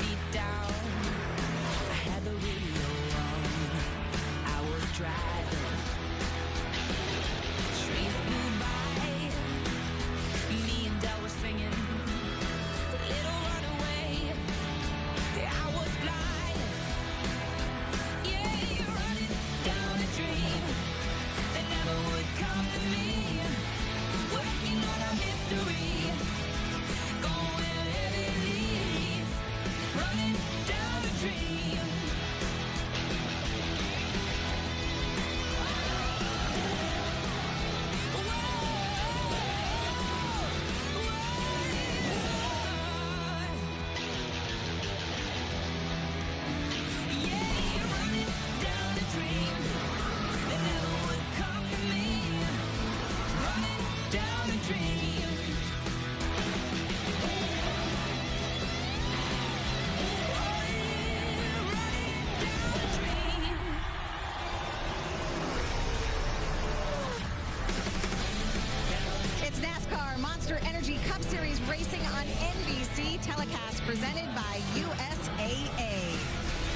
deep down. I had the radio on. I was driving. Trees blew by. Me and Del were singing. Little runaway. Yeah, I was blind. Yeah, running down a dream that never would come to me. Working on a mystery. Going where it leads. Running down a dream. It's NASCAR Monster Energy Cup Series racing on NBC, telecast presented by USAA.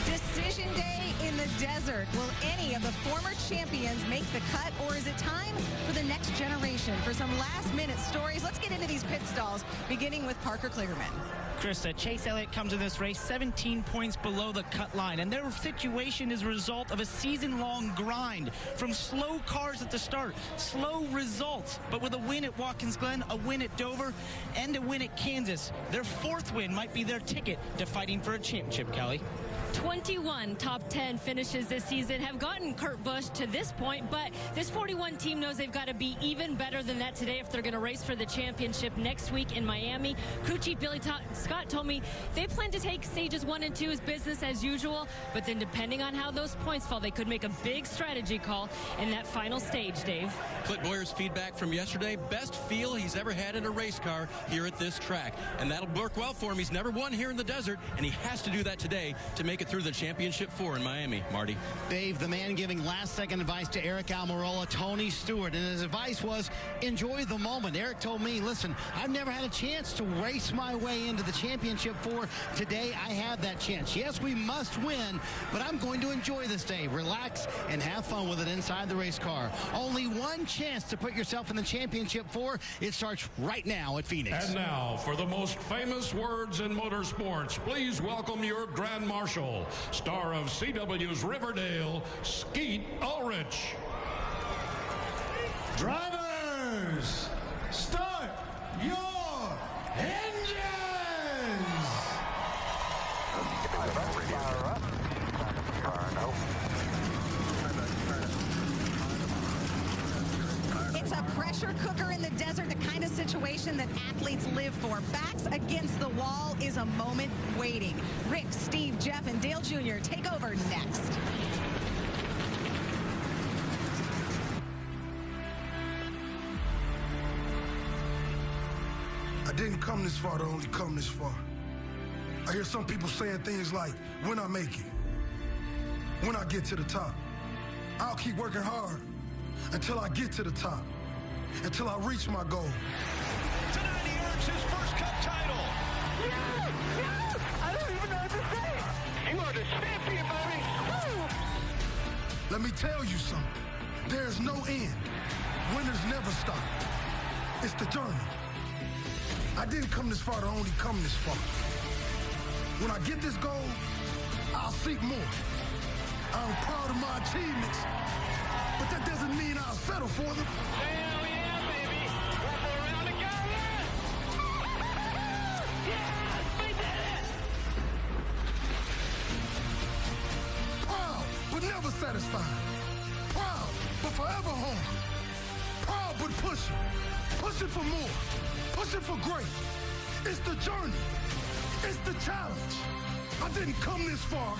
Decision day in the desert. Will any of the former champions make the cut, or is it time for the next generation? For some last-minute stories, let's get into these pit stalls, beginning with Parker Kligerman. Krista, Chase Elliott comes in this race 17 points below the cut line, and their situation is a result of a season-long grind from slow cars at the start, slow results, but with a win at Watkins Glen, a win at Dover, and a win at Kansas. Their fourth win might be their ticket to fighting for a championship, Kelly. 21 top 10 finishes this season have gotten Kurt Busch to this point, but this 41 team knows they've got to be even better than that today if they're going to race for the championship next week in Miami. Crew chief Billy Scott told me they plan to take stages 1 and 2 as business as usual, but then depending on how those points fall, they could make a big strategy call in that final stage, Dave. Clint Boyer's feedback from yesterday, best feel he's ever had in a race car here at this track, and that'll work well for him. He's never won here in the desert, and he has to do that today to make it through the championship 4 in Miami. Marty. Dave, the man giving last-second advice to Eric Almirola, Tony Stewart, and his advice was enjoy the moment. Eric told me, listen, I've never had a chance to race my way into the championship 4. Today, I have that chance. Yes, we must win, but I'm going to enjoy this day. Relax and have fun with it inside the race car. Only one chance to put yourself in the championship 4. It starts right now at Phoenix. And now, for the most famous words in motorsports, please welcome your Grand Marshal, star of CW's Riverdale, Skeet Ulrich. Drivers, start your engines! Fire up. No. It's a pressure cooker in the desert, the kind of situation that athletes live for. Backs against the wall is a moment waiting. Rick, Steve, Jeff, and Dale Jr. take over next. I didn't come this far to only come this far. I hear some people saying things like, when I make it, when I get to the top. I'll keep working hard until I get to the top, until I reach my goal. Tonight he earns his first Cup title. Yeah! I don't even know what to say. You are the champion, baby. Woo! Let me tell you something. There's no end. Winners never stop. It's the journey. I didn't come this far to only come this far. When I get this goal, I'll seek more. I'm proud of my achievements, but that doesn't mean I'll settle for them. Hell yeah, baby. One more round to go. Yeah, we did it. Proud, but never satisfied. Proud, but forever hungry. Proud, but pushing. Pushing for more. Pushing for great. It's the journey. It's the challenge. I didn't come this far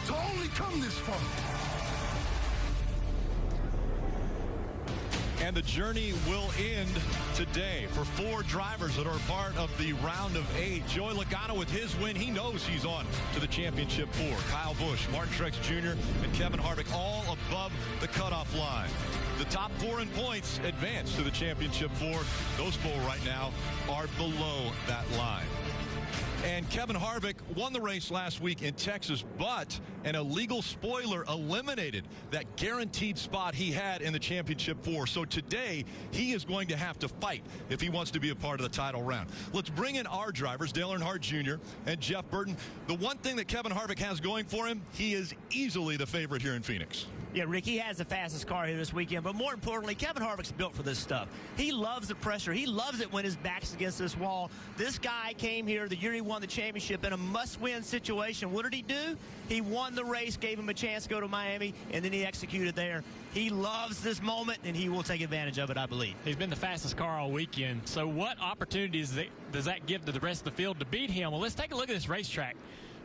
to only come this far. And the journey will end today for 4 drivers that are part of the round of 8. Joey Logano with his win, he knows he's on to the championship 4. Kyle Busch, Martin Truex Jr., and Kevin Harvick all above the cutoff line. The top 4 in points advance to the championship 4. Those 4 right now are below that line. And And Kevin Harvick won the race last week in Texas, but an illegal spoiler eliminated that guaranteed spot he had in the championship 4. So today, he is going to have to fight if he wants to be a part of the title round. Let's bring in our drivers, Dale Earnhardt Jr. and Jeff Burton. The one thing that Kevin Harvick has going for him, he is easily the favorite here in Phoenix. Yeah, Rick, he has the fastest car here this weekend, but more importantly, Kevin Harvick's built for this stuff. He loves the pressure. He loves it when his back's against this wall. This guy came here the year he won the championship in a must-win situation. What did he do? He won the race, gave him a chance to go to Miami, and then he executed there. He loves this moment, and he will take advantage of it, I believe. He's been the fastest car all weekend. So what opportunities does that give to the rest of the field to beat him? Well, let's take a look at this racetrack.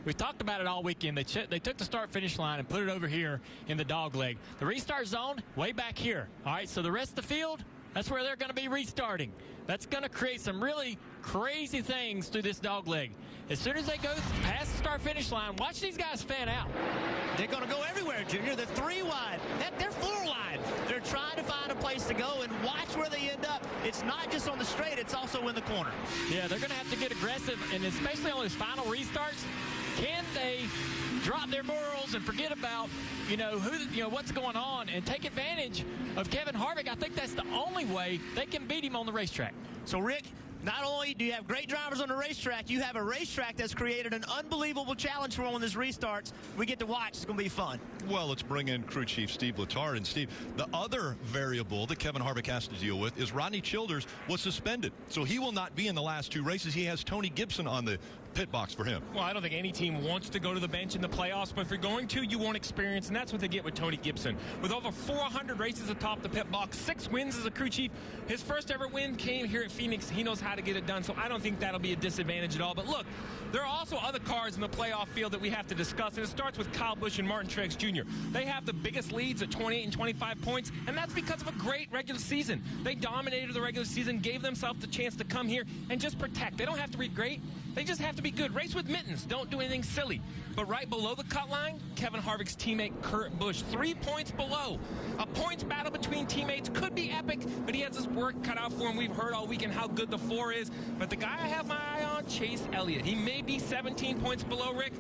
We talked about it all weekend. They took the start-finish line and put it over here in the dog leg. The restart zone, way back here. All right, so the rest of the field, that's where they're going to be restarting. That's going to create some really crazy things through this dog leg. As soon as they go past the start-finish line, watch these guys fan out. They're going to go everywhere, Junior. They're 3 wide. They're 4 wide. They're trying to find a place to go, and watch where they end up. It's not just on the straight, it's also in the corner. Yeah, they're going to have to get aggressive, and especially on those final restarts, can they drop their morals and forget about, what's going on and take advantage of Kevin Harvick? I think that's the only way they can beat him on the racetrack. So, Rick, not only do you have great drivers on the racetrack, you have a racetrack that's created an unbelievable challenge for when this restarts. We get to watch. It's going to be fun. Well, let's bring in crew chief Steve Letarte. And, Steve, the other variable that Kevin Harvick has to deal with is Rodney Childers was suspended. So he will not be in the last 2 races. He has Tony Gibson on the pit box for him. Well, I don't think any team wants to go to the bench in the playoffs, but if you're going to, you want experience, and that's what they get with Tony Gibson. With over 400 races atop the pit box, 6 wins as a crew chief. His first ever win came here at Phoenix. He knows how to get it done, so I don't think that'll be a disadvantage at all. But look, there are also other cars in the playoff field that we have to discuss, and it starts with Kyle Busch and Martin Truex Jr. They have the biggest leads at 28 and 25 points, and that's because of a great regular season. They dominated the regular season, gave themselves the chance to come here and just protect. They don't have to be great. They just have to be good. Race with mittens. Don't do anything silly. But right below the cut line, Kevin Harvick's teammate Kurt Busch, 3 points below. A points battle between teammates could be epic, but he has his work cut out for him. We've heard all weekend how good the 4 is. But the guy I have my eye on, Chase Elliott. He may be 17 points below Rick,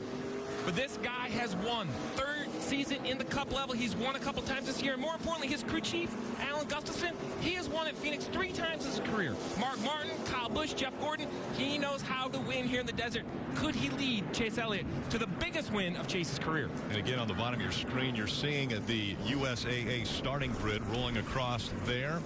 but this guy has won. 3rd season in the Cup level. He's won a couple times this year. And more importantly, his crew chief, Alan Gustafson, he has won at Phoenix 3 times in his career. Mark Martin, Kyle Busch, Jeff Gordon, he knows how to win here in the desert. Could he lead Chase Elliott to the biggest win of Chase's career? And again, on the bottom of your screen, you're seeing the USAA starting grid rolling across there.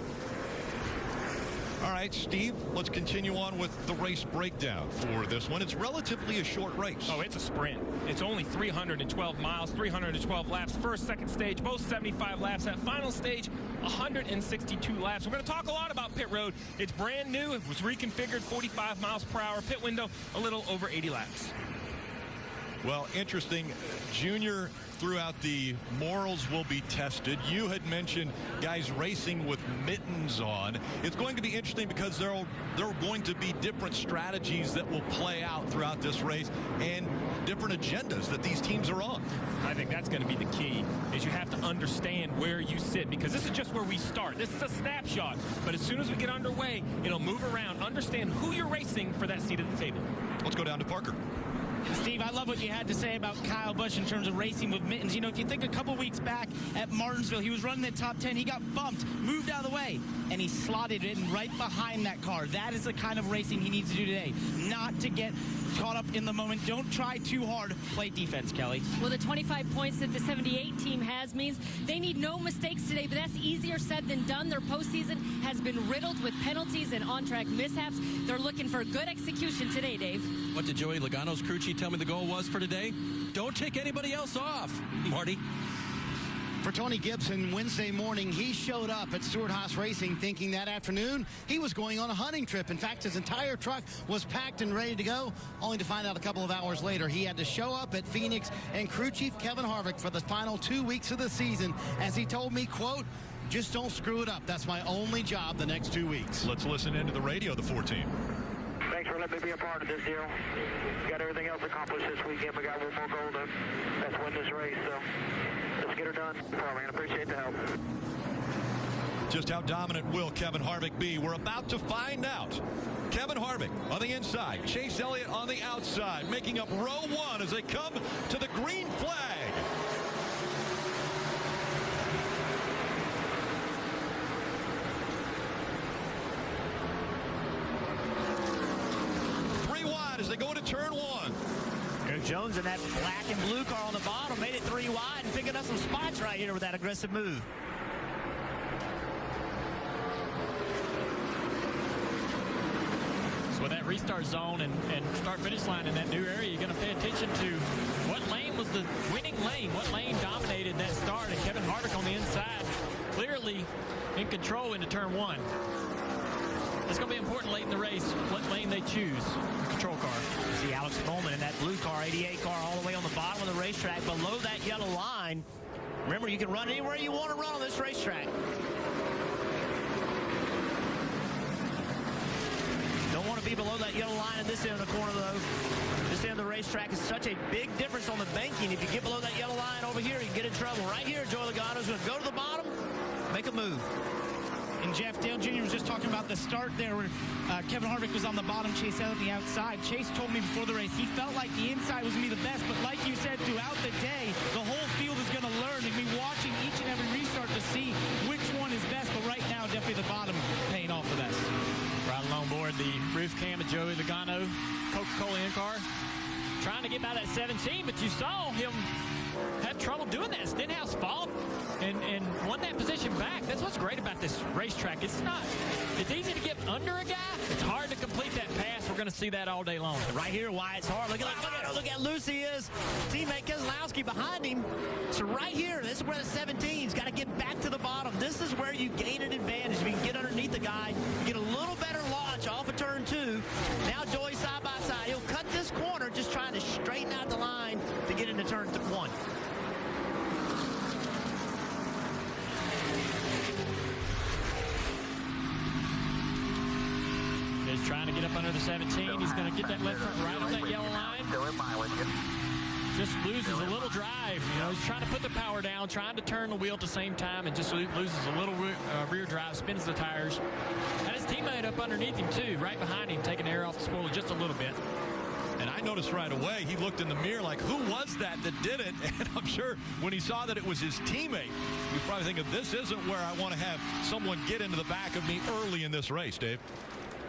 All right, Steve, let's continue on with the race breakdown for this one. It's relatively a short race. Oh, it's a sprint. It's only 312 miles, 312 laps. First, second stage, both 75 laps. That final stage, 162 laps. We're going to talk a lot about pit road. It's brand new. It was reconfigured, 45 miles per hour. Pit window, a little over 80 laps. Well, interesting. Junior, throughout the morals will be tested. You had mentioned guys racing with mittens on. It's going to be interesting because there are going to be different strategies that will play out throughout this race and different agendas that these teams are on. I think that's going to be the key, is you have to understand where you sit, because this is just where we start. This is a snapshot, but as soon as we get underway, it'll move around. Understand who you're racing for that seat at the table. Let's go down to Parker. Steve, I love what you had to say about Kyle Busch in terms of racing with mittens. You know, if you think a couple weeks back at Martinsville, he was running the top 10. He got bumped, moved out of the way, and he slotted in right behind that car. That is the kind of racing he needs to do today, not to get caught up in the moment. Don't try too hard. Play defense, Kelly. Well, the 25 points that the 78 team has means they need no mistakes today, but that's easier said than done. Their postseason has been riddled with penalties and on-track mishaps. They're looking for good execution today, Dave. What did Joey Logano's crew chief tell me the goal was for today? Don't take anybody else off, Marty. For Tony Gibson, Wednesday morning, he showed up at Stewart-Haas Racing thinking that afternoon he was going on a hunting trip. In fact, his entire truck was packed and ready to go, only to find out a couple of hours later he had to show up at Phoenix. And crew chief Kevin Harvick for the final 2 weeks of the season, as he told me, quote, "Just don't screw it up. That's my only job the next 2 weeks." Let's listen into the radio, the 14. Thanks for letting me be a part of this deal. Got everything else accomplished this weekend. We got one more goal to let's win this race. So let's get her done. Man, appreciate the help. Just how dominant will Kevin Harvick be? We're about to find out. Kevin Harvick on the inside, Chase Elliott on the outside, making up row one as they come to the green flag. As they go into turn one. Erik Jones in that black and blue car on the bottom made it 3 wide and picking up some spots right here with that aggressive move. So with that restart zone and start finish line in that new area, you're going to pay attention to what lane was the winning lane, what lane dominated that start, and Kevin Harvick on the inside clearly in control into turn one. It's going to be important late in the race what lane they choose. The control car. You see Alex Bowman in that blue car, 88 car, all the way on the bottom of the racetrack below that yellow line. Remember, you can run anywhere you want to run on this racetrack. Don't want to be below that yellow line in this end of the corner, though. This end of the racetrack is such a big difference on the banking. If you get below that yellow line over here, you can get in trouble. Right here, Joey Logano's going to go to the bottom, make a move. And Jeff, Dale Jr. was just talking about the start there where Kevin Harvick was on the bottom, Chase Elliott on the outside. Chase told me before the race he felt like the inside was going to be the best, but like you said, throughout the day, the whole field is going to learn and be watching each and every restart to see which one is best, but right now, definitely the bottom paying off for that. Right along board, the roof cam of Joey Logano, Coca-Cola in-car, trying to get by that 17, but you saw him have trouble doing that. Stenhouse fought and won that position back. That's what's great about this racetrack. It's easy to get under a guy. It's hard to complete that pass. We're going to see that all day long. Right here, why it's hard. Look at loose he is. Teammate Keselowski behind him. So right here, this is where the 17's got to get back to the bottom. This is where you gain an advantage. If you can get underneath the guy, get a little better launch off of turn two. Now Joey side by side. He'll cut this corner just trying to straighten out the line to get into turn one. He's trying to get up under the 17. He's going to get that left front right on that yellow line. Just loses a little drive. You know, he's trying to put the power down, trying to turn the wheel at the same time, and just loses a little rear drive, spins the tires. And his teammate up underneath him, too, right behind him, taking air off the spoiler just a little bit. And I noticed right away, he looked in the mirror like, who was that did it? And I'm sure when he saw that it was his teammate, he was probably thinking, this isn't where I want to have someone get into the back of me early in this race, Dave.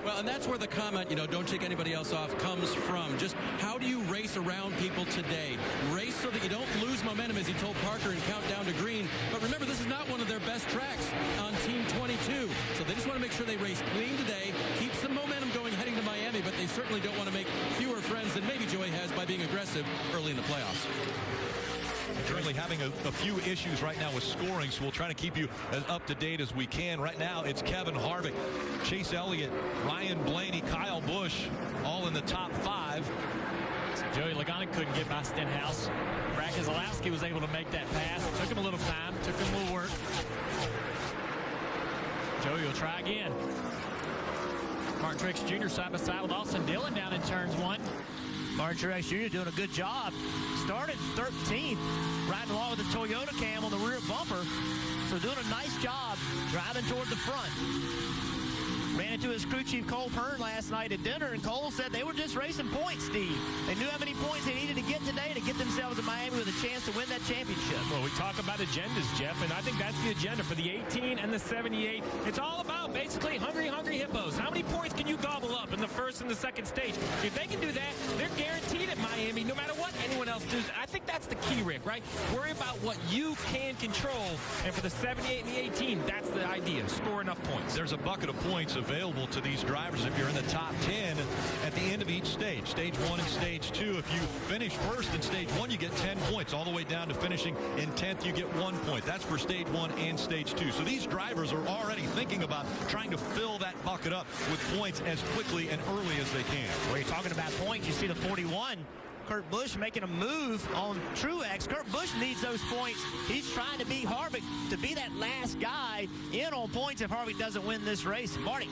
Well, and that's where the comment, don't take anybody else off, comes from. Just how do you race around people today? Race so that you don't lose momentum, as he told Parker, and count down to green. But remember, this is not one of their best tracks on Team 22. So they just want to make sure they race clean today, keep some momentum going heading to Miami, but they certainly don't want to make fewer friends than maybe Joey has by being aggressive early in the playoffs. Currently having a few issues right now with scoring, so we'll try to keep you as up to date as we can. Right now, it's Kevin Harvick, Chase Elliott, Ryan Blaney, Kyle Busch, all in the top 5. Joey Logano couldn't get by Stenhouse. Brad Keselowski was able to make that pass. It took him a little time, took him a little work. Joey will try again. Martin Truex Jr. side by side with Austin Dillon down in turns 1. Martin Truex Jr. doing a good job. Started 13th, riding along with the Toyota cam on the rear bumper. So doing a nice job driving toward the front. Ran into his crew chief Cole Pern last night at dinner, and Cole said they were just racing points, Steve. They knew how many points they needed to get today to get themselves to Miami with a chance to win that championship. Well, we talk about agendas, Jeff, and I think that's the agenda for the 18 and the 78. It's all about basically hungry hippos. How many points can you gobble up in the first and the second stage? If they can do that, they're guaranteed at Miami, no matter what anyone else does. I think that's the key, Rick, right? Worry about what you can control, and for the 78 and the 18, that's the idea. Score enough points. There's a bucket of points available to these drivers if you're in the top 10 at the end of each stage. Stage 1 and Stage 2. If you finish first in Stage 1, you get 10 points. All the way down to finishing in 10th, you get 1 point. That's for Stage 1 and Stage 2. So these drivers are already thinking about trying to fill that bucket up with points as quickly and early as they can. Well, you're talking about points. You see the 41. Kurt Busch making a move on Truex. Kurt Busch needs those points. He's trying to beat Harvick to be that last guy in on points if Harvick doesn't win this race. Marty.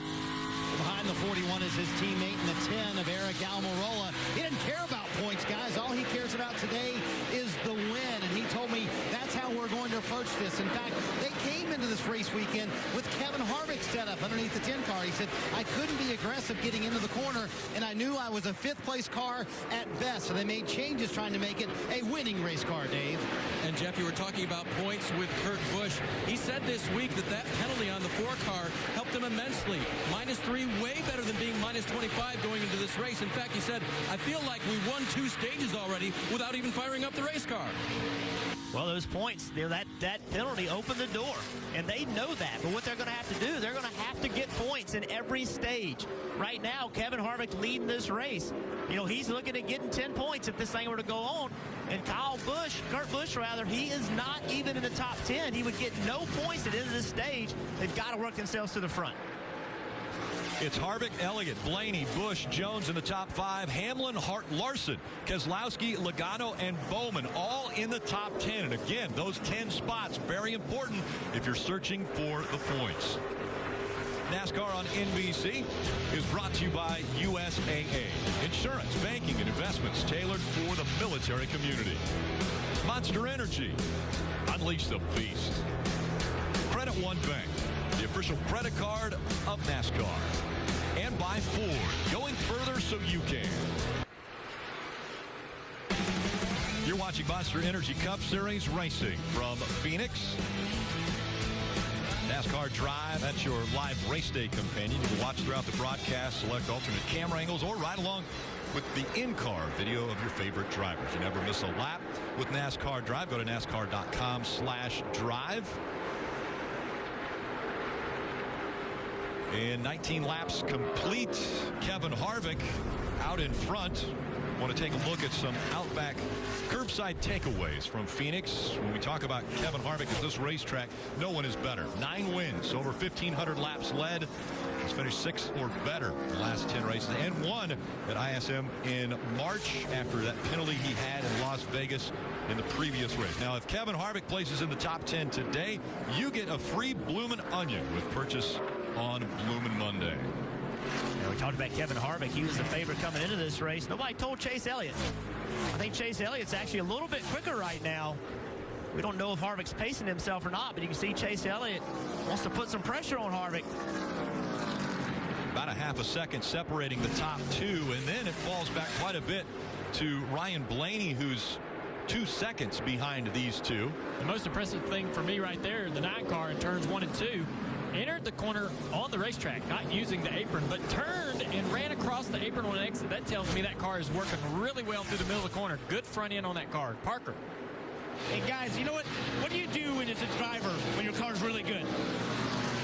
Behind the 41 is his teammate in the 10 of Aric Almirola. He didn't care about points, guys. All he cares about today is the win, and he told me that's how we're going to approach this. In fact, they came into this race weekend with Kevin Harvick set up underneath the 10 car. He said, I couldn't be aggressive getting into the corner, and I knew I was a 5th place car at best. So they made changes trying to make it a winning race car, Dave. And Jeff, you were talking about points with Kurt Busch. He said this week that penalty on the 4 car helped him immensely. -3, way better than being -25 going into this race. In fact, he said, I feel like we won 2 stages already without even firing up the race car. Well, those points, that penalty opened the door, and they know that. But what they're going to have to do, they're going to have to get points in every stage. Right now, Kevin Harvick leading this race. You know, he's looking at getting 10 points if this thing were to go on. And Kurt Busch, he is not even in the top 10. He would get no points at the end of this stage. They've got to work themselves to the front. It's Harvick, Elliott, Blaney, Busch, Jones in the top 5, Hamlin, Hart, Larson, Keselowski, Logano, and Bowman all in the top 10. And again, those 10 spots, very important if you're searching for the points. NASCAR on NBC is brought to you by USAA. Insurance, banking, and investments tailored for the military community. Monster Energy. Unleash the beast. Credit One Bank, the official credit card of NASCAR. And by Ford, going further so you can. You're watching Monster Energy Cup Series racing from Phoenix. NASCAR Drive, that's your live race day companion. You can watch throughout the broadcast, select alternate camera angles, or ride along with the in-car video of your favorite drivers. You never miss a lap with NASCAR Drive. Go to NASCAR.com/drive. And 19 laps complete. Kevin Harvick out in front. Want to take a look at some Outback curbside takeaways from Phoenix. When we talk about Kevin Harvick at this racetrack, no one is better. 9 wins, over 1,500 laps led. He's finished 6th or better in the last 10 races, and won at ISM in March after that penalty he had in Las Vegas in the previous race. Now, if Kevin Harvick places in the top 10 today, you get a free Bloomin' Onion with purchase on Bloomin' Monday. You know, we talked about Kevin Harvick. He was the favorite coming into this race. Nobody told Chase Elliott. I think Chase Elliott's actually a little bit quicker right now. We don't know if Harvick's pacing himself or not, but you can see Chase Elliott wants to put some pressure on Harvick. About a half a second separating the top 2, and then it falls back quite a bit to Ryan Blaney, who's 2 seconds behind these two. The most impressive thing for me right there, the 9 car in turns 1 and 2, entered the corner on the racetrack, not using the apron, but turned and ran across the apron on an exit. That tells me that car is working really well through the middle of the corner. Good front end on that car. Parker. Hey, guys, you know what? What do you do when it's a driver when your car's really good?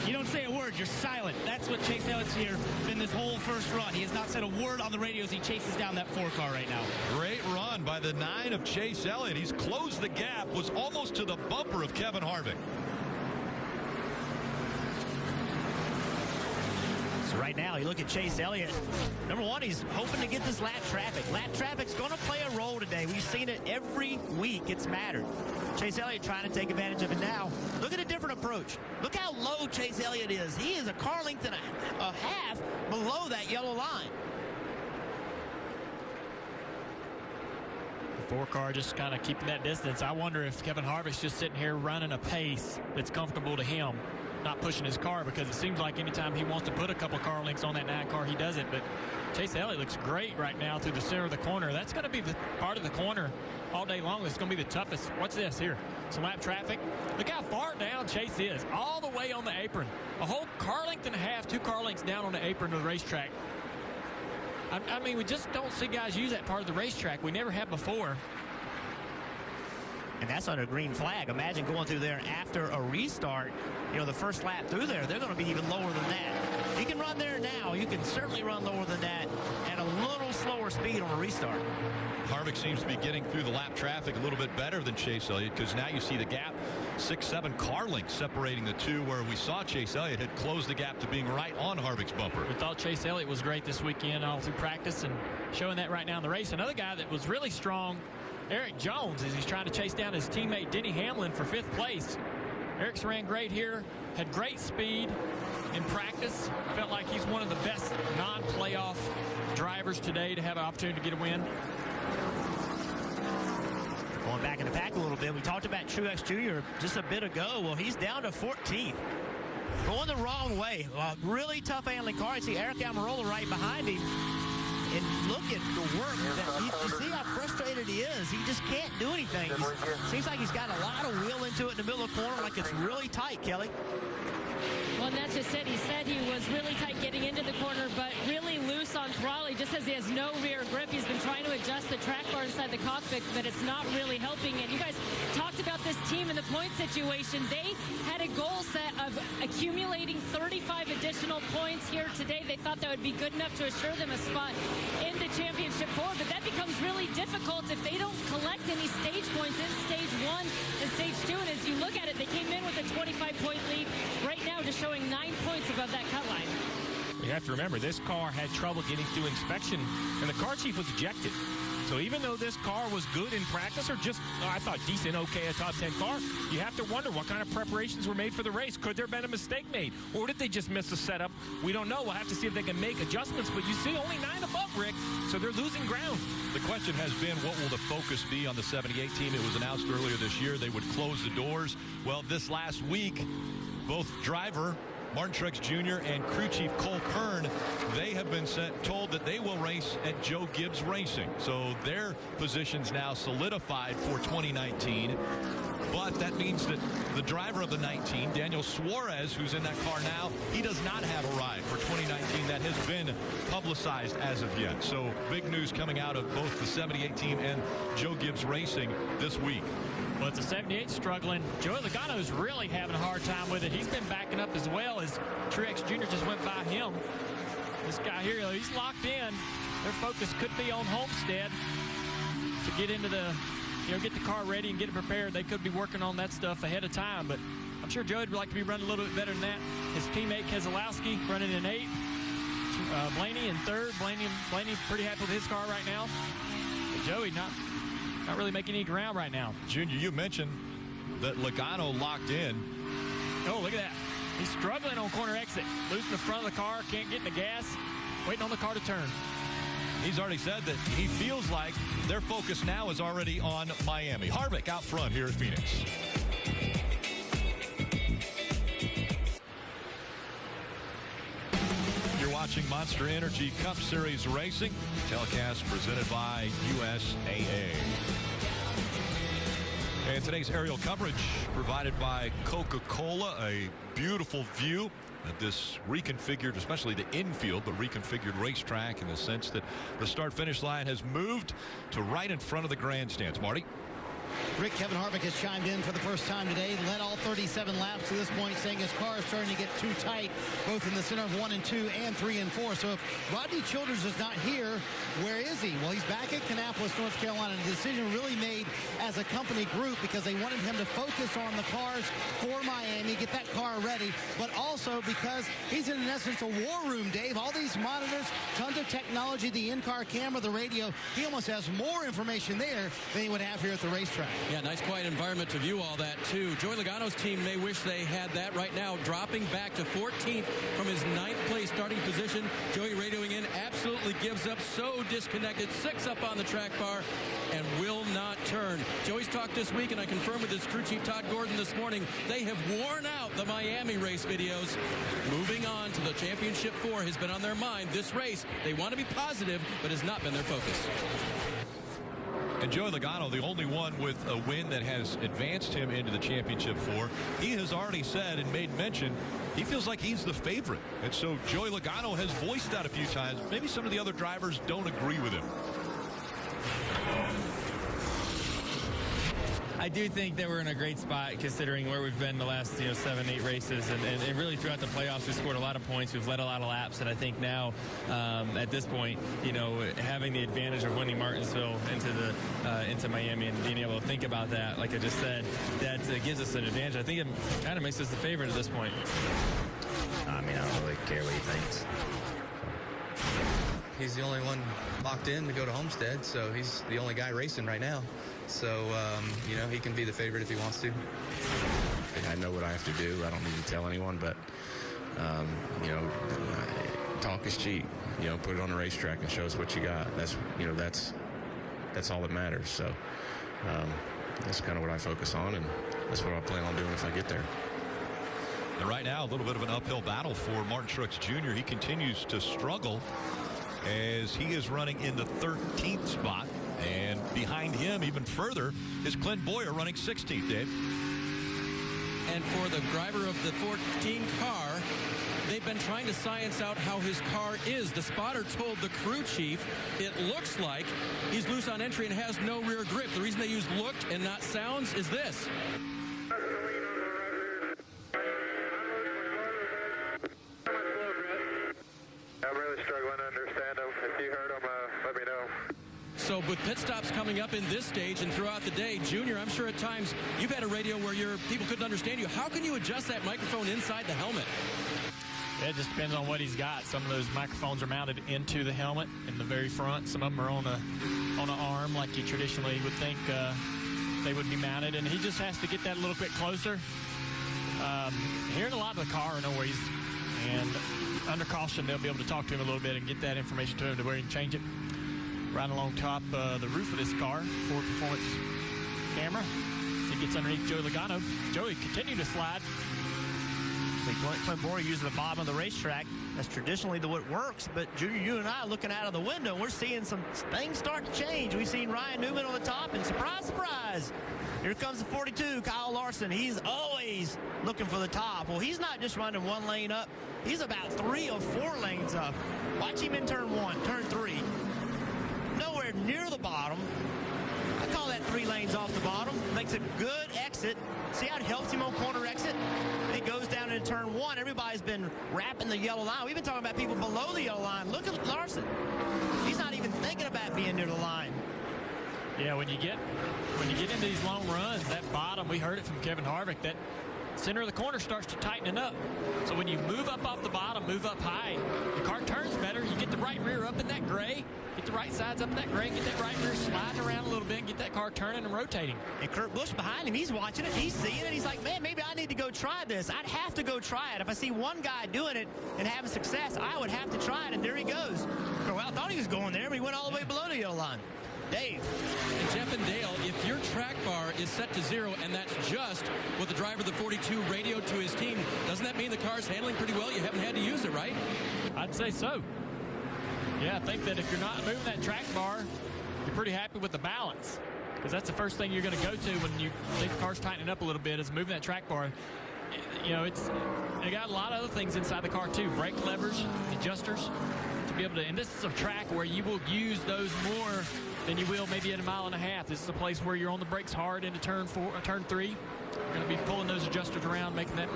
You don't say a word. You're silent. That's what Chase Elliott's here been this whole first run. He has not said a word on the radio as he chases down that 4 car right now. Great run by the 9 of Chase Elliott. He's closed the gap, was almost to the bumper of Kevin Harvick. So right now, you look at Chase Elliott. Number one, he's hoping to get this lap traffic. Lap traffic's going to play a role today. We've seen it every week. It's mattered. Chase Elliott trying to take advantage of it now. Look at a different approach. Look how low Chase Elliott is. He is a car length and a half below that yellow line. The 4 car just kind of keeping that distance. I wonder if Kevin Harvick's just sitting here running a pace that's comfortable to him, not pushing his car, because it seems like anytime he wants to put a couple car lengths on that 9 car, he does it. But Chase Elliott looks great right now through the center of the corner. That's going to be the part of the corner all day long. It's going to be the toughest. What's this here? Some lap traffic. Look how far down Chase is. All the way on the apron. A whole car length and a half, 2 car lengths down on the apron of the racetrack. I mean, we just don't see guys use that part of the racetrack. We never have before. And that's under a green flag. Imagine going through there after a restart. You know, the first lap through there, they're going to be even lower than that. If you can run there now, you can certainly run lower than that at a little slower speed on a restart. Harvick seems to be getting through the lap traffic a little bit better than Chase Elliott, because now you see the gap, 6-7 car lengths separating the two, where we saw Chase Elliott had closed the gap to being right on Harvick's bumper. We thought Chase Elliott was great this weekend all through practice and showing that right now in the race. Another guy that was really strong, Eric Jones, as he's trying to chase down his teammate Denny Hamlin for 5th place. Eric's ran great here, had great speed in practice. Felt like he's one of the best non-playoff drivers today to have an opportunity to get a win. Going back in the pack a little bit, we talked about Truex Jr. just a bit ago. Well, he's down to 14th. going the wrong way. Really tough handling car. You see Eric Almirola right behind him. And look at the work. You see how frustrated he is. He just can't do anything. Seems like he's got a lot of wheel into it in the middle of the corner, like it's really tight, Kelly. Well, and that's just it. He said he was really tight getting into the corner, but really loose on throttle. He just says he has no rear grip. He's been trying to adjust the track bar inside the cockpit, but it's not really helping. And you guys talked about this team in the point situation. They had a goal set of accumulating 35 additional points here today. They thought that would be good enough to assure them a spot in the Championship 4, but that becomes really difficult if they don't collect any stage points in Stage 1 and Stage 2. And as you look at it, they came in with a 25-point lead. Right now, just showing 9 points above that cut line. You have to remember, this car had trouble getting through inspection, and the car chief was ejected. So even though this car was good in practice, or just, I thought, decent, okay, a top 10 car, you have to wonder what kind of preparations were made for the race. Could there have been a mistake made? Or did they just miss the setup? We don't know. We'll have to see if they can make adjustments. But you see only 9 above, Rick, so they're losing ground. The question has been, what will the focus be on the 78 team? It was announced earlier this year they would close the doors. Well, this last week, both driver Martin Truex Jr. and crew chief Cole Pearn, they have been told that they will race at Joe Gibbs Racing. So their position's now solidified for 2019. But that means that the driver of the 19, Daniel Suarez, who's in that car now, he does not have a ride for 2019. That has been publicized as of yet. So big news coming out of both the 78 team and Joe Gibbs Racing this week. Well, it's a 78 struggling. Joey Logano's really having a hard time with it. He's been backing up as well as Truex Jr. just went by him. This guy here, he's locked in. Their focus could be on Homestead to get into the, get the car ready and get it prepared. They could be working on that stuff ahead of time, but I'm sure Joey would like to be running a little bit better than that. His teammate Keselowski running in 8th. Blaney in 3rd. Blaney pretty happy with his car right now. But Joey not really making any ground right now. Junior, you mentioned that Logano locked in. Oh, look at that. He's struggling on corner exit. Losing the front of the car, can't get in the gas, waiting on the car to turn. He's already said that he feels like their focus now is already on Miami. Harvick out front here at Phoenix. You're watching Monster Energy Cup Series Racing. Telecast presented by USAA. And today's aerial coverage provided by Coca-Cola. A beautiful view at this reconfigured, especially the infield, but reconfigured racetrack in the sense that the start-finish line has moved to right in front of the grandstands. Marty? Rick, Kevin Harvick has chimed in for the first time today, led all 37 laps to this point, saying his car is starting to get too tight, both in the center of 1 and 2 and 3 and 4. So if Rodney Childers is not here, where is he? Well, he's back at Kannapolis, North Carolina. The decision really made as a company group because they wanted him to focus on the cars for Miami, get that car ready, but also because he's in essence a war room, Dave. All these monitors, tons of technology, the in-car camera, the radio. He almost has more information there than he would have here at the racetrack. Yeah, nice quiet environment to view all that, too. Joey Logano's team may wish they had that right now, dropping back to 14th from his 9th place starting position. Joey radioing in, absolutely gives up, so disconnected, 6 up on the track bar, and will not turn. Joey's talked this week, and I confirmed with his crew chief Todd Gordon this morning, they have worn out the Miami race videos. Moving on to the Championship 4 has been on their mind. This race, they want to be positive, but has not been their focus. And Joey Logano, the only one with a win that has advanced him into the Championship 4. He has already said and made mention he feels like he's the favorite. And so Joey Logano has voiced that a few times. Maybe some of the other drivers don't agree with him. I do think that we're in a great spot considering where we've been the last 7, 8 races, and really throughout the playoffs we scored a lot of points. We've led a lot of laps, and I think now at this point, having the advantage of winning Martinsville into Miami and being able to think about that, like I just said, that gives us an advantage. I think it kind of makes us the favorite at this point. I mean, I don't really care what he thinks. He's the only one locked in to go to Homestead, so he's the only guy racing right now. So, he can be the favorite if he wants to. I know what I have to do. I don't need to tell anyone, but, talk is cheap. Put it on the racetrack and show us what you got. That's all that matters. So, that's kind of what I focus on, and that's what I plan on doing if I get there. And right now, a little bit of an uphill battle for Martin Truex Jr. He continues to struggle as he is running in the 13th spot. And behind him, even further, is Clint Bowyer running 16th, Dave. And for the driver of the 14 car, they've been trying to science out how his car is. The spotter told the crew chief it looks like he's loose on entry and has no rear grip. The reason they use looked and not sounds is this. I'm really struggling to understand him. If you heard him, let me know. So with pit stops coming up in this stage and throughout the day, Junior, I'm sure at times you've had a radio where your people couldn't understand you. How can you adjust that microphone inside the helmet? It just depends on what he's got. Some of those microphones are mounted into the helmet in the very front. Some of them are on an arm like you traditionally would think they would be mounted. And he just has to get that a little bit closer. Hearing a lot of the car, I know where he's, and under caution, they'll be able to talk to him a little bit and get that information to him to where he can change it. Right along top the roof of this car, Ford Performance camera. As he gets underneath Joey Logano. Joey continue to slide. Clint Bowyer using the bottom of the racetrack. That's traditionally the way it works, but Junior, you and I looking out of the window, we're seeing some things start to change. We've seen Ryan Newman on the top, and surprise, surprise, here comes the 42, Kyle Larson. He's always looking for the top. Well, he's not just running one lane up. He's about 3 or 4 lanes up. Watch him in turn 1, turn 3. Nowhere near the bottom. I call that 3 lanes off the bottom. Makes a good exit. See how it helps him on corner exit? And he goes down into turn 1. Everybody's been wrapping the yellow line. We've been talking about people below the yellow line. Look at Larson. He's not even thinking about being near the line. Yeah, when you get into these long runs, that bottom, we heard it from Kevin Harvick, that center of the corner starts to tighten up. So when you move up off the bottom, move up high, the car turns better. You get the right rear up in that gray, get the right sides up in that gray, get that right rear sliding around a little bit, get that car turning and rotating. And Kurt Busch behind him, he's watching it, he's seeing it. He's like, man, maybe I need to go try this. I'd have to go try it. If I see one guy doing it and having success, I would have to try it. And there he goes. Well, I thought he was going there, but he went all the way below the yellow line. Dave. And Jeff and Dale, if your track bar is set to 0 and that's just what the driver of the 42 radioed to his team, doesn't that mean the car's handling pretty well? You haven't had to use it, right? I'd say so. Yeah, I think that if you're not moving that track bar, you're pretty happy with the balance. Because that's the first thing you're going to go to when you think the car's tightening up a little bit is moving that track bar. You know, they got a lot of other things inside the car too. Brake levers, adjusters to be able to, and this is a track where you will use those more than you will maybe at 1.5 miles. This is a place where you're on the brakes hard into turn 3. You're going to be pulling those adjusters around, making that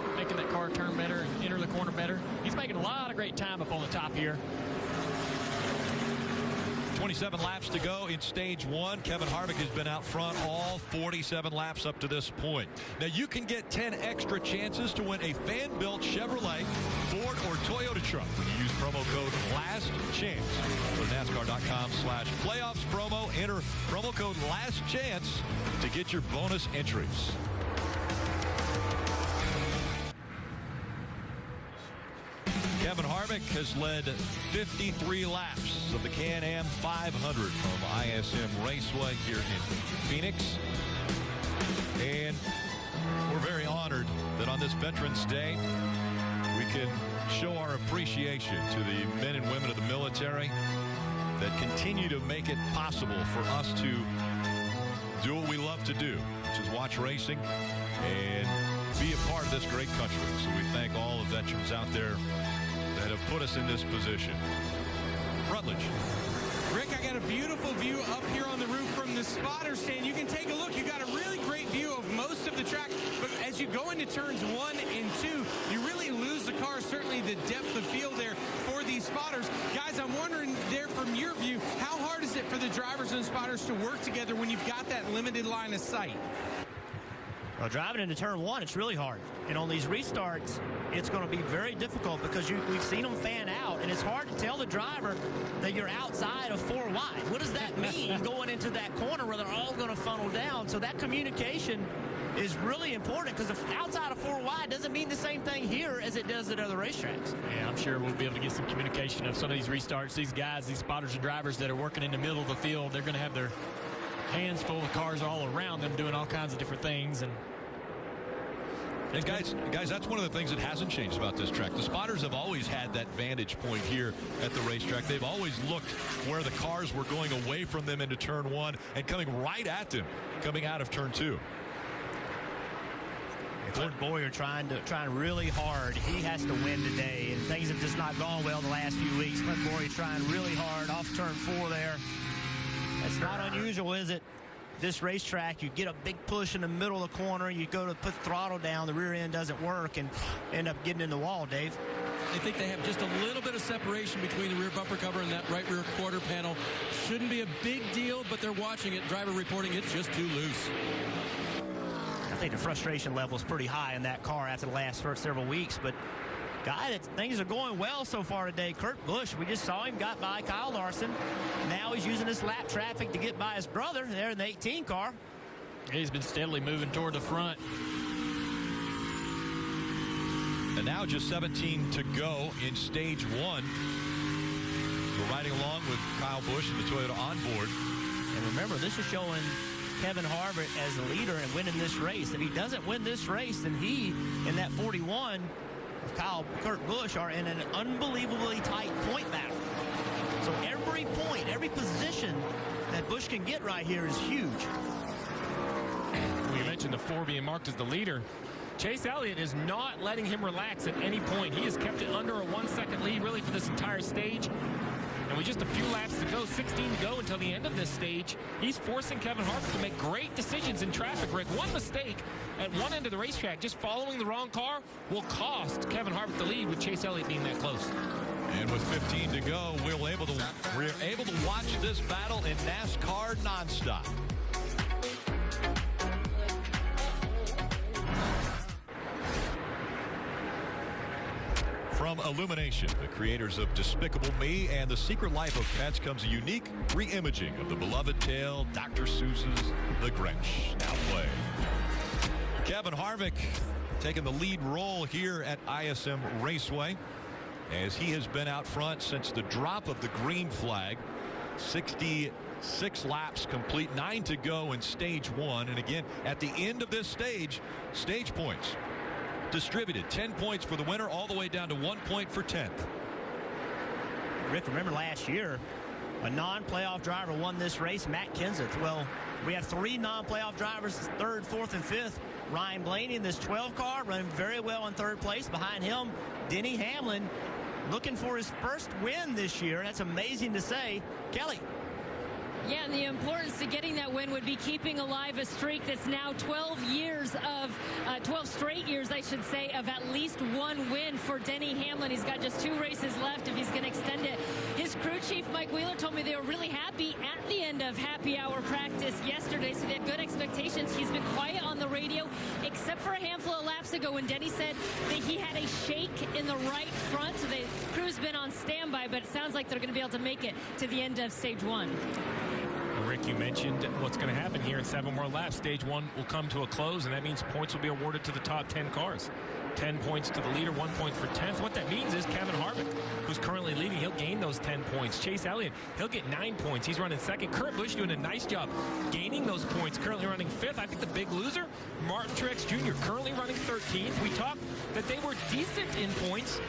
car turn better and enter the corner better. He's making a lot of great time up on the top here. 27 laps to go in stage 1. Kevin Harvick has been out front all 47 laps up to this point. Now you can get 10 extra chances to win a fan-built Chevrolet, Ford, or Toyota truck when you use promo code LASTCHANCE. Go to NASCAR.com/playoffs promo. Enter promo code LASTCHANCE to get your bonus entries. Kevin Harvick has led 53 laps of the Can-Am 500 from ISM Raceway here in Phoenix. And we're very honored that on this Veterans Day, we can show our appreciation to the men and women of the military that continue to make it possible for us to do what we love to do, which is watch racing and be a part of this great country. So we thank all the veterans out there that have put us in this position. Rutledge. Rick, I got a beautiful view up here on the roof from the spotter stand. You can take a look. You got a really great view of most of the track, but as you go into turns 1 and 2, you really lose the car, certainly the depth of field there for these spotters. Guys, I'm wondering there from your view, how hard is it for the drivers and spotters to work together when you've got that limited line of sight? Well, driving into turn 1, it's really hard. And on these restarts, it's going to be very difficult because we've seen them fan out, and it's hard to tell the driver that you're outside of 4 wide. What does that mean going into that corner where they're all going to funnel down? So that communication is really important because if outside of 4 wide doesn't mean the same thing here as it does at other racetracks. Yeah, I'm sure we'll be able to get some communication of some of these restarts. These guys, these spotters and drivers that are working in the middle of the field, they're going to have their hands full of cars all around them doing all kinds of different things, and And guys, that's one of the things that hasn't changed about this track. The spotters have always had that vantage point here at the racetrack. They've always looked where the cars were going away from them into turn 1 and coming right at them coming out of turn 2. Clint Bowyer trying really hard. He has to win today, and things have just not gone well the last few weeks. Clint Bowyer trying really hard off turn 4 there. That's not unusual, is it? This racetrack, you get a big push in the middle of the corner, you go to put throttle down, the rear end doesn't work, and end up getting in the wall, Dave. I think they have just a little bit of separation between the rear bumper cover and that right rear quarter panel. Shouldn't be a big deal, but they're watching it. Driver reporting it's just too loose. I think the frustration level is pretty high in that car after the last several weeks, but things are going well so far today. Kurt Busch, we just saw him got by Kyle Larson. Now he's using this lap traffic to get by his brother there in the 18 car. He's been steadily moving toward the front. And now just 17 to go in stage 1. We're riding along with Kyle Busch and the Toyota onboard. And remember, this is showing Kevin Harvick as the leader and winning this race. If he doesn't win this race, then he, in that 41, Kurt Busch are in an unbelievably tight point battle. So every point, every position that Busch can get right here is huge. We mentioned the 4 being marked as the leader. Chase Elliott is not letting him relax at any point. He has kept it under a 1-second lead really for this entire stage. And with just a few laps to go, 16 to go until the end of this stage, he's forcing Kevin Harvick to make great decisions in traffic, Rick. One mistake at one end of the racetrack, just following the wrong car, will cost Kevin Harvick the lead with Chase Elliott being that close. And with 15 to go, we're able to watch this battle in NASCAR nonstop. From Illumination, the creators of Despicable Me and The Secret Life of Pets, comes a unique re-imaging of the beloved tale, Dr. Seuss's The Grinch. Now play. Kevin Harvick taking the lead role here at ISM Raceway, as he has been out front since the drop of the green flag. 66 laps complete, 9 to go in stage 1. And again, at the end of this stage points distributed. 10 points for the winner, all the way down to 1 point for 10th. Rick, remember last year, a non-playoff driver won this race, Matt Kenseth. Well, we have 3 non-playoff drivers, 3rd, 4th, and 5th. Ryan Blaney in this 12 car running very well in 3rd place. Behind him, Denny Hamlin looking for his first win this year. That's amazing to say. Kelly. Yeah, and the importance to getting that win would be keeping alive a streak that's now 12 straight years, I should say, of at least 1 win for Denny Hamlin. He's got just 2 races left if he's going to extend it. His crew chief, Mike Wheeler, told me they were really happy at the end of happy hour practice yesterday, so they had good expectations. He's been quiet on the radio, except for a handful of laps ago when Denny said that he had a shake in the right front, so the crew's been on standby, but it sounds like they're going to be able to make it to the end of stage 1. Rick, you mentioned what's going to happen here in 7 more laps. Stage 1 will come to a close, and that means points will be awarded to the top 10 cars. 10 points to the leader, 1 point for 10th. What that means is Kevin Harvick, who's currently leading, he'll gain those 10 points. Chase Elliott, he'll get 9 points. He's running 2nd. Kurt Busch doing a nice job gaining those points, currently running 5th. I think the big loser, Martin Truex Jr., currently running 13th. We talked that they were decent in points,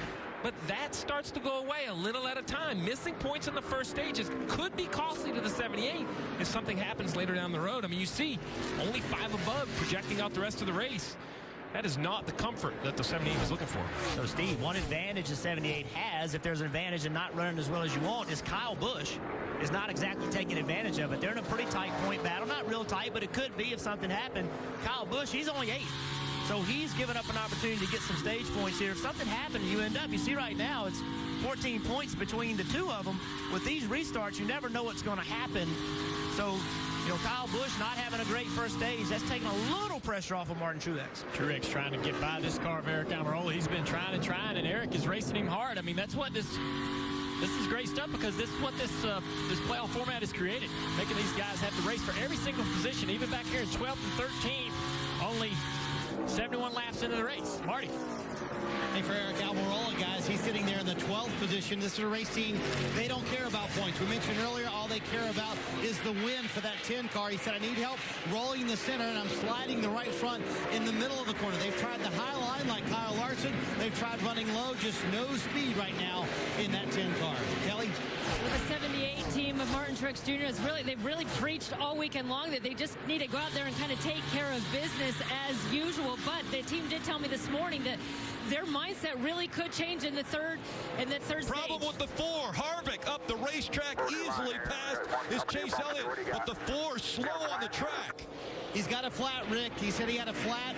but that starts to go away a little at a time. Missing points in the first stages could be costly to the 78 if something happens later down the road. I mean, you see only 5 above projecting out the rest of the race. That is not the comfort that the 78 was looking for. So, Steve, one advantage the 78 has, if there's an advantage in not running as well as you want, is Kyle Busch is not exactly taking advantage of it. They're in a pretty tight point battle. Not real tight, but it could be if something happened. Kyle Busch, he's only 8th. So he's given up an opportunity to get some stage points here. If something happened, you see right now it's 14 points between the 2 of them. With these restarts, you never know what's going to happen. So, Kyle Busch not having a great first stage, that's taking a little pressure off of Martin Truex. Truex trying to get by this car of Eric Almirola. He's been trying, and Eric is racing him hard. I mean, that's what this is great stuff, because this is what this playoff format has created, making these guys have to race for every single position, even back here in 12th and 13th. Only 71 laps into the race. Marty. Hey, for Eric Almirola, guys, he's sitting there in the 12th position. This is a race team. They don't care about points. We mentioned earlier, all they care about is the win for that 10 car. He said, I need help rolling the center, and I'm sliding the right front in the middle of the corner. They've tried the high line like Kyle Larson. They've tried running low, just no speed right now in that 10 car. Kelly? With the 78 team of Martin Truex Jr. They've really preached all weekend long that they just need to go out there and kind of take care of business as usual. But the team did tell me this morning that their mindset really could change in the third Problem stage. with the 4. Harvick up the racetrack, easily passed is Chase Elliott, but the 4 slow on the track. He's got a flat, Rick. He said he had a flat.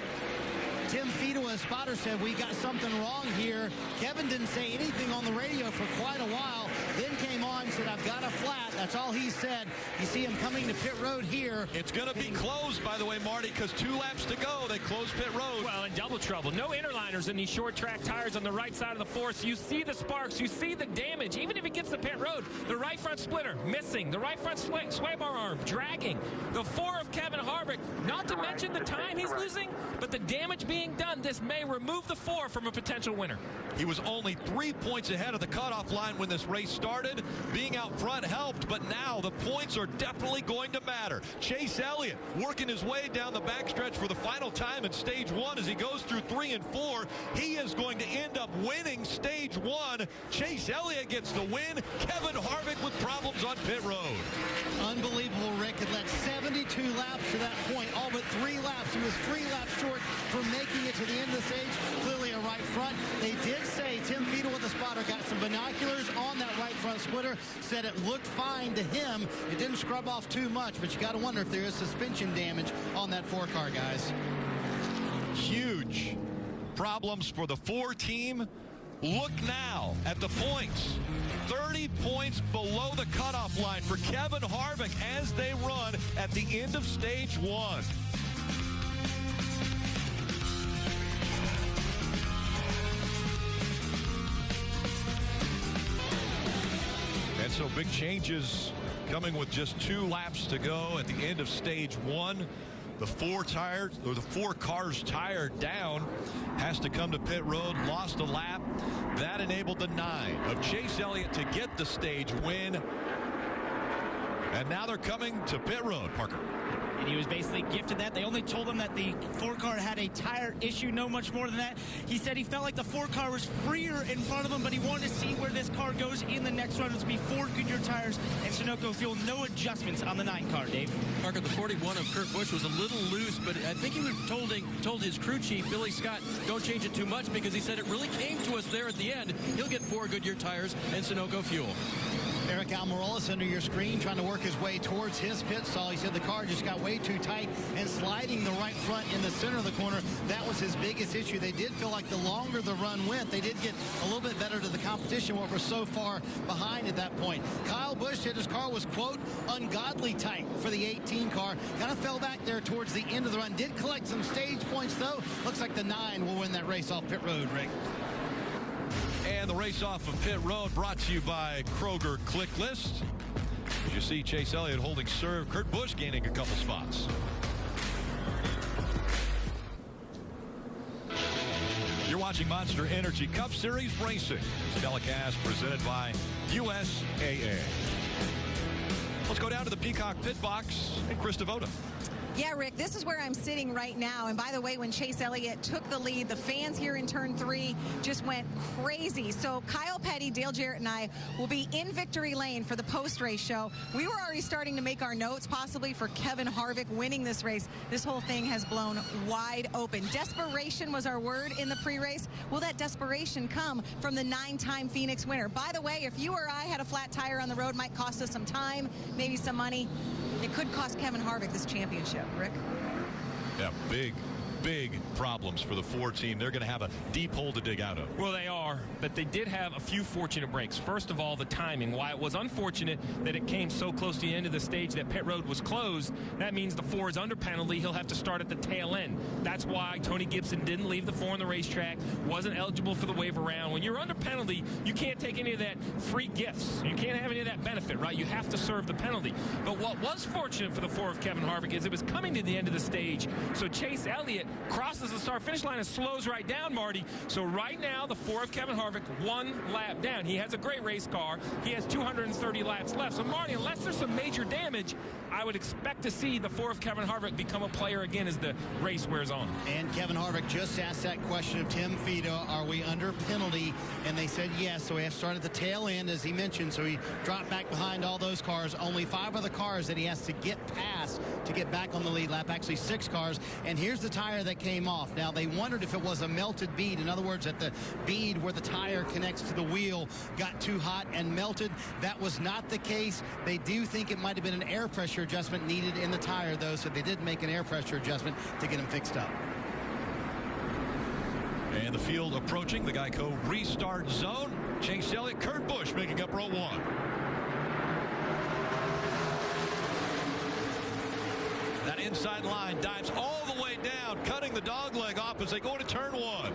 Tim Fiedel, as spotter, said we got something wrong here. Kevin didn't say anything on the radio for quite a while. Then came on, said I've got a flat. That's all he said. You see him coming to pit road here. It's going to be closed, by the way, Marty, because 2 laps to go. They close pit road. Well, in double trouble. No interliners in these short track tires on the right side of the 4. So you see the sparks. You see the damage. Even if he gets the pit road, the right front splitter missing. The right front sway bar arm dragging. The 4 of Kevin Harvick, not to mention the time he's losing, but the damage being done. This may remove the 4 from a potential winner. He was only 3 points ahead of the cutoff line when this race started. Being out front helped, but now the points are definitely going to matter. Chase Elliott working his way down the backstretch for the final time in stage 1 as he goes through 3 and 4. He is going to end up winning stage 1. Chase Elliott gets the win. Kevin Harvick with problems on pit road. Unbelievable, Rick. Had led 72 laps to that point, all but 3 laps. He was 3 laps short from making it to the end of the stage. Clearly a right front. They did say, Tim Fiedel with the spotter got some binoculars on that right front splitter, said it looked fine to him. It didn't scrub off too much, but you got to wonder if there is suspension damage on that 4 car, guys. Huge problems for the 4 team. Look now at the points. 30 points below the cutoff line for Kevin Harvick as they run at the end of stage 1. And so big changes coming with just 2 laps to go at the end of stage 1. The 4 cars tired down has to come to pit road, lost a lap. That enabled the 9 of Chase Elliott to get the stage win. And now they're coming to pit road, Parker. And he was basically gifted that. They only told him that the 4 car had a tire issue, no much more than that. He said he felt like the 4 car was freer in front of him, but he wanted to see where this car goes in the next run. It's going to be 4 Goodyear tires and Sunoco fuel. No adjustments on the 9 car, Dave. Parker, the 41 of Kurt Busch was a little loose, but I think he was told his crew chief, Billy Scott, don't change it too much, because he said it really came to us there at the end. He'll get 4 Goodyear tires and Sunoco fuel. Eric Almirola under your screen trying to work his way towards his pit stall. He said the car just got way too tight and sliding the right front in the center of the corner. That was his biggest issue. They did feel like the longer the run went, they did get a little bit better to the competition, what were so far behind at that point. Kyle Busch said his car was, quote, ungodly tight for the 18 car. Kind of fell back there towards the end of the run. Did collect some stage points, though. Looks like the 9 will win that race off pit road, Rick. And the race off of pit road brought to you by Kroger Click List. As you see Chase Elliott holding serve, Kurt Busch gaining a couple spots. You're watching Monster Energy Cup Series Racing. It's telecast presented by USAA. Let's go down to the Peacock pit box and Chris Devoto. Yeah, Rick, this is where I'm sitting right now. And by the way, when Chase Elliott took the lead, the fans here in turn 3 just went crazy. So Kyle Petty, Dale Jarrett, and I will be in victory lane for the post-race show. We were already starting to make our notes, possibly for Kevin Harvick winning this race. This whole thing has blown wide open. Desperation was our word in the pre-race. Will that desperation come from the 9-time Phoenix winner? By the way, if you or I had a flat tire on the road, might cost us some time, maybe some money. It could cost Kevin Harvick this championship, Rick. Yeah, big problems for the 4 team. They're going to have a deep hole to dig out of. Well, they are, but they did have a few fortunate breaks. First of all, the timing. Why it was unfortunate that it came so close to the end of the stage that pit road was closed. That means the 4 is under penalty. He'll have to start at the tail end. That's why Tony Gibson didn't leave the 4 on the racetrack, wasn't eligible for the wave around. When you're under penalty, you can't take any of that free gifts. You can't have any of that benefit, right? You have to serve the penalty. But what was fortunate for the 4 of Kevin Harvick is it was coming to the end of the stage, so Chase Elliott crosses the start finish line and slows right down, Marty. So right now, the 4 of Kevin Harvick, 1 lap down. He has a great race car. He has 230 laps left. So Marty, unless there's some major damage, I would expect to see the 4 of Kevin Harvick become a player again as the race wears on. And Kevin Harvick just asked that question of Tim Fido, are we under penalty? And they said yes, so we have to start at the tail end, as he mentioned, so he dropped back behind all those cars. Only 5 other cars that he has to get past to get back on the lead lap, actually 6 cars. And here's the tire that came off. Now, they wondered if it was a melted bead. In other words, that the bead where the tire connects to the wheel got too hot and melted. That was not the case. They do think it might have been an air pressure adjustment needed in the tire, though, so they did make an air pressure adjustment to get him fixed up. And the field approaching the Geico restart zone. Chase Elliott, Kurt Busch making up row 1. That inside line dives all the way down, cutting the dog leg off as they go into turn 1.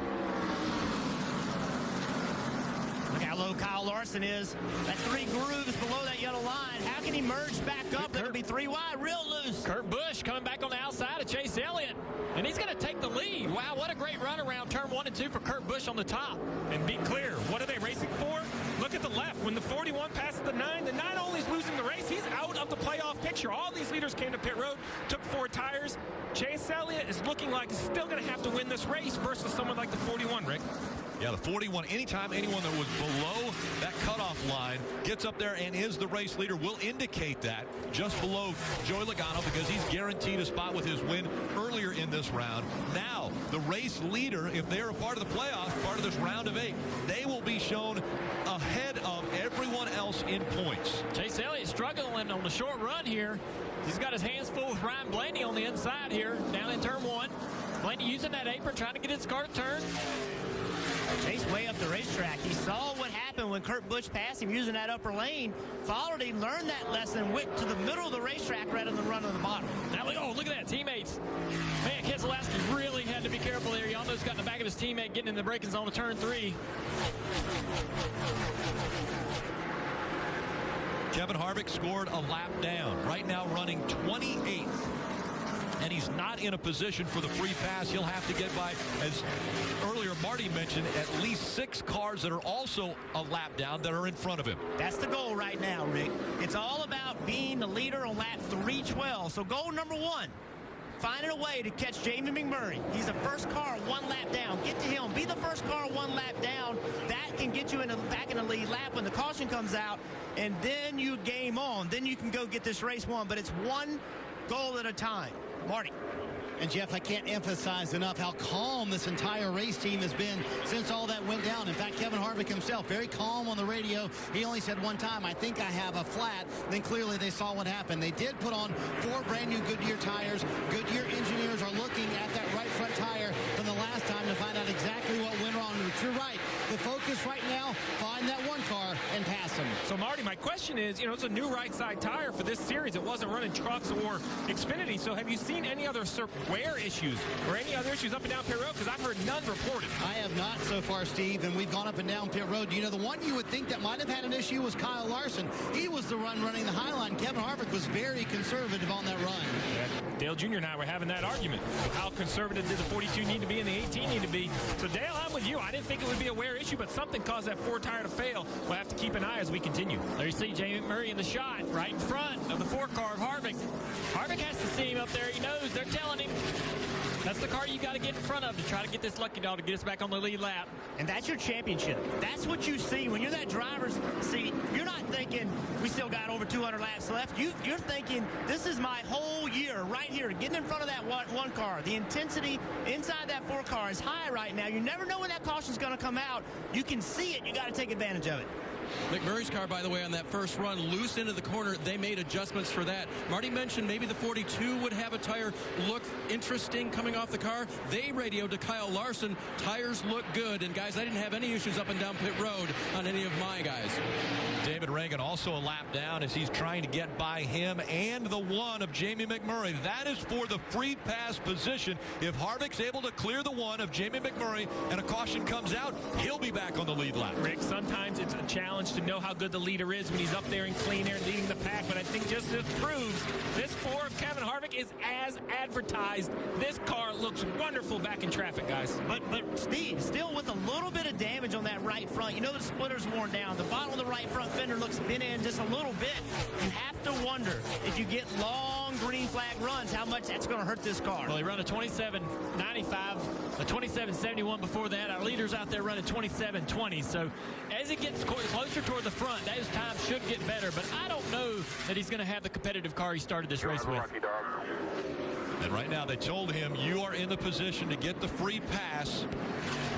Look how low Kyle Larson is. That 3 grooves below that yellow line. How can he merge back up? That'll be 3 wide, real loose. Kurt Busch coming back on the outside of Chase Elliott. And he's going to take the lead. Wow, what a great run around turn 1 and 2 for Kurt Busch on the top. And be clear, what are they racing for? Look at the left. When the 41 passes the 9 only is losing the race. He's out of the playoff picture. All these leaders came to pit road, took 4 tires. Chase Elliott is looking like he's still going to have to win this race versus someone like the 41, Rick. Yeah, the 41, anytime anyone that was below that cutoff line gets up there and is the race leader will indicate that just below Joey Logano because he's guaranteed a spot with his win earlier in this round. Now, the race leader, if they're a part of the playoffs, part of this round of 8, they will be shown ahead of everyone else in points. Chase Elliott struggling on the short run here. He's got his hands full with Ryan Blaney on the inside here, down in turn 1. Blaney using that apron, trying to get his car to turn. Chase way up the racetrack. He saw what happened when Kurt Busch passed him using that upper lane. Followed him, learned that lesson, went to the middle of the racetrack rather than run on the bottom. Now, look at that, teammates. Man, Keselowski really had to be careful there. He almost got in the back of his teammate getting in the braking zone of turn 3. Kevin Harvick scored a lap down. Right now running 28th. And he's not in a position for the free pass. He'll have to get by, as earlier Marty mentioned, at least 6 cars that are also a lap down that are in front of him. That's the goal right now, Rick. It's all about being the leader on lap 312. So goal number 1, finding a way to catch Jamie McMurray. He's the first car 1 lap down. Get to him. Be the first car 1 lap down. That can get you back in the lead lap when the caution comes out, and then you game on. Then you can go get this race won. But it's one goal at a time. Marty. And, Jeff, I can't emphasize enough how calm this entire race team has been since all that went down. In fact, Kevin Harvick himself, very calm on the radio. He only said one time, I think I have a flat. Then clearly they saw what happened. They did put on 4 brand-new Goodyear tires. Goodyear engineers are looking at that right front tire from the last time to find out exactly what went wrong. But you're right. The focus right now, find that 1 car and pass them. So, Marty, my question is, it's a new right side tire for this series. It wasn't running trucks or Xfinity. So have you seen any other wear issues or any other issues up and down pit road? Because I've heard none reported. I have not so far, Steve, and we've gone up and down pit road. The one you would think that might have had an issue was Kyle Larson. He was the running the high line. Kevin Harvick was very conservative on that run. Yeah, Dale Jr. and I were having that argument. How conservative did the 42 need to be and the 18 need to be? So, Dale, I'm with you. I didn't think it would be a wear issue, but something caused that 4 tire to fail. We'll have to keep an eye as we continue. There you see Jamie McMurray in the shot right in front of the 4 car of Harvick. Harvick has to see him up there. He knows. They're telling him. That's the car you got to get in front of to try to get this lucky dog to get us back on the lead lap. And that's your championship. That's what you see. When you're that driver's seat, you're not thinking, we still got over 200 laps left. You're thinking, this is my whole year right here, getting in front of that 1 car. The intensity inside that 4 car is high right now. You never know when that caution's going to come out. You can see it. You got to take advantage of it. McMurray's car, by the way, on that first run, loose into the corner. They made adjustments for that. Marty mentioned maybe the 42 would have a tire look interesting coming off the car. They radioed to Kyle Larson. Tires look good. And, guys, I didn't have any issues up and down pit road on any of my guys. David Reagan also a lap down as he's trying to get by him and the 1 of Jamie McMurray. That is for the free pass position. If Harvick's able to clear the 1 of Jamie McMurray and a caution comes out, he'll be back on the lead lap. Rick, sometimes it's a challenge challenge to know how good the leader is when he's up there in clean air leading the pack. But I think just this proves this 4 of Kevin Harvick is as advertised. This car looks wonderful back in traffic, guys. But Steve, still with a little bit of damage on that right front. You know the splitter's worn down. The bottom of the right front fender looks bent in just a little bit. You have to wonder if you get long green flag runs, how much that's going to hurt this car. Well, he ran a 27.95, a 27.71 before that. Our leader's out there running 27.20. So as he gets closer toward the front, those times should get better. But I don't know that he's going to have the competitive car he started this race with. And right now they told him you are in the position to get the free pass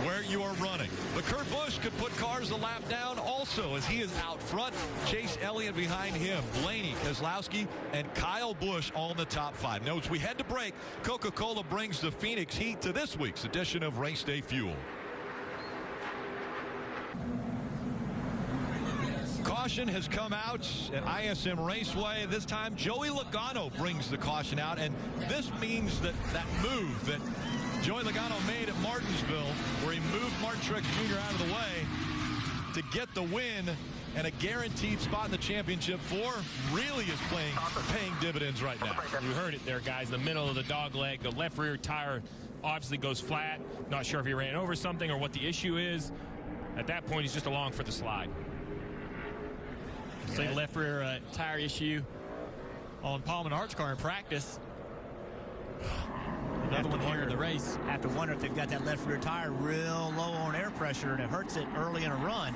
where you are running. But Kurt Busch could put cars a lap down also as he is out front. Chase Elliott behind him. Blaney, Keselowski, and Kyle Busch all in the top 5. Now as we head to break, Coca-Cola brings the Phoenix Heat to this week's edition of Race Day Fuel. Caution has come out at ISM Raceway. This time, Joey Logano brings the caution out, and this means that move that Joey Logano made at Martinsville, where he moved Martin Truex Jr. out of the way to get the win and a guaranteed spot in the championship 4, really is paying dividends right now. You heard it there, guys. The middle of the dog leg, the left rear tire obviously goes flat. Not sure if he ran over something or what the issue is. At that point, he's just along for the slide. See the left rear tire issue on Paul Menard's car in practice. Another one here in the race. Have to wonder if they've got that left rear tire real low on air pressure and it hurts it early in a run.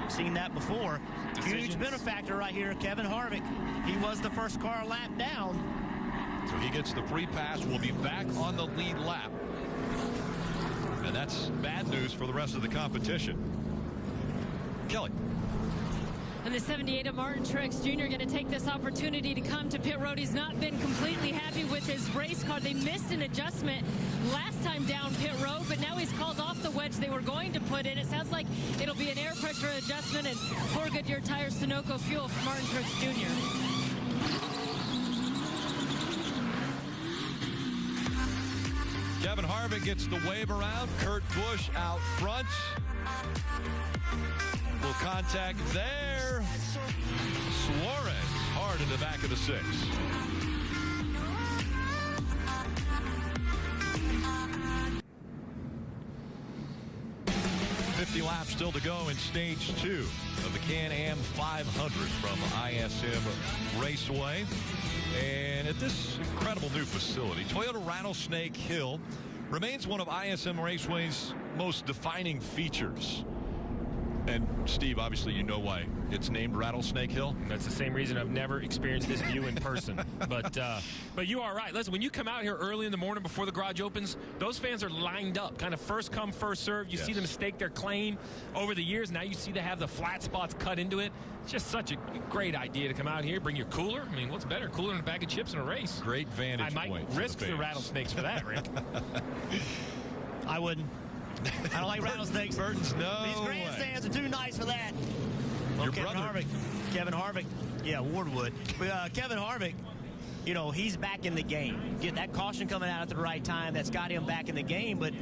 Seen that before. Huge benefactor right here, Kevin Harvick. He was the first car lap down. So he gets the free pass. Will be back on the lead lap. And that's bad news for the rest of the competition. Kelly. And the 78 of Martin Truex Jr. going to take this opportunity to come to pit road. He's not been completely happy with his race car. They missed an adjustment last time down pit road, but now he's called off the wedge they were going to put in. It sounds like it'll be an air pressure adjustment and 4 Goodyear tires, Sunoco fuel for Martin Truex Jr. Kevin Harvick gets the wave around. Kurt Busch out front. Will contact there. Suarez hard in the back of the 6. $50 laps still to go in stage 2 of the Can-Am 500 from ISM Raceway. And at this incredible new facility, Toyota Rattlesnake Hill remains one of ISM Raceway's most defining features. And Steve, obviously you know why it's named Rattlesnake Hill. That's the same reason I've never experienced this view in person. But you are right. Listen, when you come out here early in the morning before the garage opens, those fans are lined up, kind of first come, first serve. You see them stake their claim over the years. Now you see they have the flat spots cut into it. It's just such a great idea to come out here, bring your cooler. I mean, what's better, cooler than a bag of chips in a race? Great vantage point. I might risk the rattlesnakes for that, Rick. I wouldn't. I don't like rattlesnakes. Burton's no These grandstands are too nice for that. Well, Your Kevin brother. Kevin Harvick. Yeah, Ward would. But, Kevin Harvick, you know, he's back in the game. Get that caution coming out at the right time. That's got him back in the game. But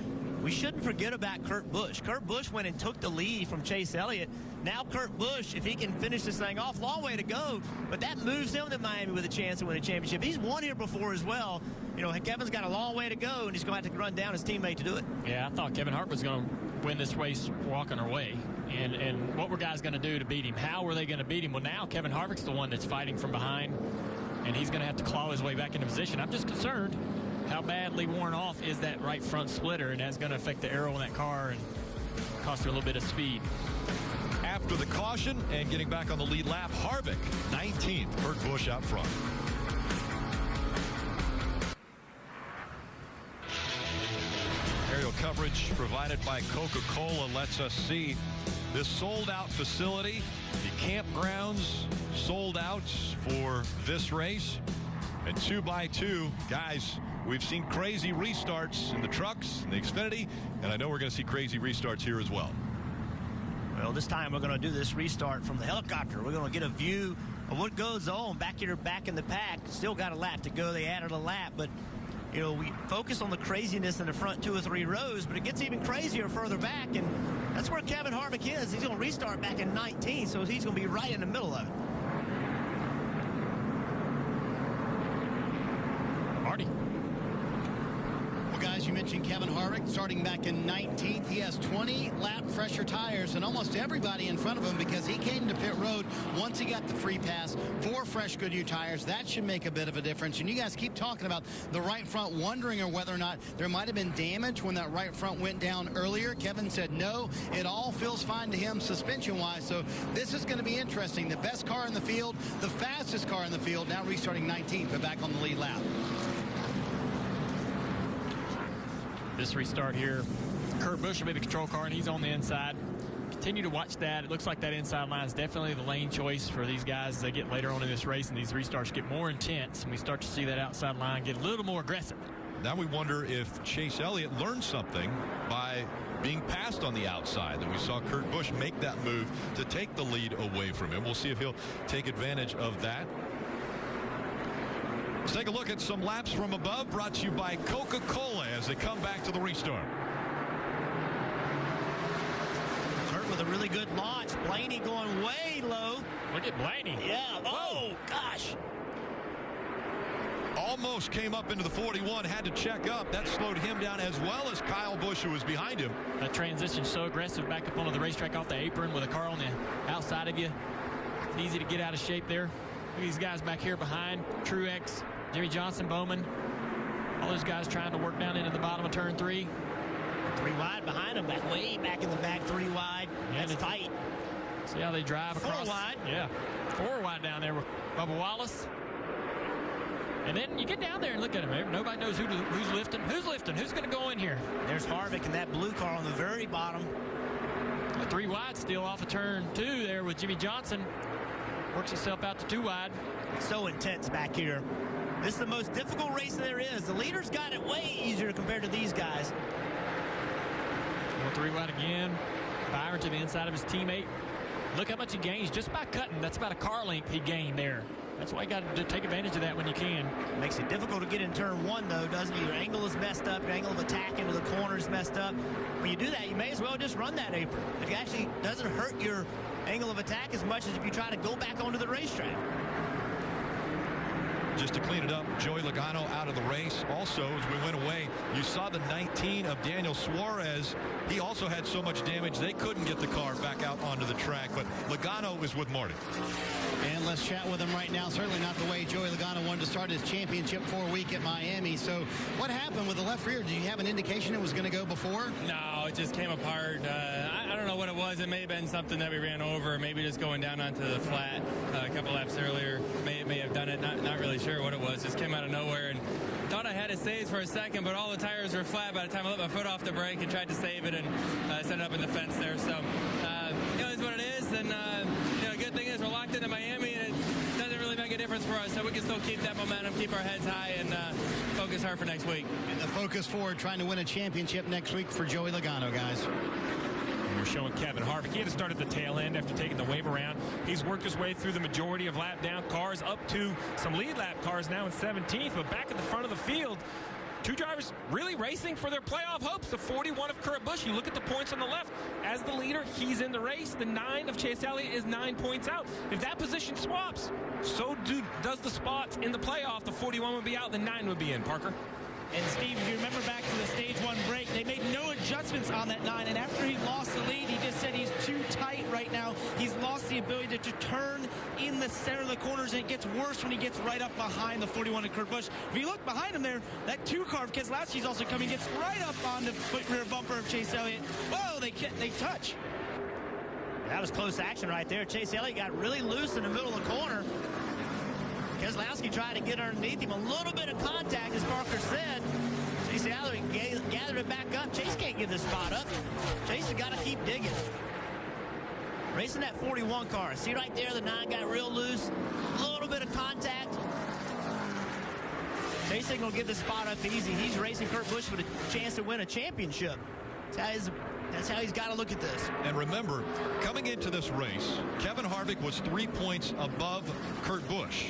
we shouldn't forget about Kurt Busch. Kurt Busch went and took the lead from Chase Elliott. Now Kurt Busch, if he can finish this thing off, long way to go. But that moves him to Miami with a chance to win a championship. He's won here before as well. You know, Kevin's got a long way to go, and he's going to have to run down his teammate to do it. Yeah, I thought Kevin Hart was going to win this race walking away. And what were guys going to do to beat him? How were they going to beat him? Well, now Kevin Harvick's the one that's fighting from behind, and he's going to have to claw his way back into position. I'm just concerned how badly worn off is that right front splitter, and that's going to affect the aero in that car and cost her a little bit of speed. After the caution and getting back on the lead lap, Harvick, 19th. Kurt Busch out front. Aerial coverage provided by Coca-Cola lets us see this sold-out facility. The campgrounds sold out for this race. And 2x2, guys, we've seen crazy restarts in the trucks and the Xfinity, and I know we're going to see crazy restarts here as well. Well, this time we're going to do this restart from the helicopter. We're going to get a view of what goes on back here, back in the pack. Still got a lap to go. They added a lap, but You know, we focus on the craziness in the front 2 or 3 rows, but it gets even crazier further back, and that's where Kevin Harvick is. He's going to restart back in 19, so he's going to be right in the middle of it. Marty. Well, guys, you mentioned Kevin Harvick starting back in 19th. He has 20 lap fresher tires and almost everybody in front of him because he came to pit road once he got the free pass. 4 fresh Goodyear tires. That should make a bit of a difference. And you guys keep talking about the right front, wondering whether or not there might have been damage when that right front went down earlier. Kevin said no. It all feels fine to him suspension-wise. So this is going to be interesting. The best car in the field, the fastest car in the field, now restarting 19th, but back on the lead lap. This restart here, Kurt Busch will be the control car, and he's on the inside. Continue to watch that. It looks like that inside line is definitely the lane choice for these guys as they get later on in this race, and these restarts get more intense, and we start to see that outside line get a little more aggressive. Now we wonder if Chase Elliott learned something by being passed on the outside, that we saw Kurt Busch make that move to take the lead away from him. We'll see if he'll take advantage of that. Let's take a look at some laps from above, brought to you by Coca-Cola as they come back to the restart. Kurt with a really good launch. Blaney going way low. Look at Blaney. Yeah. Oh, gosh. Almost came up into the 41, had to check up. That slowed him down as well as Kyle Busch, who was behind him. That transition so aggressive back up onto the racetrack off the apron with a car on the outside of you. It's easy to get out of shape there. Look at these guys back here behind. Truex, Jimmy Johnson, Bowman. All those guys trying to work down into the bottom of turn 3. 3 wide behind them, way back in the back, 3 wide. Yeah, that's tight. See how they drive across. 4 wide. Yeah, 4 wide down there with Bubba Wallace. And then you get down there and look at him. Nobody knows who's lifting. Who's lifting? Who's going to go in here? There's Harvick in that blue car on the very bottom. A 3 wide still off of turn 2 there with Jimmy Johnson. Works himself out to 2 wide. So intense back here. This is the most difficult race there is. The leaders got it way easier compared to these guys. 3 wide again. Byron to the inside of his teammate. Look how much he gains just by cutting. That's about a car length he gained there. That's why you got to take advantage of that when you can. Makes it difficult to get in turn 1, though, doesn't it? Your angle is messed up. Your angle of attack into the corner is messed up. When you do that, you may as well just run that apron. It actually doesn't hurt your angle of attack as much as if you try to go back onto the racetrack. Just to clean it up, Joey Logano out of the race. Also, as we went away, you saw the 19 of Daniel Suarez. He also had so much damage, they couldn't get the car back out onto the track. But Logano is with Marty. And let's chat with him right now. Certainly not the way Joey Logano wanted to start his championship 4 week at Miami. So what happened with the left rear? Did you have an indication it was going to go before? No, it just came apart. I don't know what it was. It may have been something that we ran over, maybe just going down onto the flat a couple laps earlier. May have done it. Not really sure what it was. Just came out of nowhere and thought I had it saved for a second, but all the tires were flat by the time I let my foot off the brake and tried to save it and set it up in the fence there. So, it's what it is. And, good thing is we're locked into Miami, and it doesn't really make a difference for us. So we can still keep that momentum, keep our heads high, and focus hard for next week. And the focus forward, trying to win a championship next week for Joey Logano, guys. We're showing Kevin Harvick. He had to start at the tail end after taking the wave around. He's worked his way through the majority of lap down cars up to some lead lap cars now in 17th, but back at the front of the field, 2 drivers really racing for their playoff hopes. The 41 of Kurt Busch. You look at the points on the left. As the leader, he's in the race. The 9 of Chase Elliott is 9 points out. If that position swaps, so does the spots in the playoff. The 41 would be out, the 9 would be in, Parker. And Steve, if you remember back to the stage 1 break, they made no adjustments on that 9. And after he lost the lead, he just said he's too tight right now. He's lost the ability to turn in the center of the corners, and it gets worse when he gets right up behind the 41 of Kurt Busch. If you look behind him there, that 2 car of Keselowski's also coming, gets right up on the rear bumper of Chase Elliott. Whoa, they touch. That was close action right there. Chase Elliott got really loose in the middle of the corner. Keselowski tried to get underneath him. A little bit of contact, as Parker said. Chase Elliott gathered it back up. Chase can't give this spot up. Chase has got to keep digging. Racing that 41 car. See right there, the 9 got real loose. A little bit of contact. Chase ain't going to give this spot up easy. He's racing Kurt Busch with a chance to win a championship. That's how he's got to look at this. And remember, coming into this race, Kevin Harvick was 3 points above Kurt Busch.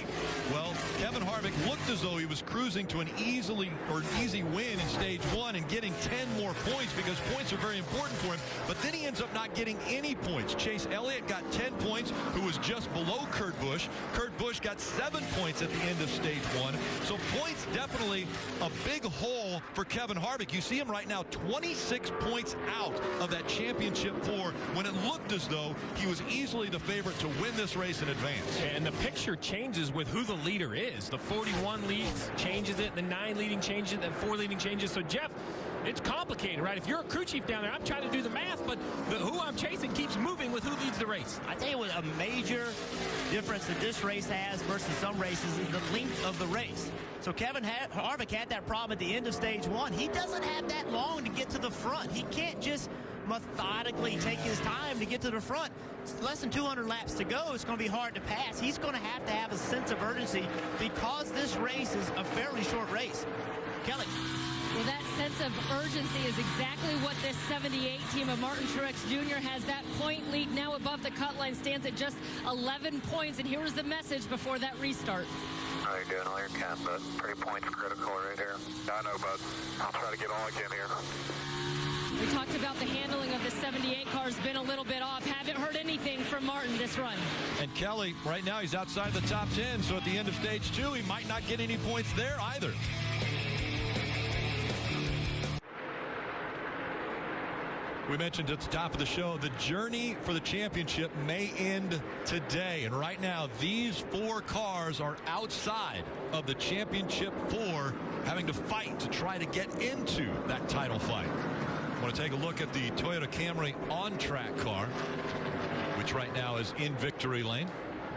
Well, Kevin Harvick looked as though he was cruising to an easy win in stage 1 and getting 10 more points because points are very important for him. But then he ends up not getting any points. Chase Elliott got 10 points, who was just below Kurt Busch. Kurt Busch got 7 points at the end of stage 1. So points definitely a big hole for Kevin Harvick. You see him right now 26 points out of that championship 4 when it looked as though he was easily the favorite to win this race in advance. And the picture changes with who the leader is. The 41 leads changes it, the 9 leading changes it, the 4 leading changes. So Jeff, it's complicated, right? If you're a crew chief down there, I'm trying to do the math, but who I'm chasing keeps moving with who leads the race. I tell you what, a major difference that this race has versus some races is the length of the race. So Kevin Harvick had that problem at the end of stage 1. He doesn't have that long to get to the front. He can't just methodically take his time to get to the front. It's less than 200 laps to go. It's going to be hard to pass. He's going to have a sense of urgency because this race is a fairly short race. Kelly. Well, that sense of urgency is exactly what this 78 team of Martin Truex Jr. has. That point lead now above the cut line stands at just 11 points. And here was the message before that restart. How you doing? All you can, but 3 points critical right here. I know, bud. I'll try to get all I can here. We talked about the handling of the 78 car has been a little bit off. Haven't heard anything from Martin this run. And Kelly, right now he's outside the top 10, so at the end of stage 2, he might not get any points there either. We mentioned at the top of the show, the journey for the championship may end today. And right now, these 4 cars are outside of the championship 4, having to fight to try to get into that title fight. I want to take a look at the Toyota Camry on-track car, which right now is in victory lane.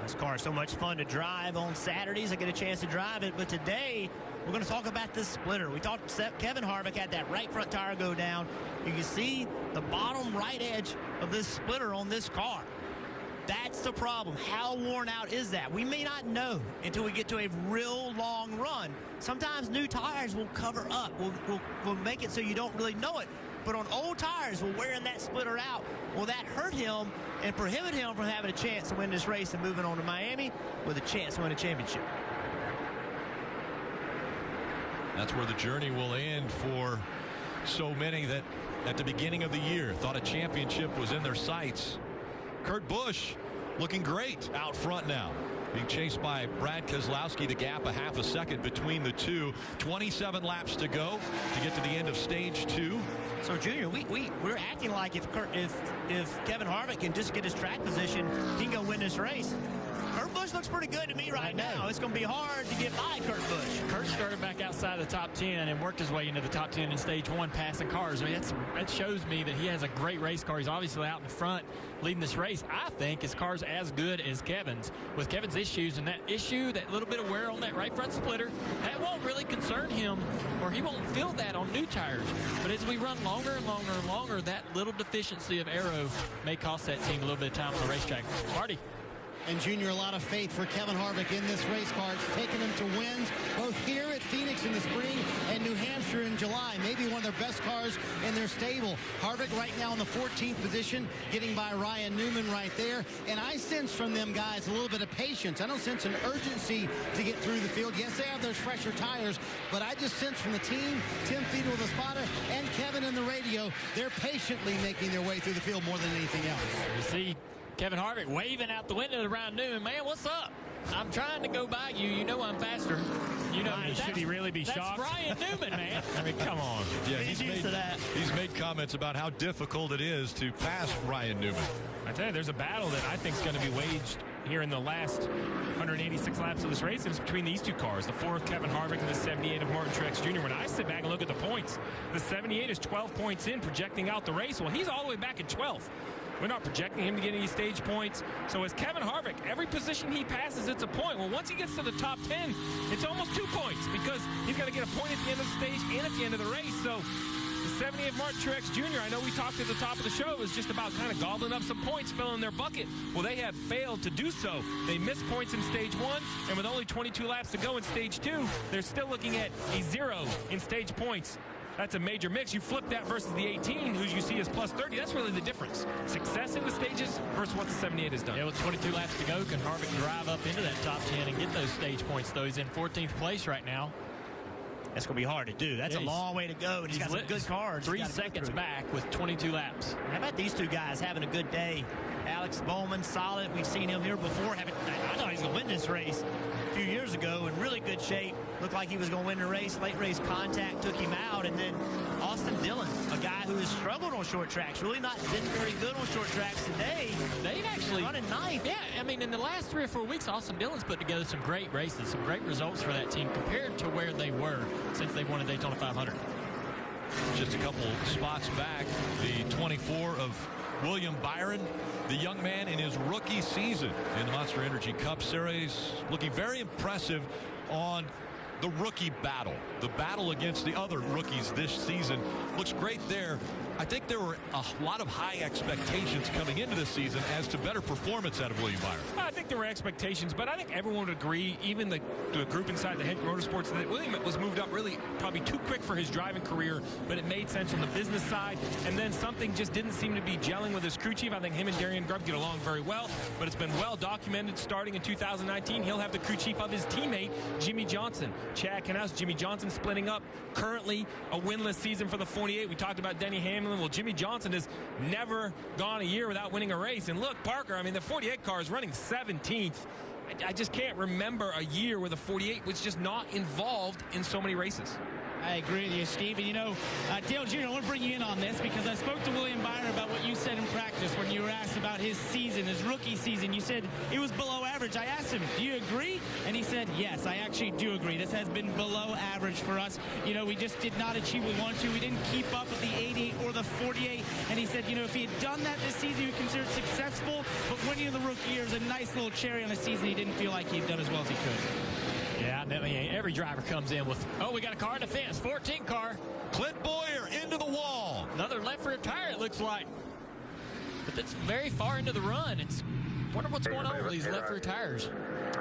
This car is so much fun to drive. On Saturdays, I get a chance to drive it. But today, we're going to talk about this splitter. We talked Kevin Harvick had that right front tire go down. You can see the bottom right edge of this splitter on this car. That's the problem. How worn out is that? We may not know until we get to a real long run. Sometimes new tires will cover up. We'll make it so you don't really know it. But on old tires, we're wearing that splitter out. Will that hurt him and prohibit him from having a chance to win this race and moving on to Miami with a chance to win a championship? That's where the journey will end for so many that at the beginning of the year thought a championship was in their sights. Kurt Busch looking great out front now, being chased by Brad Keselowski. The gap a half a second between the two. 27 laps to go to get to the end of stage 2. So Junior, we're acting like if Kevin Harvick can just get his track position, he can go win this race. Kurt Busch looks pretty good to me right now. It's going to be hard to get by Kurt Busch. Kurt started back outside the top 10 and worked his way into the top 10 in stage 1, passing cars. I mean, that shows me that he has a great race car. He's obviously out in the front leading this race. I think his car's as good as Kevin's. With Kevin's issues and that little bit of wear on that right front splitter, that won't really concern him, or he won't feel that on new tires. But as we run longer and longer and longer, that little deficiency of aero may cost that team a little bit of time on the racetrack. Marty. And Junior, a lot of faith for Kevin Harvick in this race car. It's taken him to wins both here at Phoenix in the spring and New Hampshire in July. Maybe one of their best cars in their stable. Harvick right now in the 14th position, getting by Ryan Newman right there. And I sense from them guys a little bit of patience. I don't sense an urgency to get through the field. Yes, they have those fresher tires, but I just sense from the team, Tim Fiedler, the spotter, and Kevin in the radio, they're patiently making their way through the field more than anything else. You see Kevin Harvick waving out the window to Ryan Newman. Man, what's up? I'm trying to go by you. You know I'm faster. You know, should he really be shocked? That's Ryan Newman, man. I mean, come on. Yeah, he's made comments about how difficult it is to pass Ryan Newman. I tell you, there's a battle that I think is going to be waged here in the last 186 laps of this race, and it's between these two cars, the 4 of Kevin Harvick and the 78 of Martin Truex Jr. When I sit back and look at the points, the 78 is 12 points in, projecting out the race. Well, he's all the way back at 12th. We're not projecting him to get any stage points. So as Kevin Harvick, every position he passes, it's a point. Well, once he gets to the top 10, it's almost 2 points because he's got to get a point at the end of the stage and at the end of the race. So the 78 Martin Truex Jr., I know we talked at the top of the show, was just about kind of gobbling up some points, filling their bucket. Well, they have failed to do so. They missed points in stage 1, and with only 22 laps to go in stage 2, they're still looking at a 0 in stage points. that's a major mix. You flip that versus the 18, who you see as plus 30. That's really the difference. Success in the stages versus what the 78 has done. Yeah, with 22 laps to go, can Harvick drive up into that top 10 and get those stage points, though? He's in 14th place right now. That's going to be hard to do. That's a long way to go, and he's got some good cars. 3 seconds back with 22 laps. How about these two guys having a good day? Alex Bowman, solid. We've seen him here before. I thought he was going to win this race a few years ago in really good shape. Looked like he was going to win the race. Late race contact took him out. And then Austin Dillon, a guy who has struggled on short tracks, really not been very good on short tracks today. They've actually running ninth. Yeah, I mean, in the last 3 or 4 weeks, Austin Dillon's put together some great races, some great results for that team compared to where they were since they won a Daytona 500. Just a couple spots back, the 24 of William Byron, the young man in his rookie season in the Monster Energy Cup Series, looking very impressive on the rookie battle. The battle against the other rookies this season looks great there. I think there were a lot of high expectations coming into this season as to better performance out of William Byron. I think there were expectations, but I think everyone would agree, even the group inside the Head Motorsports, that William was moved up really probably too quick for his driving career, but it made sense on the business side. And then something just didn't seem to be gelling with his crew chief. I think him and Darian Grubb get along very well, but it's been well documented starting in 2019. He'll have the crew chief of his teammate, Jimmy Johnson. Chad Knaus, Jimmy Johnson splitting up. Currently a winless season for the 48. We talked about Denny Hamlin. Well, Jimmy Johnson has never gone a year without winning a race. And look, Parker, I mean, the 48 car is running 17th. I just can't remember a year where the 48 was just not involved in so many races. I agree with you, Steve. And, you know, Dale Jr., I want to bring you in on this because I spoke to William Byron about what you said in practice when you were asked about his season, his rookie season. You said it was below average. I asked him, do you agree? And he said, yes, I actually do agree. This has been below average for us. You know, we just did not achieve what we wanted to. We didn't keep up with the 88 or the 48. And he said, you know, if he had done that this season, he would consider it successful. But winning in the rookie year is a nice little cherry on the season. He didn't feel like he had done as well as he could. Yeah, I mean, every driver comes in with, oh, we got a car in the fence, 14 car. Clint Boyer into the wall. Another left rear tire, it looks like. But that's very far into the run. It's wonder what's going on with these left rear tires.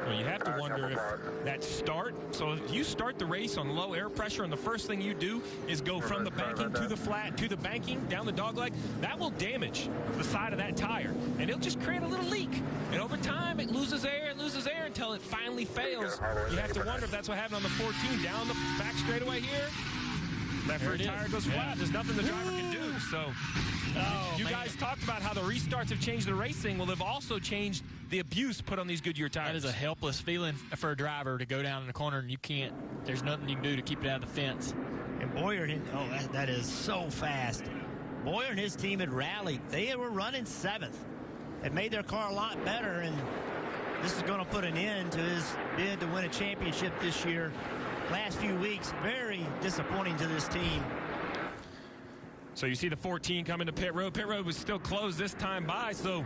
Well, you have to wonder if that start, so if you start the race on low air pressure and the first thing you do is go from the banking to the flat to the banking down the dogleg, that will damage the side of that tire and it'll just create a little leak. And over time it loses air until it finally fails. You have to wonder if that's what happened on the 14 down the back straightaway here. Left rear tire goes flat. There's nothing the driver can do. So you guys talked about how the restarts have changed the racing. Well, they've also changed the abuse put on these Goodyear tires. That is a helpless feeling for a driver to go down in the corner and you can't. There's nothing you can do to keep it out of the fence. And Boyer, that is so fast. Boyer and his team had rallied. They were running 7th. It made their car a lot better, and this is going to put an end to his bid to win a championship this year. Last few weeks, very disappointing to this team. So you see the 14 coming to pit road. Pit road was still closed this time by, so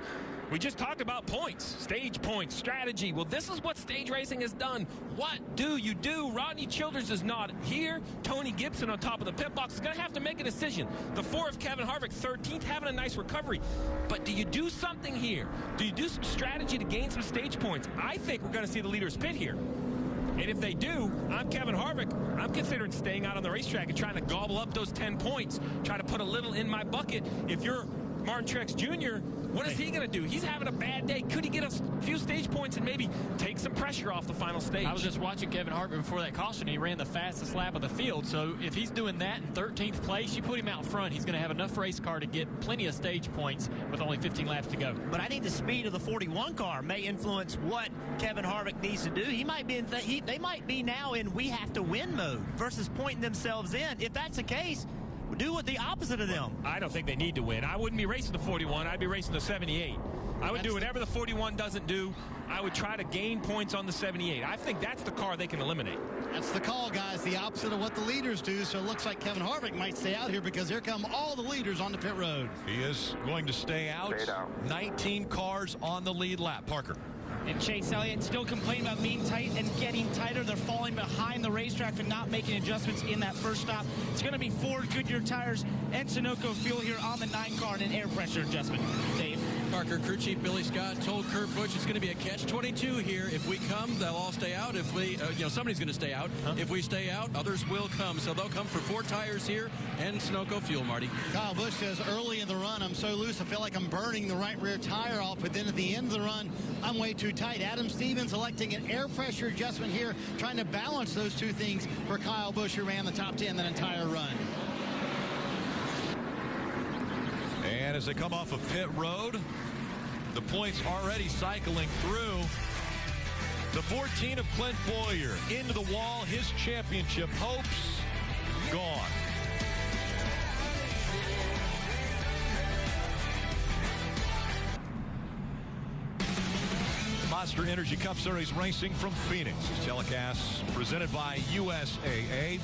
we just talked about points, stage points, strategy. Well, this is what stage racing has done. What do you do? Rodney Childers is not here. Tony Gibson on top of the pit box is going to have to make a decision. The 4 of Kevin Harvick, 13th, having a nice recovery. But do you do something here? Do you do some strategy to gain some stage points? I think we're going to see the leaders pit here. And if they do, I'm Kevin Harvick. I'm considering staying out on the racetrack and trying to gobble up those 10 points, try to put a little in my bucket. If you're Martin Truex Jr., what is he going to do? He's having a bad day. Could he get a few stage points and maybe take some pressure off the final stage? I was just watching Kevin Harvick before that caution. He ran the fastest lap of the field. So if he's doing that in 13th place, you put him out front, he's going to have enough race car to get plenty of stage points with only 15 laps to go. But I think the speed of the 41 car may influence what Kevin Harvick needs to do. He might be they might be now in we have to win mode versus pointing themselves in. If that's the case, do what the opposite of them. I don't think they need to win. I wouldn't be racing the 41. I'd be racing the 78. I would do whatever the 41 doesn't do. I would try to gain points on the 78. I think that's the car they can eliminate. That's the call, guys. The opposite of what the leaders do. So it looks like Kevin Harvick might stay out here because here come all the leaders on the pit road. He is going to stay out. 19 cars on the lead lap. Parker. And Chase Elliott still complaining about being tight and getting tighter. They're falling behind the racetrack and not making adjustments in that first stop. It's going to be 4 Goodyear tires and Sunoco fuel here on the 9 car and an air pressure adjustment. Dave. Parker, crew chief Billy Scott told Kurt Busch it's going to be a catch-22 here. If we come, they'll all stay out. If we, somebody's going to stay out. If we stay out, others will come. So they'll come for 4 tires here and Sunoco fuel, Marty. Kyle Busch says early in the run, I'm so loose, I feel like I'm burning the right rear tire off. But then at the end of the run, I'm way too tight. Adam Stevens electing an air pressure adjustment here, trying to balance those two things for Kyle Busch, who ran the top 10 that entire run. And as they come off of pit road, the points already cycling through. The 14 of Clint Bowyer into the wall. His championship hopes gone. Monster Energy Cup Series racing from Phoenix. Telecast presented by USAA.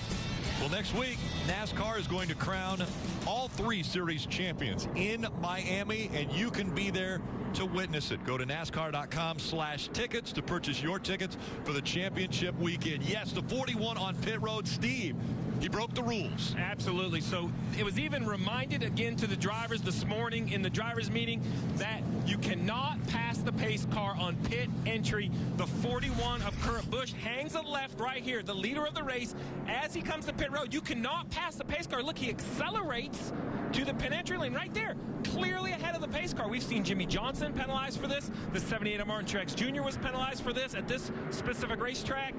Well, next week, NASCAR is going to crown all 3 series champions in Miami, and you can be there to witness it. Go to NASCAR.com/tickets to purchase your tickets for the championship weekend. Yes, the 41 on pit road, Steve. He broke the rules. Absolutely. So it was even reminded again to the drivers this morning in the drivers meeting that you cannot pass the pace car on pit entry. The 41 of Kurt Busch hangs a left right here, the leader of the race. As he comes to pit road, you cannot pass the pace car. Look, he accelerates to the pit entry lane right there, clearly ahead of the pace car. We've seen Jimmy Johnson penalized for this. The 78 of Martin Truex Jr. was penalized for this at this specific racetrack.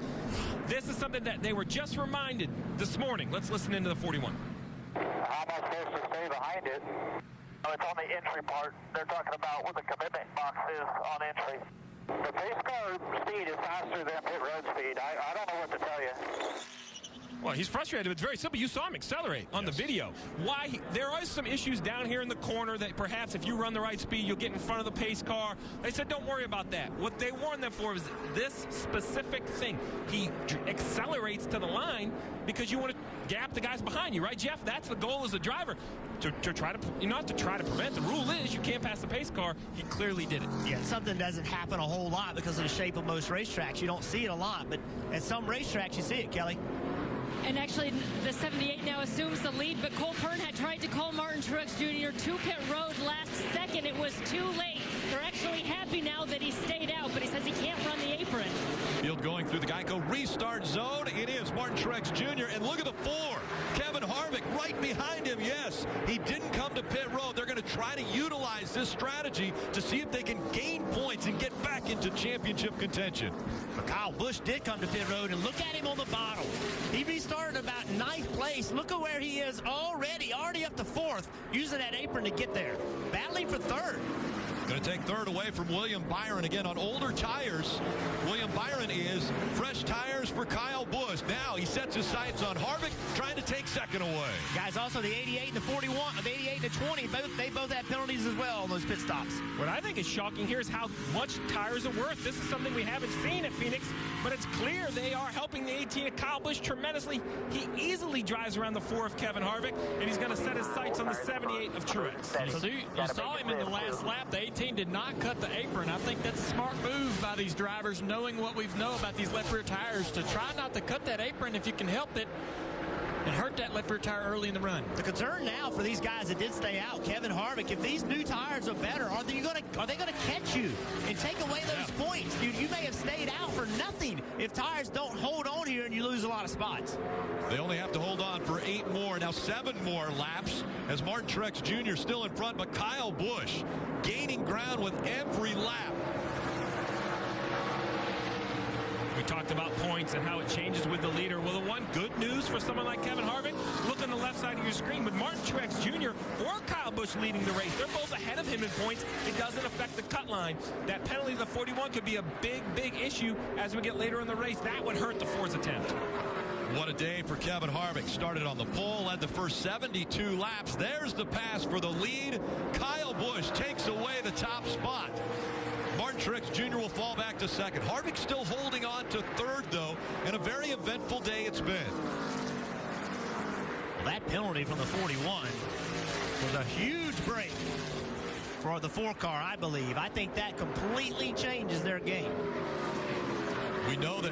This is something that they were just reminded this morning. Let's listen into the 41. How am I supposed to stay behind it? Oh, it's on the entry part. They're talking about what the commitment box is on entry. The pace car speed is faster than pit road speed. I don't know what to tell you. Well, he's frustrated. It's very simple. You saw him accelerate on the video. Why? There are some issues down here in the corner that perhaps if you run the right speed, you'll get in front of the pace car. They said, don't worry about that. What they warned them for was this specific thing. He accelerates to the line because you want to gap the guys behind you, right, Jeff? That's the goal as a driver. To try to, not to try to prevent. The rule is you can't pass the pace car. He clearly did it. Yeah, something doesn't happen a whole lot because of the shape of most racetracks. You don't see it a lot, but at some racetracks you see it, Kelly. And actually, the 78 now assumes the lead, but Cole Pearn had tried to call Martin Truex Jr. to pit road last second. It was too late. They're actually happy now that he stayed out, but he says he can't run the apron. Field going through the Geico restart zone. It is Martin Truex Jr. And look at the 4. Kevin Harvick right behind him. Yes, he didn't come to pit road. They're going to try to utilize this strategy to see if they can gain points and get back into championship contention. But Kyle Busch did come to pit road, and look at him on the bottom. He restarted about 9th place. Look at where he is already up to 4th, using that apron to get there. Battling for 3rd. Going to take 3rd away from William Byron again on older tires. William Byron is fresh tires for Kyle Busch. Now he sets his sights on Harvick, trying to take 2nd away. Guys, also the 88 and the 41, of 88 and 20, they both had penalties as well on those pit stops. What I think is shocking here is how much tires are worth. This is something we haven't seen at Phoenix, but it's clear they are helping the 18 of Kyle Busch tremendously. He easily drives around the 4 of Kevin Harvick, and he's going to set his sights on the 78 of Truex. You saw him in the last lap. The 18 did not cut the apron. I think that's a smart move by these drivers, knowing what we know about these left rear tires, to try not to cut that apron if you can help it and hurt that left rear tire early in the run. The concern now for these guys that did stay out, Kevin Harvick, if these new tires are better, are they going to catch you and take away those points? You may have stayed out for nothing if tires don't hold on here and you lose a lot of spots. They only have to hold on for 8 more, now 7 more laps, as Martin Truex Jr. still in front, but Kyle Busch gaining ground with every lap. We talked about points and how it changes with the leader. Well, the one good news for someone like Kevin Harvick, look on the left side of your screen. With Martin Truex Jr. or Kyle Busch leading the race, they're both ahead of him in points. It doesn't affect the cut line. That penalty to the 41 could be a big, big issue as we get later in the race. That would hurt the 4's attempt. What a day for Kevin Harvick. Started on the pole, led the first 72 laps. There's the pass for the lead. Kyle Busch takes away the top spot. Martin Truex Jr. will fall back to 2nd. Harvick still holding on to 3rd, though, and a very eventful day it's been. Well, that penalty from the 41 was a huge break for the 4 car, I believe. I think that completely changes their game. We know that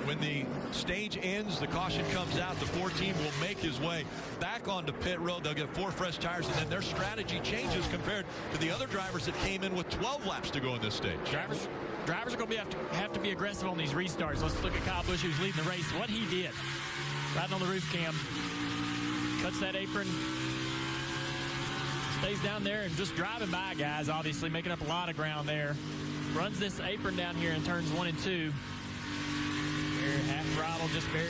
When the stage ends, the caution comes out, the 4 team will make his way back onto pit road. They'll get 4 fresh tires, and then their strategy changes compared to the other drivers that came in with 12 laps to go in this stage. Drivers are going to have to be aggressive on these restarts. Let's look at Kyle Busch, who's leading the race. What he did, riding on the roof cam, cuts that apron, stays down there and just driving by guys, obviously making up a lot of ground there. Runs this apron down here in turns 1 and 2. Here, half throttle, just very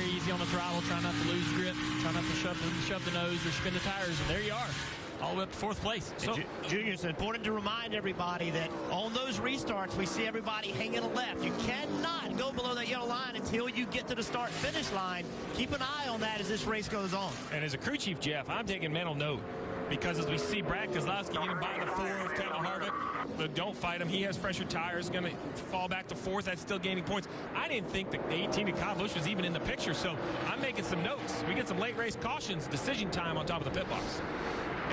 easy on the throttle, trying not to lose grip, trying not to shove the nose or spin the tires, and there you are. All the way up to 4th place. So, Junior, it's important to remind everybody that on those restarts, we see everybody hanging left. You cannot go below that yellow line until you get to the start-finish line. Keep an eye on that as this race goes on. And as a crew chief, Jeff, I'm taking mental note. Because as we see Brad Keselowski getting by the 4 of Kevin Harvick, but don't fight him. He has fresher tires, going to fall back to 4th. That's still gaining points. I didn't think the 18 of Kyle Busch was even in the picture, so I'm making some notes. We get some late race cautions, decision time on top of the pit box.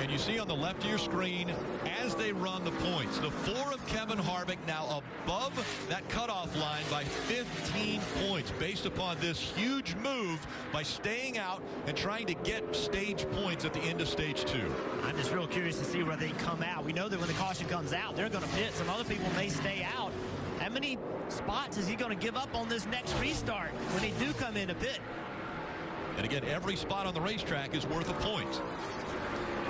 And you see on the left of your screen, as they run the points, the 4 of Kevin Harvick now above that cutoff line by 15 points based upon this huge move by staying out and trying to get stage points at the end of stage 2. I'm just real curious to see where they come out. We know that when the caution comes out, they're going to pit. Some other people may stay out. How many spots is he going to give up on this next restart when they do come in to pit? And again, every spot on the racetrack is worth a point.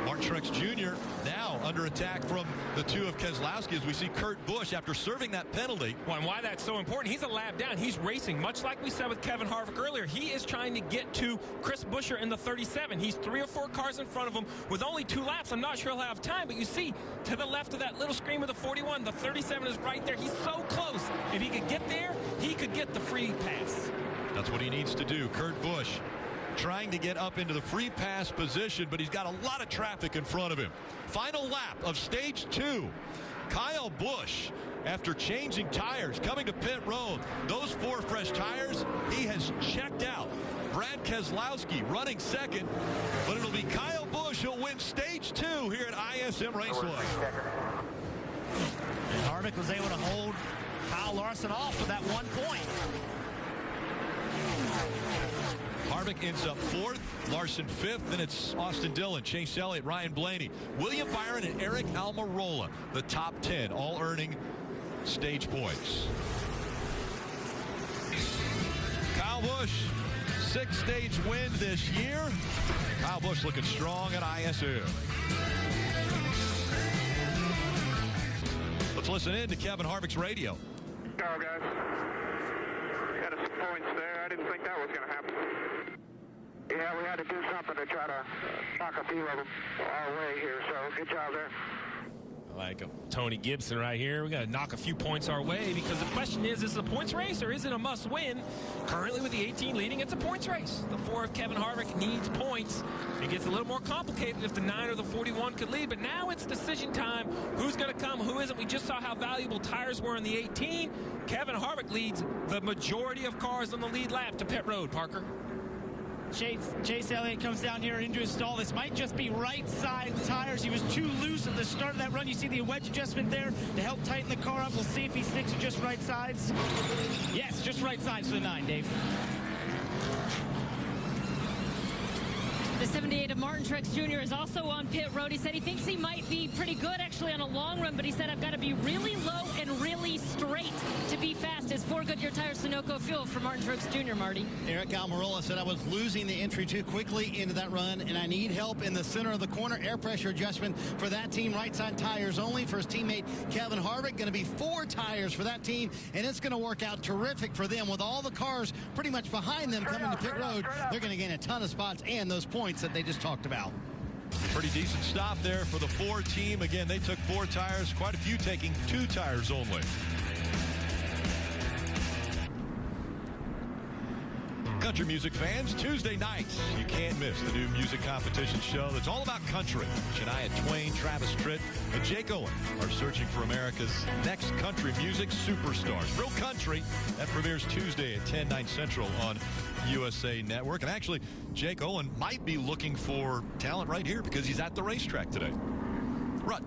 Martin Truex Jr. now under attack from the 2 of Keselowski as we see Kurt Busch after serving that penalty. Well, and why that's so important, he's a lap down. He's racing, much like we said with Kevin Harvick earlier. He is trying to get to Chris Buescher in the 37. He's 3 or 4 cars in front of him with only 2 laps. I'm not sure he'll have time, but you see to the left of that little screen with the 41, the 37 is right there. He's so close. If he could get there, he could get the free pass. That's what he needs to do. Kurt Busch trying to get up into the free pass position, but he's got a lot of traffic in front of him. Final lap of stage 2. Kyle Busch, after changing tires, coming to pit road, those 4 fresh tires, he has checked out. Brad Keselowski running second, but it'll be Kyle Busch who'll win stage 2 here at ISM Raceway. And Harvick was able to hold Kyle Larson off with that 1 point. Harvick ends up 4th, Larson 5th, then it's Austin Dillon, Chase Elliott, Ryan Blaney, William Byron, and Eric Almirola, the top 10, all earning stage points. Kyle Busch, 6th stage win this year. Kyle Busch looking strong at ISM. Let's listen in to Kevin Harvick's radio. Hello, guys. Got us some points there. I didn't think that was going to happen. Yeah, we had to do something to try to knock a few of them our way here, so good job there. Like Tony Gibson right here. We got to knock a few points our way because the question is it a points race or is it a must win? Currently with the 18 leading, it's a points race. The 4 of Kevin Harvick needs points. It gets a little more complicated if the 9 or the 41 could lead, but now it's decision time. Who's going to come, who isn't? We just saw how valuable tires were in the 18. Kevin Harvick leads the majority of cars on the lead lap to pit road, Parker. Chase Elliott comes down here into his stall. This might just be right side tires. He was too loose at the start of that run. You see the wedge adjustment there to help tighten the car up. We'll see if he sticks to just right sides. Yes, just right sides for the 9, Dave. The 78 of Martin Truex Jr. is also on pit road. He said he thinks he might be pretty good actually on a long run, but he said I've got to be really low and really straight to be fast. As 4 Goodyear tires, Sunoco fuel for Martin Truex Jr., Marty. Eric Almirola said I was losing the entry too quickly into that run, and I need help in the center of the corner. Air pressure adjustment for that team. Right side tires only for his teammate Kevin Harvick. Going to be 4 tires for that team, and it's going to work out terrific for them with all the cars pretty much behind them coming to pit road. They're going to gain a ton of spots and those points that they just talked about. Pretty decent stop there for the 4 team. Again, they took 4 tires, quite a few taking 2 tires only. Country music fans, Tuesday nights, you can't miss the new music competition show that's all about country. Shania Twain, Travis Tritt, and Jake Owen are searching for America's next country music superstars. Real Country, that premieres Tuesday at 10, 9 Central on USA Network. And actually, Jake Owen might be looking for talent right here because he's at the racetrack today. Rut.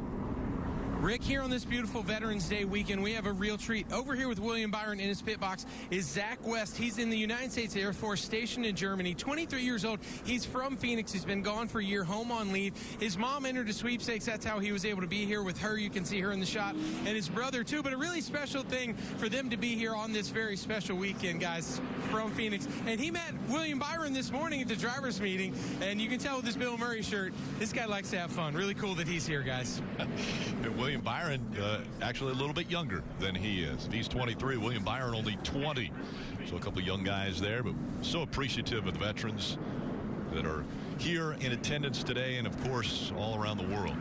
Rick, here on this beautiful Veterans Day weekend, we have a real treat. Over here with William Byron in his pit box is Zach West. He's in the United States Air Force, stationed in Germany, 23 years old. He's from Phoenix. He's been gone for a year, home on leave. His mom entered a sweepstakes. That's how he was able to be here with her. You can see her in the shot, and his brother, too. But a really special thing for them to be here on this very special weekend, guys, from Phoenix. And he met William Byron this morning at the driver's meeting, and you can tell with his Bill Murray shirt, this guy likes to have fun. Really cool that he's here, guys. William Byron, actually a little bit younger than he is. He's 23. William Byron only 20. So a couple of young guys there, but so appreciative of the veterans that are here in attendance today and, of course, all around the world.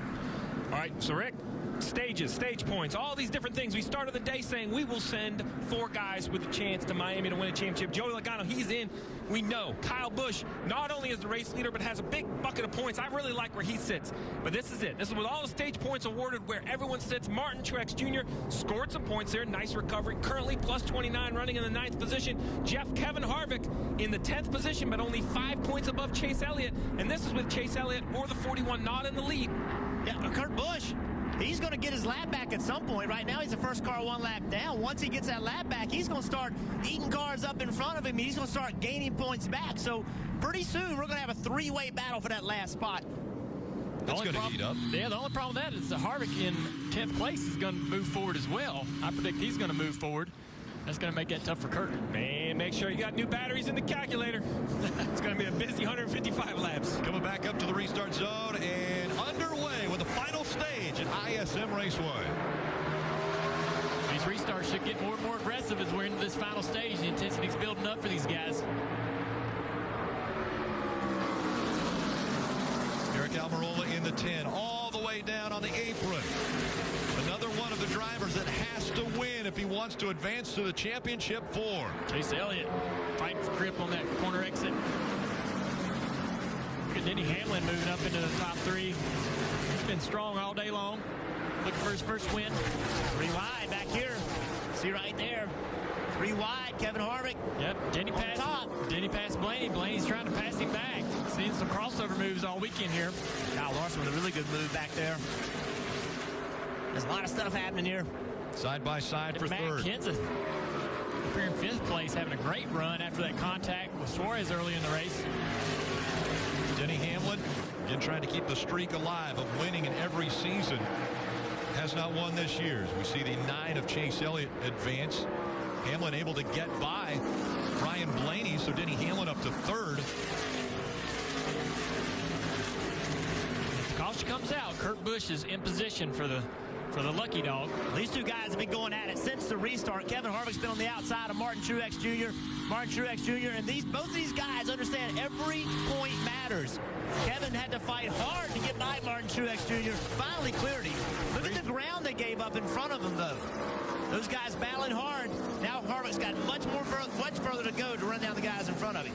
All right, so Rick, stages, stage points, all these different things. We started the day saying we will send 4 guys with a chance to Miami to win a championship. Joey Logano, he's in. We know Kyle Busch not only is the race leader, but has a big bucket of points. I really like where he sits. But this is it. This is with all the stage points awarded where everyone sits. Martin Truex Jr. scored some points there. Nice recovery. Currently plus 29, running in the 9th position. Kevin Harvick in the 10th position, but only 5 points above Chase Elliott. And this is with Chase Elliott or the 41 not in the lead. Yeah, Kurt Busch, he's going to get his lap back at some point. Right now, he's the first car 1 lap down. Once he gets that lap back, he's going to start eating cars up in front of him. He's going to start gaining points back. So pretty soon, we're going to have a 3-way battle for that last spot. That's going to heat up. Yeah, the only problem with that is the Harvick in 10th place is going to move forward as well. I predict he's going to move forward. That's going to make that tough for Kurt. Man, make sure you got new batteries in the calculator. It's going to be a busy 155 laps. Coming back up to the restart zone and underway with the final stage at ISM Raceway. These restarts should get more and more aggressive as we're into this final stage. The intensity's building up for these guys. Eric Almirola in the 10, all the way down on the apron. Another one of the drivers that has to win if he wants to advance to the championship 4. Chase Elliott fighting for grip on that corner exit. Look at Denny Hamlin moving up into the top 3. He's been strong all day long. Looking for his first win. 3 wide back here. See right there. 3 wide, Kevin Harvick. Yep, Denny passed Blaney. Blaney's trying to pass him back. Seeing some crossover moves all weekend here. Kyle Larson with a really good move back there. There's a lot of stuff happening here. Side by side for Matt 3rd. Kenseth up here in 5th place, having a great run after that contact with Suarez early in the race. Denny Hamlin, again, trying to keep the streak alive of winning in every season. Has not won this year. We see the 9 of Chase Elliott advance. Hamlin able to get by Ryan Blaney, so Denny Hamlin up to 3rd. If the caution comes out, Kurt Busch is in position for the lucky dog. These 2 guys have been going at it since the restart. Kevin Harvick's been on the outside of Martin Truex Jr. And both these guys understand every point matters. Kevin had to fight hard to get by Martin Truex Jr. Finally cleared him. Look at the ground they gave up in front of him, though. Those guys battling hard. Now Harvick's got much further to go to run down the guys in front of him.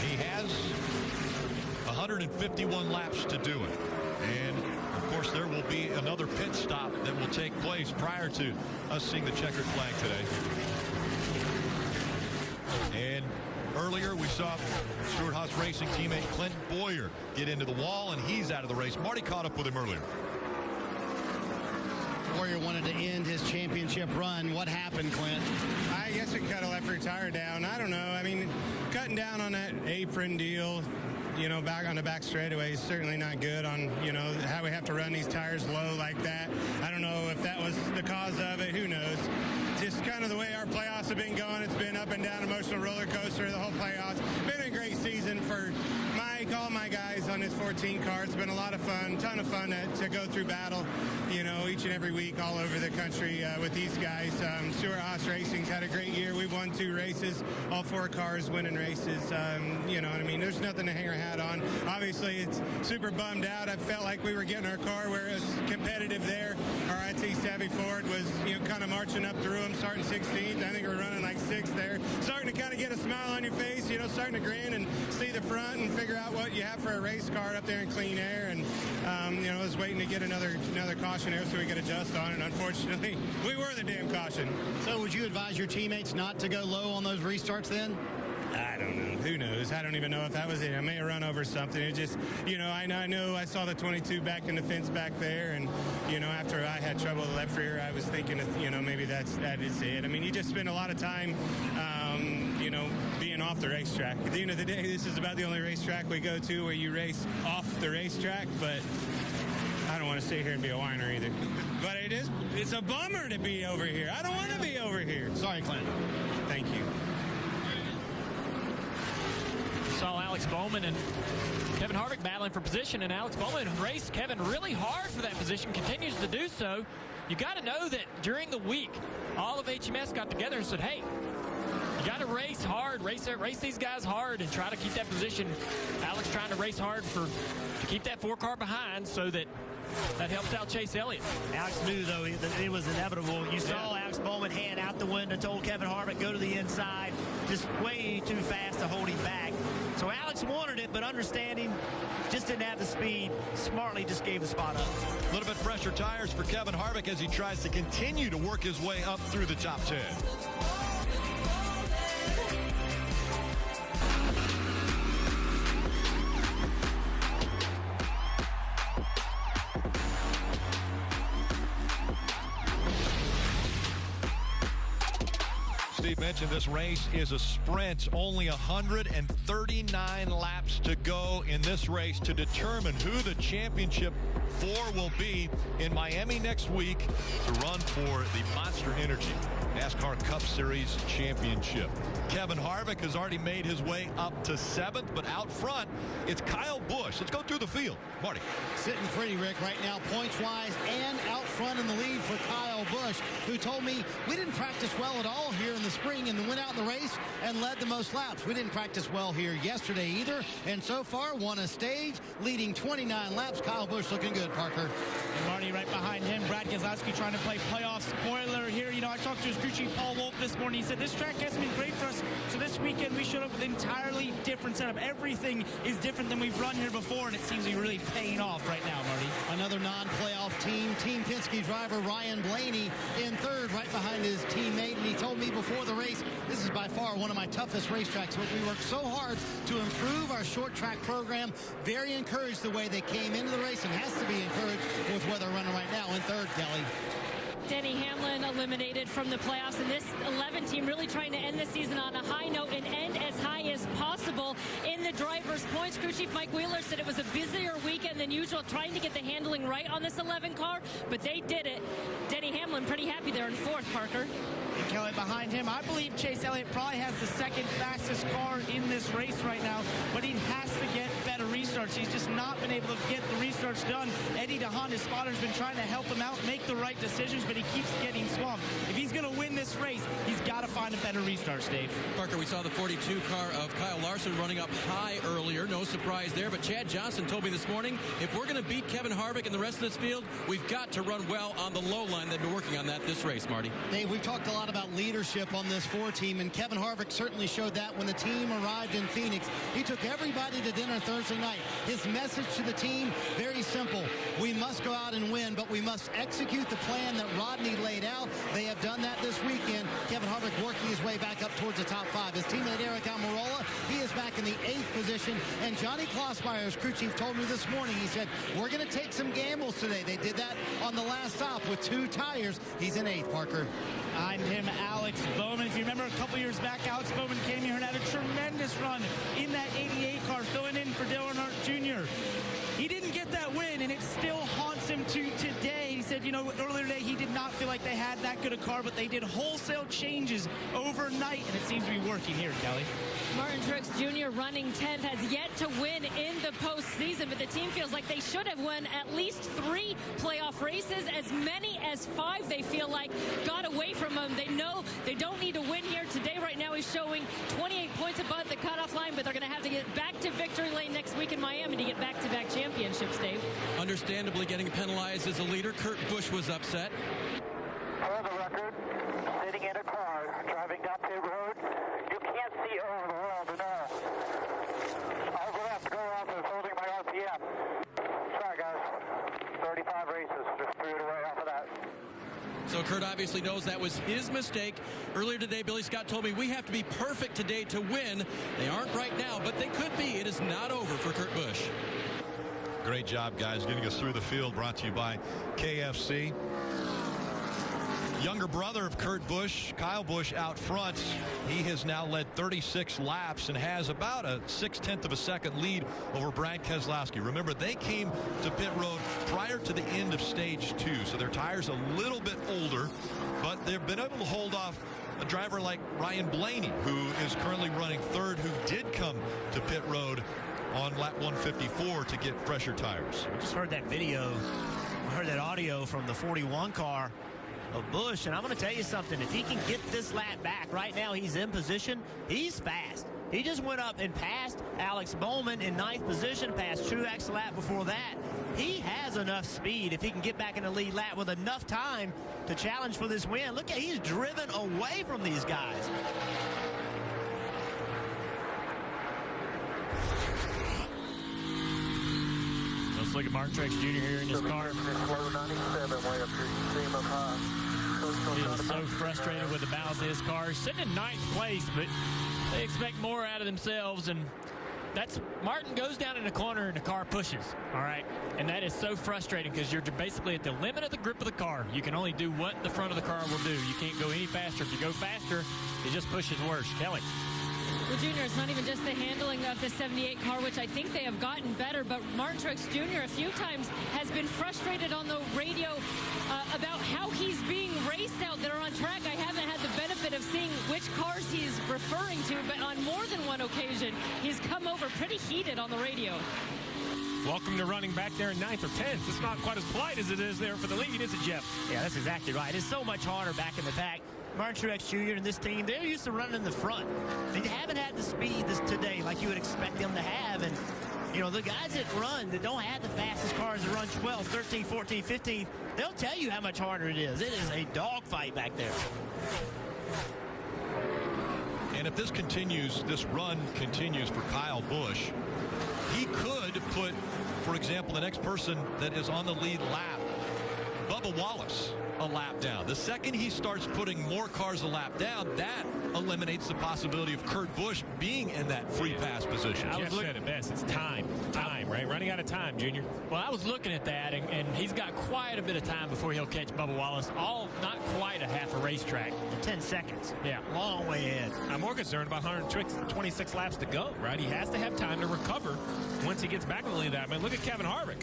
He has 151 laps to do it. And, of course, there will be another pit stop that will take place prior to us seeing the checkered flag today. And earlier we saw Stewart-Haas Racing teammate Clint Bowyer get into the wall, and he's out of the race. Marty caught up with him earlier. Bowyer wanted to end his championship run. What happened, Clint? I guess we cut a left rear tire down. I don't know. I mean, cutting down on that apron deal, you know, back on the back straightaway is certainly not good on, you know, how we have to run these tires low like that. I don't know if that was the cause of it. Who knows? Just kind of the way our playoffs have been going. It's been up and down, emotional roller coaster, the whole playoffs. Been a great season for Mike, all my guys on this 14 car. It's been a lot of fun, ton of fun to go through battle, you know, each and every week all over the country with these guys. Stewart-Haas Racing's had a great year. We've won 2 races, all 4 cars winning races. You know what I mean? There's nothing to hang our hat on. Obviously, it's super bummed out. I felt like we were getting our car where it was competitive there. Our IT Savvy Ford was, you know, kind of marching up through them, starting 16th. I think we're running like 6th there. Starting to kind of get a smile on your face, you know, starting to grin and see the front and figure out what you have for a race car up there in clean air. And, you know, I was waiting to get another caution there so we could adjust on it. And unfortunately, we were the damn caution. So would you advise your teammates not to go low on those restarts then? I don't know. who knows? I don't even know if that was it. I may have run over something. It just, I know I saw the 22 back in the fence back there, and, after I had trouble with the left rear, I was thinking, maybe that is it. I mean, you just spend a lot of time, being off the racetrack. At the end of the day, this is about the only racetrack we go to where you race off the racetrack, but I don't want to sit here and be a whiner either. But it's a bummer to be over here. I don't want to be over here. Sorry, Clint. Thank you. Saw Alex Bowman and Kevin Harvick battling for position, and Alex Bowman raced Kevin really hard for that position, continues to do so. You got to know that during the week, all of HMS got together and said, hey, you got to race hard, race these guys hard and try to keep that position. Alex trying to race hard to keep that 4-car behind so that helps out Chase Elliott. Alex knew, though, that it was inevitable. You saw Alex Bowman hand out the window, told Kevin Harvick, go to the inside, just way too fast to hold him back. So Alex wanted it, but understanding, just didn't have the speed. Smartly just gave the spot up. A little bit fresher tires for Kevin Harvick as he tries to continue to work his way up through the top 10. Steve mentioned this race is a sprint. Only 139 laps to go in this race to determine who the championship 4 will be in Miami next week to run for the Monster Energy NASCAR Cup Series Championship. Kevin Harvick has already made his way up to 7th, but out front, it's Kyle Busch. Let's go through the field. Marty. Sitting pretty, Rick, right now, points-wise and out front in the lead for Kyle Busch, who told me we didn't practice well at all here in the spring and went out in the race and led the most laps. We didn't practice well here yesterday either, and so far won a stage, leading 29 laps. Kyle Busch looking good, Parker. And Marty right behind him. Brad Keselowski trying to play playoff spoiler here. I talked to his crew chief, Paul Wolf, this morning. He said this track hasn't been great for us, so this weekend we should have an entirely different setup. Everything is different than we've run here before, and it seems to be really paying off right now, Marty. Another non-playoff team, Team Penske driver Ryan Blaney in 3rd, right behind his teammate, and he told me before the race, this is by far one of my toughest racetracks, but we worked so hard to improve our short track program. Very encouraged the way they came into the race, and has to be encouraged with where they're running right now in 3rd, Kelly. Denny Hamlin eliminated from the playoffs, and this 11 team really trying to end the season on a high note and end as high as possible in the drivers' points. Crew chief Mike Wheeler said it was a busier weekend than usual, trying to get the handling right on this 11 car, but they did it. Denny Hamlin pretty happy there in 4th, Parker. And Kelly behind him. I believe Chase Elliott probably has the 2nd fastest car in this race right now, but he has to get better restarts. He's just not been able to get the restarts done. Eddie DeHaan, his spotter's been trying to help him out, make the right decisions, but he keeps getting swamped. If he's going to win this race, he's got to find a better restart, Dave. Parker, we saw the 42 car of Kyle Larson running up high earlier. No surprise there, but Chad Johnson told me this morning, if we're going to beat Kevin Harvick and the rest of this field, we've got to run well on the low line. They've been working on that this race, Marty. Dave, we've talked a lot about leadership on this 4 team, and Kevin Harvick certainly showed that when the team arrived in Phoenix. He took everybody to dinner Thursday night. His message to the team, very simple. We must go out and win, but we must execute the plan that Rodney laid out. They have done that this weekend. Kevin Harvick working his way back up towards the top 5. His teammate Eric Almirola, he is back in the 8th position. And Johnny Klossmeyer's crew chief told me this morning, he said, we're going to take some gambles today. They did that on the last stop with 2 tires. He's in 8th, Parker. Behind him, Alex Bowman. If you remember a couple years back, Alex Bowman came here and had a tremendous run in that 88 car, filling in for Dale Earnhardt Jr. He didn't get that win, and it still haunts him to today. He said, earlier today he did not feel like they had that good a car, but they did wholesale changes overnight, and it seems to be working here, Kelly. Martin Truex Jr. running 10th has yet to win in the postseason, but the team feels like they should have won at least 3 playoff races. As many as 5 they feel like got away from them. They know they don't need to win here. Today right now he's showing 28 points above the cutoff line, but they're going to have to get back to victory lane next week in Miami to get back-to-back championships, Dave. Understandably getting penalized as a leader. Kurt Busch was upset. For the record, sitting in a car, driving down pit road, you can't see over the world at all. All we have to go off is holding my RPM. Sorry, guys. 35 races. Just threw it away off of that. So Kurt obviously knows that was his mistake. Earlier today, Billy Scott told me we have to be perfect today to win. They aren't right now, but they could be. It is not over for Kurt Busch. Great job, guys, getting us through the field. Brought to you by KFC. Younger brother of Kurt Busch, Kyle Busch, out front. He has now led 36 laps and has about a 0.6 of a second lead over Brad Keselowski. Remember, they came to pit road prior to the end of stage 2, so their tires a little bit older, but they've been able to hold off a driver like Ryan Blaney, who is currently running third, who did come to pit road on lap 154 to get fresher tires. We just heard that video, we heard that audio from the 41 car of Busch, and I'm going to tell you something. If he can get this lap back, right now he's in position, he's fast. He just went up and passed Alex Bowman in 9th position, passed Truex a lap before that. He has enough speed if he can get back in the lead lap with enough time to challenge for this win. Look at, he's driven away from these guys. Let's look at Martin Truex Jr. here in his car. He is so frustrated with the balance of his car. He's sitting in 9th place, but they expect more out of themselves, and that's Martin goes down in the corner and the car pushes, all right? And that is so frustrating because you're basically at the limit of the grip of the car. You can only do what the front of the car will do. You can't go any faster. If you go faster, it just pushes worse. Kelly. Well, Junior, it's not even just the handling of the 78 car, which I think they have gotten better, but Martin Truex Jr. a few times has been frustrated on the radio about how he's being raced out there on track. I haven't had the benefit of seeing which cars he's referring to, but on more than one occasion, he's come over pretty heated on the radio. Welcome to running back there in 9th or 10th. It's not quite as polite as it is there for the lead, is it, Jeff? Yeah, that's exactly right. It's so much harder back in the pack. Martin Truex Jr. and this team, they're used to running in the front. They haven't had the speed today like you would expect them to have. And, you know, the guys that run, that don't have the fastest cars that run 12, 13, 14, 15, they'll tell you how much harder it is. It is a dogfight back there. And if this continues, this run continues for Kyle Busch, he could put, for example, the next person that is on the lead lap, Bubba Wallace, a lap down. The second he starts putting more cars a lap down, that eliminates the possibility of Kurt Busch being in that free pass position. Jeff said it best. It's time, right? Running out of time, Junior. Well, I was looking at that, and he's got quite a bit of time before he'll catch Bubba Wallace. Not quite a half a racetrack. 10 seconds. Yeah. Long way ahead. I'm more concerned about 126 laps to go, right? He has to have time to recover once he gets back in the lead. I mean, look at Kevin Harvick.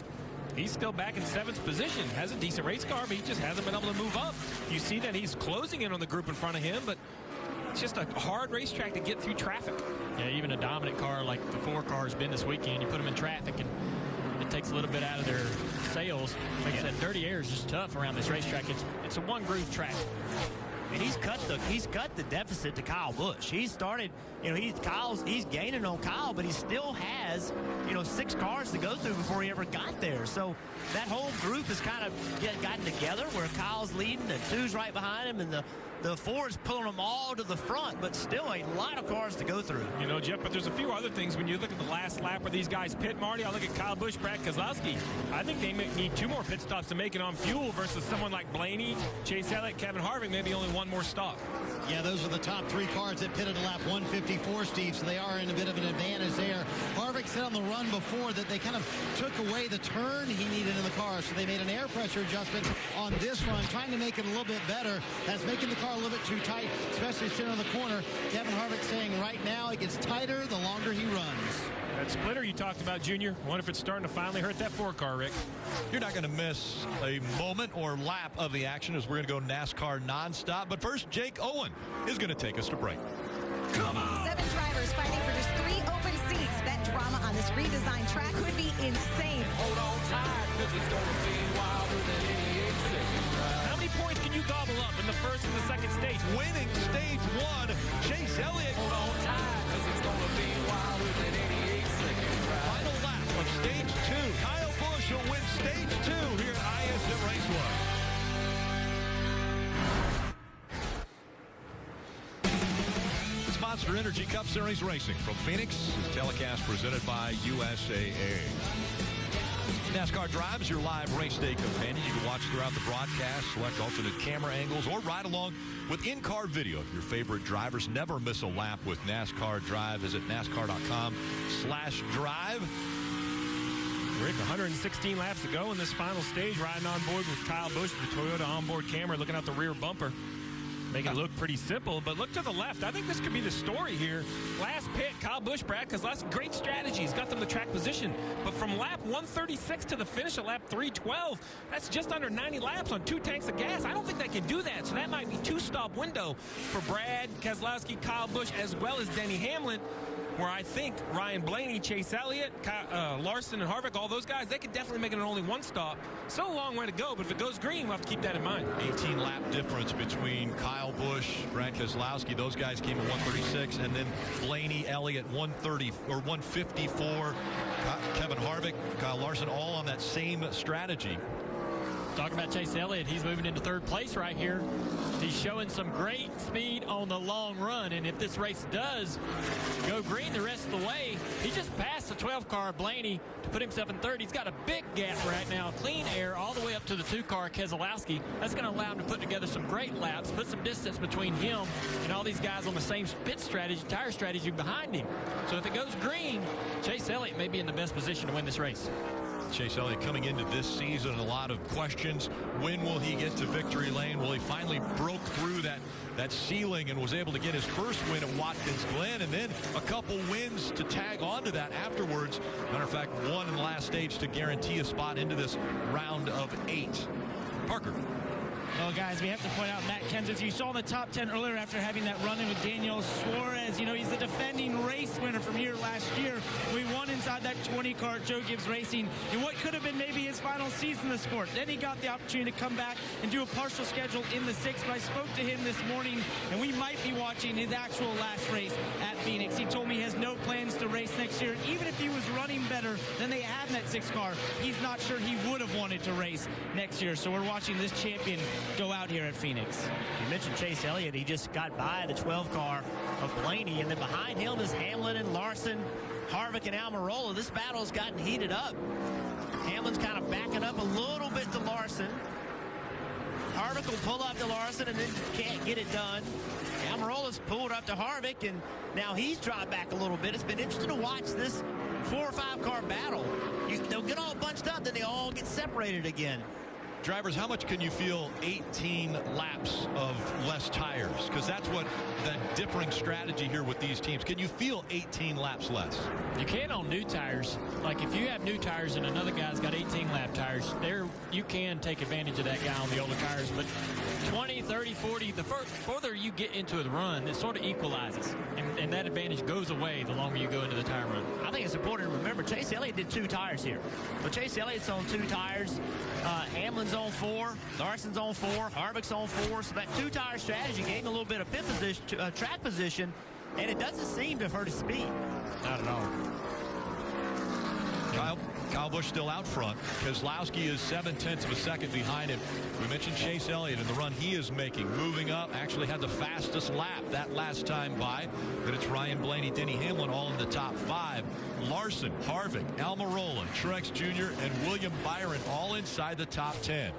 He's still back in 7th position. Has a decent race car, but he just hasn't been able to move up. You see that he's closing in on the group in front of him, but it's just a hard racetrack to get through traffic. Yeah, even a dominant car like the 4 car's been this weekend, you put them in traffic and it takes a little bit out of their sails. Like I said, dirty air is just tough around this racetrack. It's a one-groove track. And he's cut the deficit to Kyle Busch. He started, you know, he's gaining on Kyle, but he still has, you know, 6 cars to go through before he ever got there. So that whole group has kind of gotten together where Kyle's leading and 2's right behind him, and the 4 is pulling them all to the front, but still a lot of cars to go through. You know, Jeff, but there's a few other things. When you look at the last lap where these guys pit, Marty, I look at Kyle Busch, Brad Keselowski. I think they need 2 more pit stops to make it on fuel versus someone like Blaney, Chase Elliott, Kevin Harvick, maybe only 1 more stop. Yeah, those are the top 3 cars that pitted at lap 154, Steve, so they are in a bit of an advantage there. Harvick said on the run before that they kind of took away the turn he needed in the car, so they made an air pressure adjustment on this run, trying to make it a little bit better. That's making the car a little bit too tight, especially sitting on the corner. Kevin Harvick saying right now it gets tighter the longer he runs. That splitter you talked about, Junior, I wonder if it's starting to finally hurt that 4 car, Rick. You're not going to miss a moment or lap of the action as we're going to go NASCAR nonstop. But first, Jake Owen is going to take us to break. Come on! 7 drivers fighting for just 3 open seats. That drama on this redesigned track could be insane. Hold on tight, because it's going to be wilder than any 8-second drive. How many points can you gobble up in the first and the second stage? Winning stage 1, Chase Elliott. Hold on tight, because it's going to be wilder than any 8-second drive. Final lap of stage 2. Kyle Busch will win stage 2 here at ISM Raceway. It's Monster Energy Cup Series Racing from Phoenix. Telecast presented by USAA. NASCAR Drive is your live race day companion. You can watch throughout the broadcast, select alternate camera angles, or ride along with in-car video. Your favorite drivers never miss a lap with NASCAR Drive. Visit NASCAR.com/drive. Rick, 116 laps to go in this final stage, riding on board with Kyle Busch, the Toyota onboard camera, looking out the rear bumper. Making it look pretty simple, but look to the left. I think this could be the story here. Last pit, Kyle Busch, Brad, because that's great strategy. He's got them to track position. But from lap 136 to the finish at lap 312, that's just under 90 laps on 2 tanks of gas. I don't think they can do that, so that might be 2-stop window for Brad Keselowski, Kyle Busch, as well as Denny Hamlin, where I think Ryan Blaney, Chase Elliott, Larson, and Harvick, all those guys, they could definitely make it an only 1 stop. Still a long way to go, but if it goes green, we'll have to keep that in mind. 18-lap difference between Kyle Busch, Brad Keselowski. Those guys came at 136, and then Blaney, Elliott, 130 or 154. Kevin Harvick, Kyle Larson, all on that same strategy. Talking about Chase Elliott, he's moving into 3rd place right here. He's showing some great speed on the long run, and if this race does go green the rest of the way, he just passed the 12-car Blaney to put himself in 3rd. He's got a big gap right now, clean air all the way up to the 2-car Keselowski. That's going to allow him to put together some great laps, put some distance between him and all these guys on the same pit strategy, tire strategy behind him. So if it goes green, Chase Elliott may be in the best position to win this race. Chase Elliott coming into this season, a lot of questions. When will he get to victory lane? Well, he finally broke through that ceiling and was able to get his first win at Watkins Glen, and then a couple wins to tag onto that afterwards. Matter of fact, one in the last stage to guarantee a spot into this round of 8. Parker. Well, guys, we have to point out Matt Kenseth. You saw in the top 10 earlier after having that run-in with Daniel Suarez. You know, he's the defending race winner from here last year. We won inside that 20-car Joe Gibbs Racing in what could have been maybe his final season in the sport. Then he got the opportunity to come back and do a partial schedule in the 6th. But I spoke to him this morning, and we might be watching his actual last race at Phoenix. He told me he has no plans to race next year. Even if he was running better than they had in that 6th car, he's not sure he would have wanted to race next year. So we're watching this champion go out here at Phoenix. You mentioned Chase Elliott. He just got by the 12-car of Blaney, and then behind him is Hamlin and Larson, Harvick and Almirola. This battle's gotten heated up. Hamlin's kind of backing up a little bit to Larson. Harvick will pull up to Larson and then can't get it done. Almirola's pulled up to Harvick, and now he's dropped back a little bit. It's been interesting to watch this 4 or 5 car battle. They'll get all bunched up, then they all get separated again. Drivers, how much can you feel 18 laps of less tires? Because that's what the differing strategy here with these teams. Can you feel 18 laps less? You can on new tires. Like if you have new tires and another guy's got 18 lap tires, you can take advantage of that guy on the older tires. But 20, 30, 40, the further you get into the run, it sort of equalizes. And that advantage goes away the longer you go into the tire run. I think it's important to remember Chase Elliott did 2 tires here. So Chase Elliott's on 2 tires. Hamlin's on 4. Larson's on 4. Harvick's on 4. So that 2-tire strategy gave him a little bit of pit position, track position, and it doesn't seem to have hurt his speed. Not at all. Kyle Busch still out front. Keselowski is 0.7 of a second behind him. We mentioned Chase Elliott and the run he is making. Moving up, actually had the fastest lap that last time by. But it's Ryan Blaney, Denny Hamlin all in the top 5. Larson, Harvick, Almirola, Truex Jr., and William Byron all inside the top 10.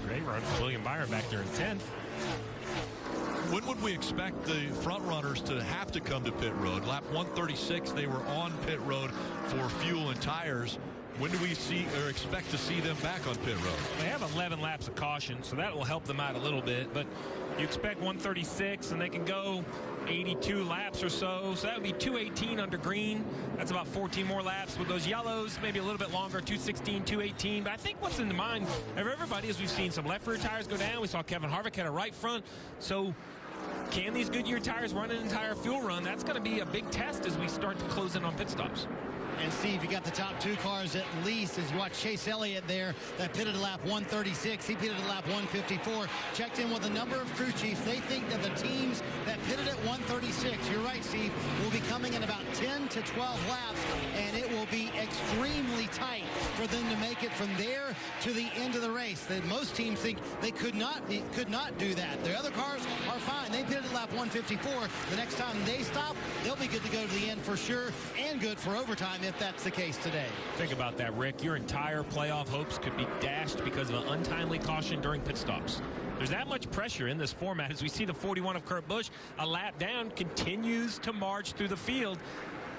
Great run for William Byron back there in 10th. When would we expect the front runners to have to come to pit road? Lap 136, they were on pit road for fuel and tires. When do we see or expect to see them back on pit road? They have 11 laps of caution, so that will help them out a little bit. But you expect 136, and they can go 82 laps or so. So that would be 218 under green. That's about 14 more laps. With those yellows, maybe a little bit longer, 216, 218. But I think what's in the mind of everybody is we've seen some left rear tires go down. We saw Kevin Harvick had a right front. So can these Goodyear tires run an entire fuel run? That's going to be a big test as we start to close in on pit stops. And Steve, you got the top 2 cars at least as you watch Chase Elliott there that pitted at lap 136. He pitted at lap 154. Checked in with a number of crew chiefs. They think that the teams that pitted at 136, you're right, Steve, will be coming in about 10 to 12 laps, and it will be extremely tight for them to make it from there to the end of the race. Most teams think they could not do that. The other cars are fine. They did it lap 154. The next time they stop, they'll be good to go to the end for sure, and good for overtime if that's the case today. Think about that, Rick. Your entire playoff hopes could be dashed because of an untimely caution during pit stops. There's that much pressure in this format as we see the 41 of Kurt Busch, a lap down, continues to march through the field.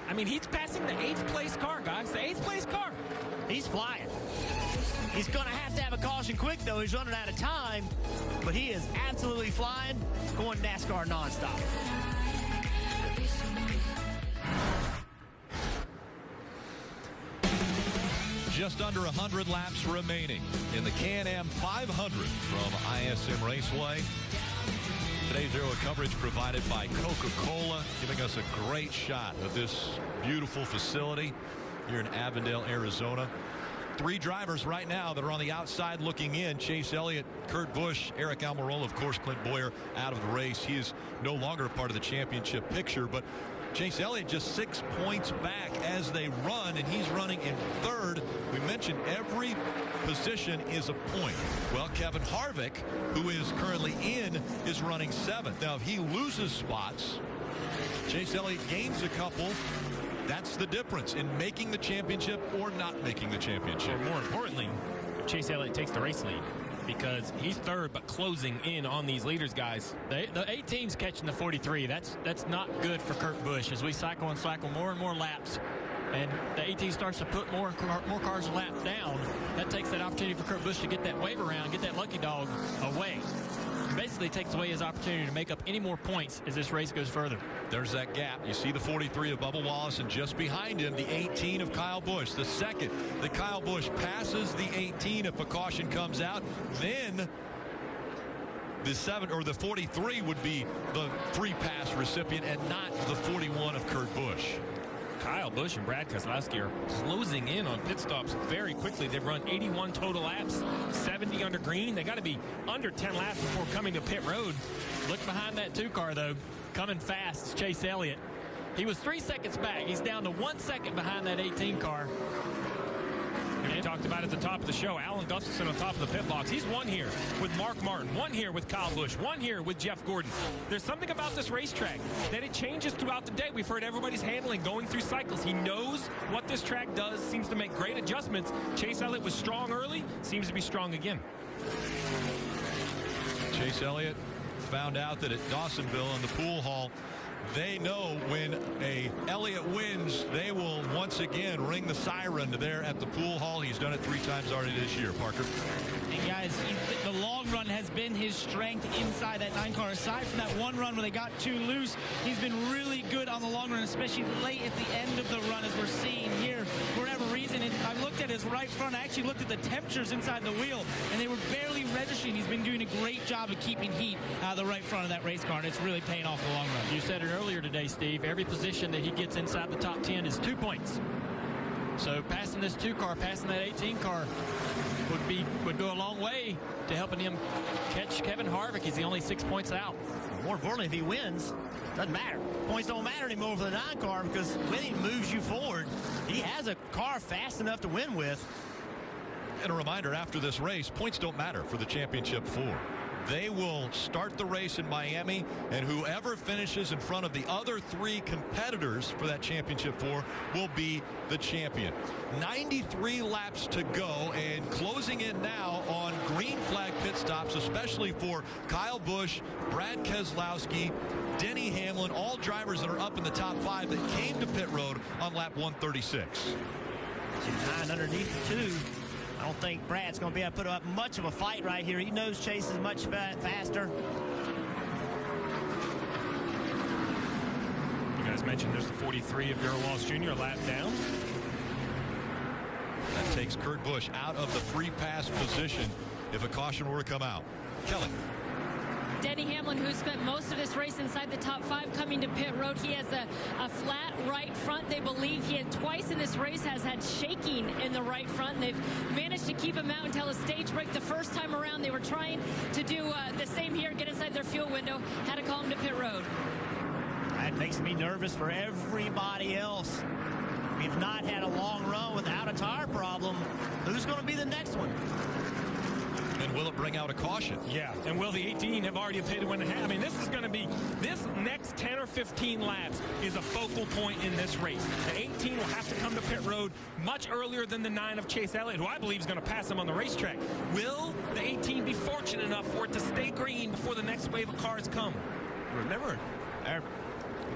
I mean, he's passing the 8th place car, guys. The 8th place car. He's flying. He's going to have a caution quick, though. He's running out of time, but he is absolutely flying, going NASCAR nonstop. Just under 100 laps remaining in the Can-Am 500 from ISM Raceway. Today's aero coverage provided by Coca-Cola, giving us a great shot of this beautiful facility here in Avondale, Arizona. 3 drivers right now that are on the outside looking in. Chase Elliott, Kurt Busch, Aric Almirola, of course, Clint Bowyer out of the race. He is no longer a part of the championship picture, but Chase Elliott just 6 points back as they run, and he's running in 3rd. We mentioned every position is a point. Well, Kevin Harvick, who is currently in, is running 7th. Now, if he loses spots, Chase Elliott gains a couple. That's the difference in making the championship or not making the championship. Or more importantly, Chase Elliott takes the race lead, because he's 3rd but closing in on these leaders, guys. The 8 teams catching the 43. That's not good for Kurt Busch as we cycle and cycle more and more laps, and the 18 starts to put more cars and laps down. That takes that opportunity for Kurt Busch to get that wave around, get that lucky dog away. Basically takes away his opportunity to make up any more points as this race goes further. There's that gap. You see the 43 of Bubba Wallace, and just behind him, the 18 of Kyle Busch. The second that Kyle Busch passes the 18, if a caution comes out, then the 7 or the 43 would be the free pass recipient and not the 41 of Kurt Busch. Kyle Busch and Brad Keselowski are closing in on pit stops very quickly. They've run 81 total laps, 70 under green. They got to be under 10 laps before coming to pit road. Look behind that 2 car, though. Coming fast is Chase Elliott. He was 3 seconds back. He's down to 1 second behind that 18 car. And we talked about at the top of the show, Alan Gustafson on top of the pit box. He's 1 here with Mark Martin, 1 here with Kyle Busch, 1 here with Jeff Gordon. There's something about this racetrack that it changes throughout the day. We've heard everybody's handling, going through cycles. He knows what this track does, seems to make great adjustments. Chase Elliott was strong early, seems to be strong again. Chase Elliott found out that at Dawsonville in the pool hall, they know when a Elliott wins, they will once again ring the siren there at the pool hall. He's done it 3 times already this year, Parker. And guys, the long run has been his strength inside that 9 car. Aside from that 1 run where they got too loose, he's been really good on the long run, especially late at the end of the run, as we're seeing here. For whatever reason, I looked at his right front. I actually looked at the temperatures inside the wheel, and they were barely registering. He's been doing a great job of keeping heat out of the right front of that race car, and it's really paying off in the long run. You said it earlier today, Steve. Every position that he gets inside the top 10 is 2 points. So passing this 2 car, passing that 18 car would go a long way to helping him catch Kevin Harvick. He's the only 6 points out. More importantly, if he wins, doesn't matter. Points don't matter anymore for the 9 car, because winning moves you forward. He has a car fast enough to win with. And a reminder, after this race, points don't matter for the championship 4. They will start the race in Miami, and whoever finishes in front of the other 3 competitors for that championship 4 will be the champion. 93 laps to go, and closing in now on green flag pit stops, especially for Kyle Busch, Brad Keselowski, Denny Hamlin, all drivers that are up in the top 5 that came to pit road on lap 136. 9 underneath the 2. I don't think Brad's going to be able to put up much of a fight right here. He knows Chase is much faster. You guys mentioned there's the 43 of Darrell Wallace Jr. a lap down. That takes Kurt Busch out of the free pass position if a caution were to come out. Kelly. Denny Hamlin, who spent most of this race inside the top 5, coming to pit road. He has a flat right front. They believe he had twice in this race has had shaking in the right front. They've managed to keep him out until a stage break. The first time around, they were trying to do the same here, get inside their fuel window. Had to call him to pit road. That makes me nervous for everybody else. We've not had a long run without a tire problem. bring out a caution. Yeah, and will the 18 have already pitted when they have? I mean, this is going to be, this next 10 or 15 laps is a focal point in this race. The 18 will have to come to pit road much earlier than the 9 of Chase Elliott, who I believe is going to pass him on the racetrack. Will the 18 be fortunate enough for it to stay green before the next wave of cars come? Remember, the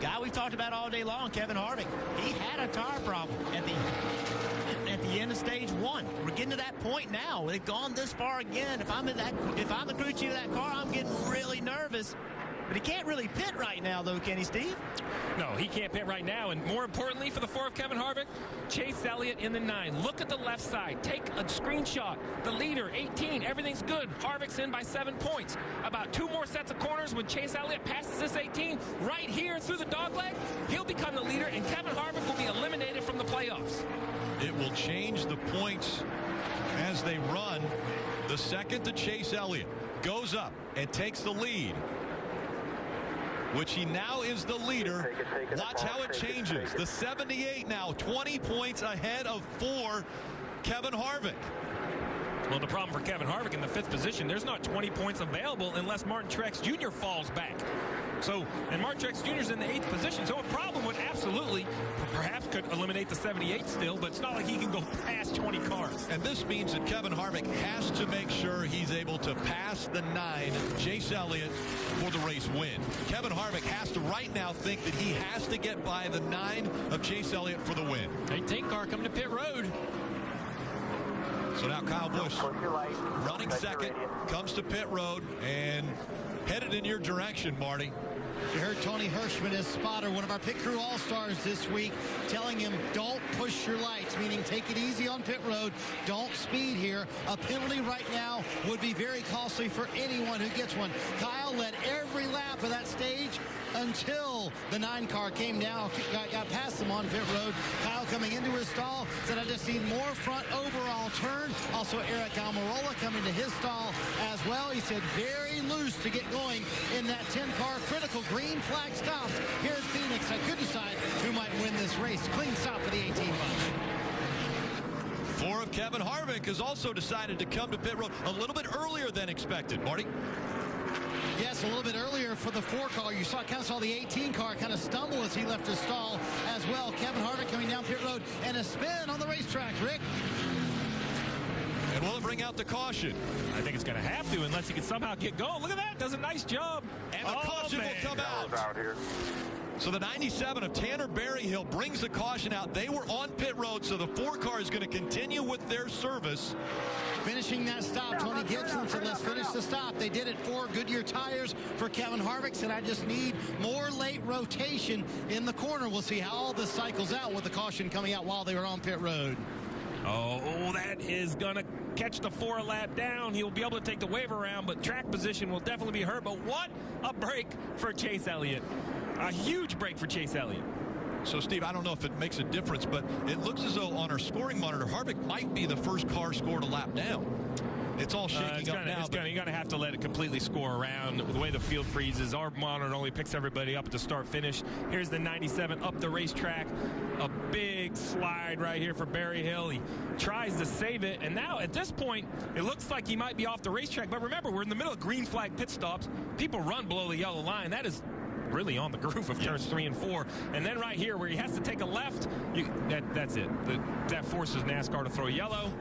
guy we talked about all day long, Kevin Harvick, he had a tire problem at the end of stage 1. We're getting to that point now. They've gone this far again. If I'm the crew chief of that car, I'm getting really nervous. But he can't really pit right now, though, can he, Steve? No, he can't pit right now. And more importantly for the 4 of Kevin Harvick, Chase Elliott in the 9. Look at the left side. Take a screenshot. The leader, 18. Everything's good. Harvick's in by 7 points. About 2 more sets of corners when Chase Elliott passes this 18. Right here through the dogleg, he'll become the leader, and Kevin Harvick will be eliminated from the playoffs. It will change the points as they run. The second to Chase Elliott goes up and takes the lead, which he now is the leader. Watch how it changes. The 78 now, 20 points ahead of 4, Kevin Harvick. Well, the problem for Kevin Harvick in the 5th position, there's not 20 points available unless Martin Truex Jr. falls back. So, and Martin Truex Jr. is in the 8th position, so a problem would absolutely, perhaps could eliminate the 78 still, but it's not like he can go past 20 cars. And this means that Kevin Harvick has to make sure he's able to pass the 9, Chase Elliott, for the race win. Kevin Harvick has to right now think that he has to get by the 9 of Chase Elliott for the win. 18 car coming to pit road. So now Kyle Busch running second, comes to pit road and headed in your direction, Marty. You heard Tony Hirschman, his spotter, one of our pit crew all-stars this week, telling him don't push your lights, meaning take it easy on pit road. Don't speed here. A penalty right now would be very costly for anyone who gets one. Kyle led every lap of that stage until the 9 car came down, got past them on pit road. Kyle coming into his stall said, I just need more front overall turn. Also Eric Almirola coming to his stall as well. He said very loose to get going in that 10 car. Critical green flag stops here at Phoenix. I could decide who might win this race. Clean stop for the 18 bunch. 4 of Kevin Harvick has also decided to come to pit road a little bit earlier than expected. Marty? Yes, a little bit earlier for the 4 car. You kind of saw the 18 car kind of stumble as he left his stall as well. Kevin Harvick coming down pit road and a spin on the racetrack, Rick. And will it bring out the caution? I think it's going to have to unless he can somehow get going. Look at that. Does a nice job. And the caution will come out. So the 97 of Tanner Berryhill brings the caution out. They were on pit road, so the 4 car is going to continue with their service. Finishing that stop, Tony Gibson said, let's finish the stop. They did it 4 Goodyear tires for Kevin Harvick. Said, I just need more late rotation in the corner. We'll see how all this cycles out with the caution coming out while they were on pit road. Oh, that is going to catch the 4 lap down. He'll be able to take the wave around, but track position will definitely be hurt. But what a break for Chase Elliott. A huge break for Chase Elliott. So, Steve, I don't know if it makes a difference, but it looks as though on our scoring monitor, Harvick might be the first car scored a lap down. It's all shaking up now. You're going to have to let it completely score around. The way the field freezes, our monitor only picks everybody up at the start-finish. Here's the 97 up the racetrack. A big slide right here for Berryhill. He tries to save it, and now at this point, it looks like he might be off the racetrack. But remember, we're in the middle of green flag pit stops. People run below the yellow line. That is really on the groove of turns 3 and 4. And then right here where he has to take a left, that's it. That forces NASCAR to throw yellow.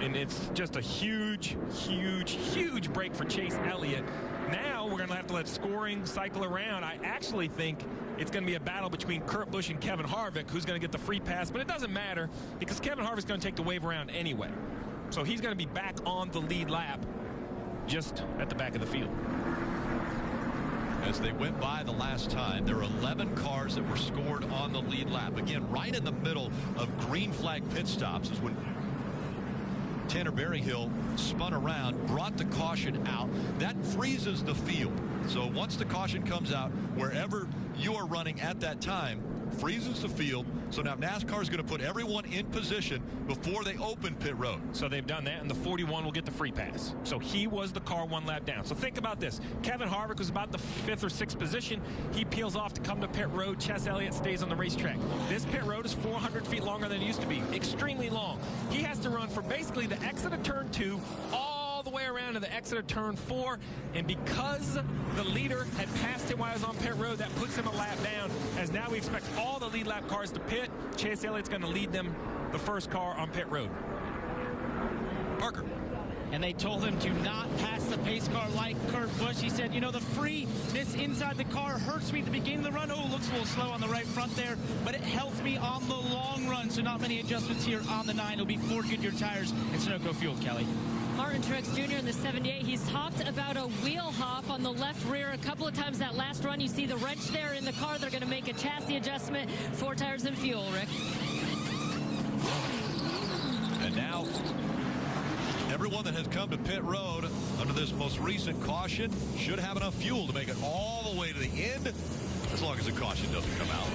And it's just a huge, huge, huge break for Chase Elliott. Now we're going to have to let scoring cycle around. I actually think it's going to be a battle between Kurt Busch and Kevin Harvick, who's going to get the free pass. But it doesn't matter because Kevin Harvick's going to take the wave around anyway. So he's going to be back on the lead lap just at the back of the field. As they went by the last time, there were 11 cars that were scored on the lead lap. Again, right in the middle of green flag pit stops is when Tanner Berryhill spun around, brought the caution out. That freezes the field. So once the caution comes out, wherever you are running at that time, freezes the field. So now NASCAR is going to put everyone in position before they open pit road. So they've done that, and the 41 will get the free pass. So he was the car 1 lap down. So think about this. Kevin Harvick was about the 5th or 6th position. He peels off to come to pit road. Chase Elliott stays on the racetrack. This pit road is 400 feet longer than it used to be. Extremely long. He has to run from basically the exit of turn 2 all the way around to the exit of turn 4, and because the leader had passed him while he was on pit road, that puts him a lap down, as now we expect all the lead lap cars to pit. Chase Elliott's going to lead them, the first car on pit road. Parker. And they told him to not pass the pace car like Kurt Busch. He said, you know, the freeness inside the car hurts me at the beginning of the run. Oh, it looks a little slow on the right front there, but it helps me on the long run. So not many adjustments here on the 9. It'll be Ford Goodyear tires and Sunoco fuel, Kelly. Martin Truex Jr. in the 78, he's talked about a wheel hop on the left rear a couple of times that last run. You see the wrench there in the car. They're going to make a chassis adjustment, 4 tires and fuel, Rick. And now, everyone that has come to pit road under this most recent caution should have enough fuel to make it all the way to the end, as long as the caution doesn't come out.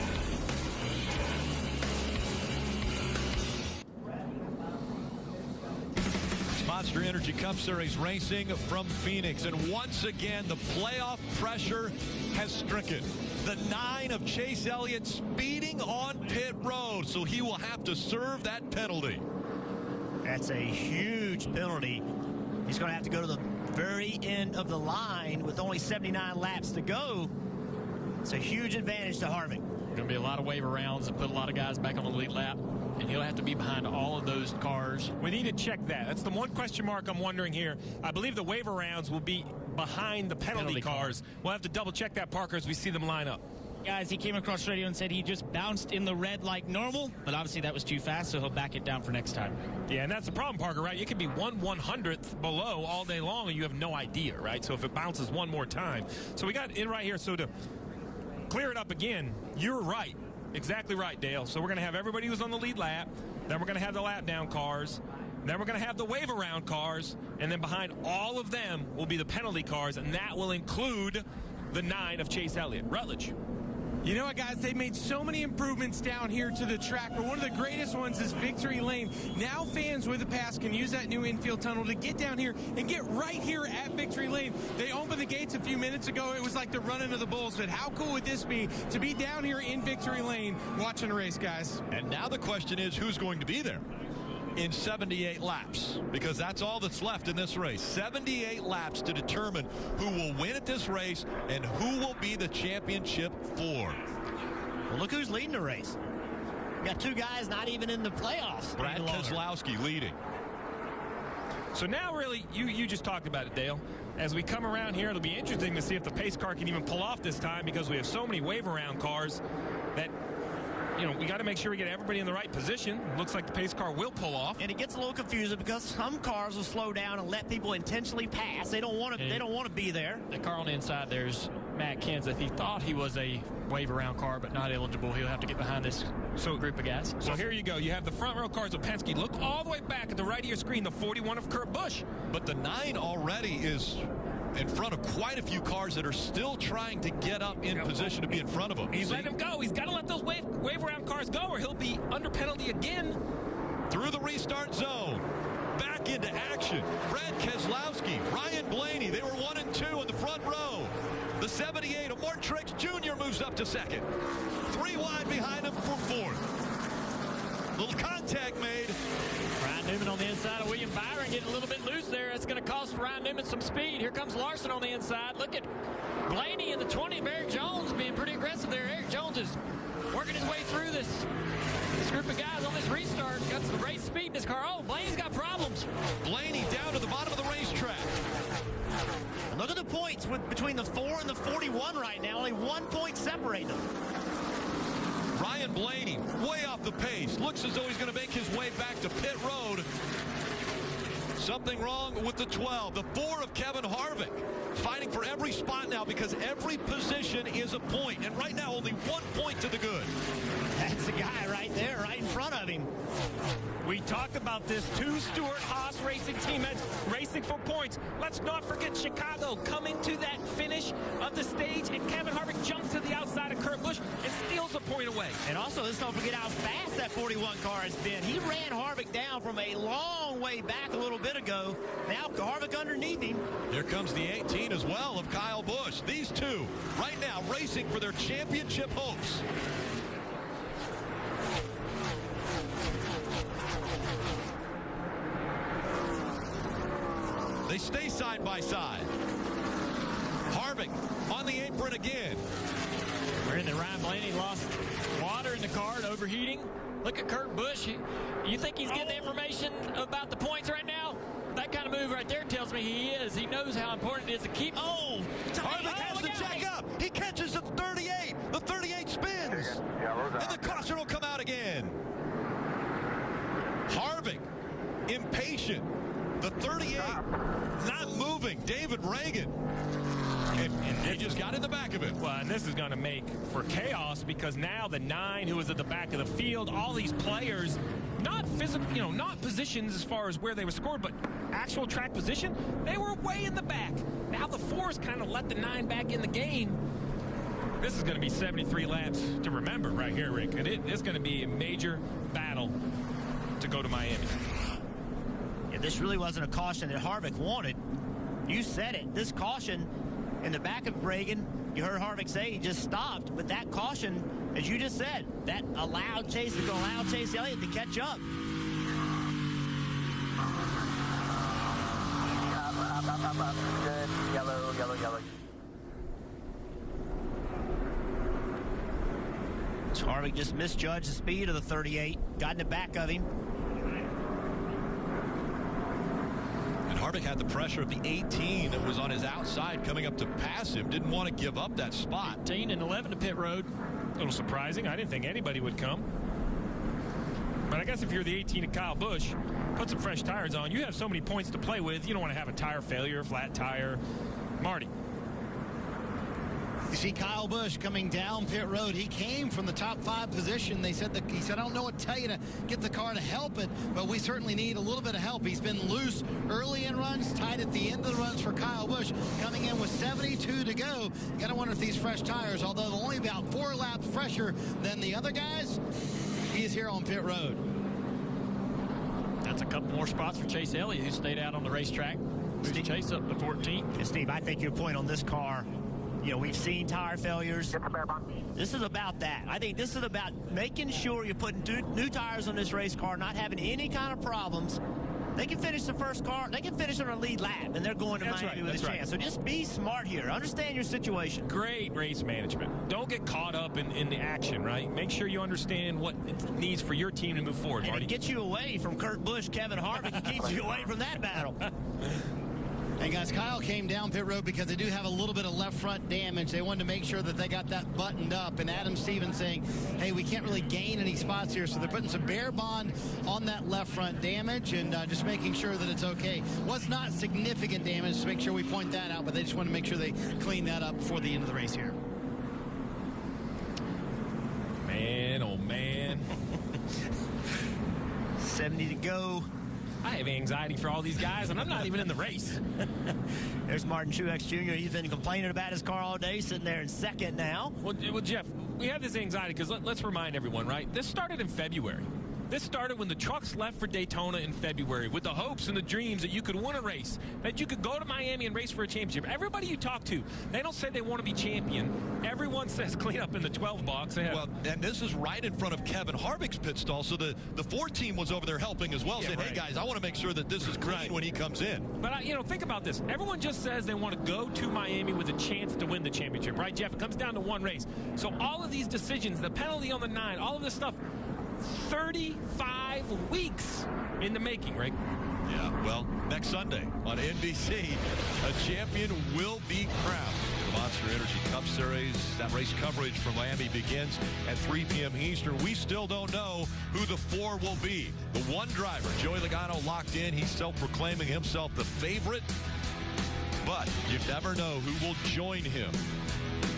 Monster Energy Cup Series racing from Phoenix, and once again the playoff pressure has stricken. The 9 of Chase Elliott speeding on pit road, so he will have to serve that penalty. That's a huge penalty. He's going to have to go to the very end of the line with only 79 laps to go. It's a huge advantage to Harvick. Going to be a lot of waiver rounds and put a lot of guys back on the lead lap, and he'll have to be behind all of those cars. We need to check that. That's the one question mark I'm wondering here. I believe the waiver rounds will be behind the penalty cars. We'll have to double check that, Parker, as we see them line up. Guys, he came across radio and said he just bounced in the red like normal, but obviously that was too fast, so he'll back it down for next time. Yeah, and that's the problem, Parker, right? You could be 1/100th below all day long, and you have no idea, right? So if it bounces one more time. So we got in right here. So to clear it up again, you're right. Exactly right, Dale. So we're going to have everybody who's on the lead lap. Then we're going to have the lap down cars. Then we're going to have the wave around cars. And then behind all of them will be the penalty cars, and that will include the 9 of Chase Elliott. Rutledge. You know what, guys? They've made so many improvements down here to the track, but one of the greatest ones is Victory Lane. Now fans with a pass can use that new infield tunnel to get down here and get right here at Victory Lane. They opened the gates a few minutes ago. It was like the run-in of the bulls, but how cool would this be to be down here in Victory Lane watching a race, guys? And now the question is, who's going to be there in 78 laps? Because that's all that's left in this race. 78 laps to determine who will win at this race and who will be the championship for. Well, look who's leading the race. We got 2 guys not even in the playoffs. Brad Keselowski leading. So now really, you just talked about it, Dale. As we come around here, it'll be interesting to see if the pace car can even pull off this time, because we have so many wave around cars that, you know, we got to make sure we get everybody in the right position. Looks like the pace car will pull off. And it gets a little confusing because some cars will slow down and let people intentionally pass. They don't want to. They don't want to be there. The car on the inside, there's Matt Kenseth. He thought he was a wave around car, but not eligible. He'll have to get behind this group of guys. So here you go. You have the front row cars of Penske. Look all the way back at the right of your screen, the 41 of Kurt Busch. But the 9 already is in front of quite a few cars that are still trying to get up in position to be in front of him. He's letting him go. He's got to let those wave around cars go, or he'll be under penalty again. Through the restart zone. Back into action. Brad Keselowski, Ryan Blaney. They were 1 and 2 in the front row. The 78 of Martin Truex Jr. moves up to second. 3 wide behind him for fourth. Little contact made. Ryan Newman on the inside of William Byron getting a little bit loose there. It's going to cost Ryan Newman some speed. Here comes Larson on the inside. Look at Blaney in the 20 of Eric Jones being pretty aggressive there. Eric Jones is working his way through this group of guys on this restart. Got some race speed in his car. Oh, Blaney's got problems. Blaney down to the bottom of the racetrack. Look at the points between the 4 and the 41 right now. Only 1 point separating them. Ryan Blaney way off the pace. Looks as though he's going to make his way back to pit road. Something wrong with the 12. The 4 of Kevin Harvick fighting for every spot now because every position is a point. And right now only 1 point to the good. That's the guy right there, right in front of him. We talked about this 2 Stewart-Haas racing teammates racing for points. Let's not forget Chicago coming to that finish of the stage, and Kevin Harvick jumps to the outside of Kurt Busch and steals a point away. And also, let's not forget how fast that 41 car has been. He ran Harvick down from a long way back a little bit ago. Now Harvick underneath him. Here comes the 18 as well of Kyle Busch. These 2 right now racing for their championship hopes. They stay side by side. Harvick on the apron again. We're in the Ryan Blaney lost water in the car, overheating. Look at Kurt Busch. You think he's getting the information about the points right now? That kind of move right there tells me he is. He knows how important it is to keep. Oh, Harvick has to jack up. He catches the 38. The 38 spins. And the caution will come out again. Harvick, impatient. The 38 not moving. David Reagan. And he just got in the back of it. Well, and this is going to make for chaos because now the 9 who was at the back of the field, all these players, not physical, not positions as far as where they were scored, but actual track position, they were way in the back. Now the 4's kind of let the 9 back in the game. This is going to be 73 laps to remember right here, Rick. And it's going to be a major battle to go to Miami. Yeah, this really wasn't a caution that Harvick wanted. You said it. This caution in the back of Reagan, you heard Harvick say he just stopped, but that caution, as you just said, that allowed Chase Elliott to catch up. Good. Yellow. So Harvick just misjudged the speed of the 38, got in the back of him. And Harvick had the pressure of the 18 that was on his outside coming up to pass him. Didn't want to give up that spot. 18 and 11 to pit road. A little surprising. I didn't think anybody would come. But I guess if you're the 18 of Kyle Busch, put some fresh tires on. You have so many points to play with. You don't want to have a tire failure, flat tire. Marty. You see Kyle Busch coming down pit road. He came from the top 5 position. He said, I don't know what to tell you to get the car to help it, but we certainly need a little bit of help. He's been loose early in runs, tight at the end of the runs for Kyle Busch. Coming in with 72 to go. You got to wonder if these fresh tires, although they're only about 4 laps fresher than the other guys, he is here on pit road. That's a couple more spots for Chase Elliott, who stayed out on the racetrack. Chase up to 14. And Steve, I think your point on this car, we've seen tire failures. This is about that. I think this is about making sure you're putting new tires on this race car, not having any kind of problems. They can finish the first car. They can finish on a lead lap, and they're going to Miami with a chance. So just be smart here. Understand your situation. Great race management. Don't get caught up in the action, right? Make sure you understand what it needs for your team to move forward, and Marty. it gets you away from Kurt Busch, Kevin Harvick. It keeps you away from that battle. And guys, Kyle came down pit road because they do have a little bit of left front damage. They wanted to make sure that they got that buttoned up. And Adam Stevens saying, hey, we can't really gain any spots here. So they're putting some bare bond on that left front damage and just making sure that it's okay. Was not significant damage, to make sure we point that out, but they just want to make sure they clean that up before the end of the race here. Man, oh man. 70 to go. I have anxiety for all these guys, and I'm not even in the race. There's Martin Truex Jr. He's been complaining about his car all day, sitting there in second now. Well, Jeff, we have this anxiety because let's remind everyone, right? This started in February. This started when the trucks left for Daytona in February with the hopes and the dreams that you could win a race, that you could go to Miami and race for a championship. Everybody you talk to, they don't say they want to be champion. Everyone says clean up in the 12 box. Well, and this is right in front of Kevin Harvick's pit stall, so the Ford team was over there helping as well, saying, hey, guys, I want to make sure that this is clean when he comes in. But, think about this. Everyone just says they want to go to Miami with a chance to win the championship, right, Jeff? It comes down to one race. So all of these decisions, the penalty on the 9, all of this stuff, 35 weeks in the making, right? Yeah, well, next Sunday on NBC, a champion will be crowned. The Monster Energy Cup Series, that race coverage from Miami begins at 3 p.m. Eastern. We still don't know who the 4 will be. The one driver, Joey Logano, locked in. He's self-proclaiming himself the favorite. But you never know who will join him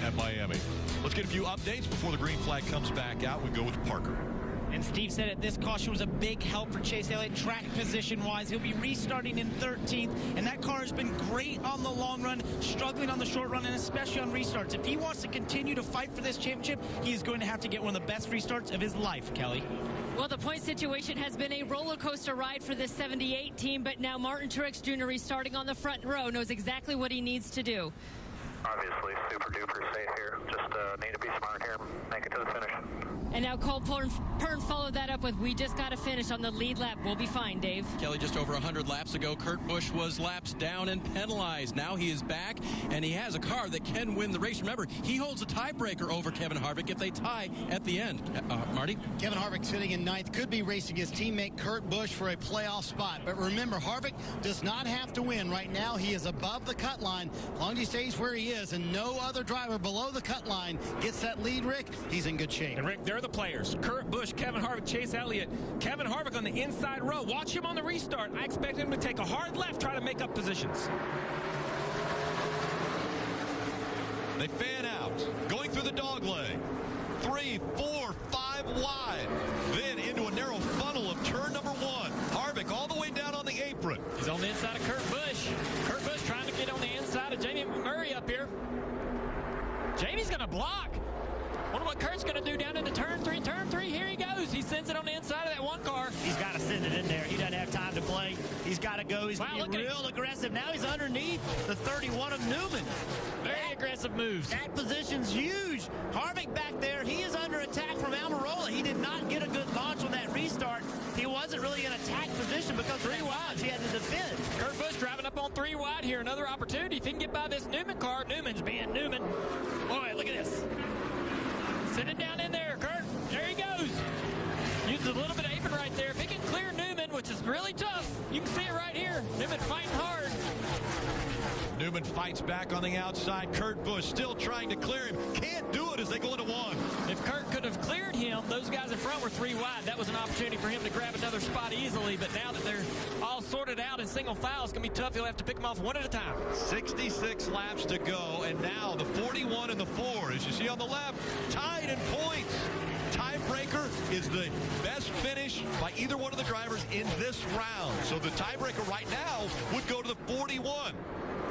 at Miami. Let's get a few updates before the green flag comes back out. We go with Parker. And Steve said it, this caution was a big help for Chase Elliott track position-wise. He'll be restarting in 13th, and that car has been great on the long run, struggling on the short run, and especially on restarts. If he wants to continue to fight for this championship, he is going to have to get one of the best restarts of his life, Kelly. Well, the point situation has been a roller coaster ride for this 78 team, but now Martin Truex Jr. restarting on the front row knows exactly what he needs to do. Obviously, super duper safe here. Just need to be smart here, make it to the finish. And now Cole Pern followed that up with, we just got to finish on the lead lap. We'll be fine, Dave. Kelly, just over 100 laps ago, Kurt Busch was laps down and penalized. Now he is back, and he has a car that can win the race. Remember, he holds a tiebreaker over Kevin Harvick if they tie at the end. Marty? Kevin Harvick sitting in ninth, could be racing his teammate Kurt Busch for a playoff spot. But remember, Harvick does not have to win. Right now, he is above the cut line. As long as he stays where he is and no other driver below the cut line gets that lead, Rick, he's in good shape. And Rick, they're the players. Kurt Busch, Kevin Harvick, Chase Elliott. Kevin Harvick on the inside row. Watch him on the restart. I expect him to take a hard left, try to make up positions. They fan out, going through the dog leg. 3, 4, 5 wide. Then into a narrow funnel of turn number 1. Harvick all the way down on the apron. He's on the inside of Kurt Busch. Kurt Busch trying to get on the inside of Jamie Murray up here. Jamie's going to block. Wonder what Kurt's going to do down into turn 3. Turn 3, here he goes. He sends it on the inside of that one car. He's got to send it in there. He doesn't have time to play. He's got to go. He's going to be real aggressive. Now he's underneath the 31 of Newman. Very aggressive moves. That position's huge. Harvick back there, he is under attack from Almirola. He did not get a good launch on that restart. He wasn't really in attack position because 3 wide. He had to defend. Kurt Busch driving up on 3 wide here. Another opportunity. If he can get by this Newman car, Newman's being Newman. Boy, look at this. Send it down in there, Kurt. There he goes. Uses a little bit of apron right there. If he can clear Newman, which is really tough, you can see it right here. Newman fighting hard. Newman fights back on the outside. Kurt Busch still trying to clear him. Can't do it as they go into 1. If Kurt could have cleared him, those guys in front were 3 wide. That was an opportunity for him to grab another spot easily. But now that they're all sorted out in single file, it's going to be tough. He'll have to pick them off one at a time. 66 laps to go. And now the 41 and the 4, as you see on the left, tied in points. Tiebreaker is the best finish by either one of the drivers in this round. So the tiebreaker right now would go to the 41.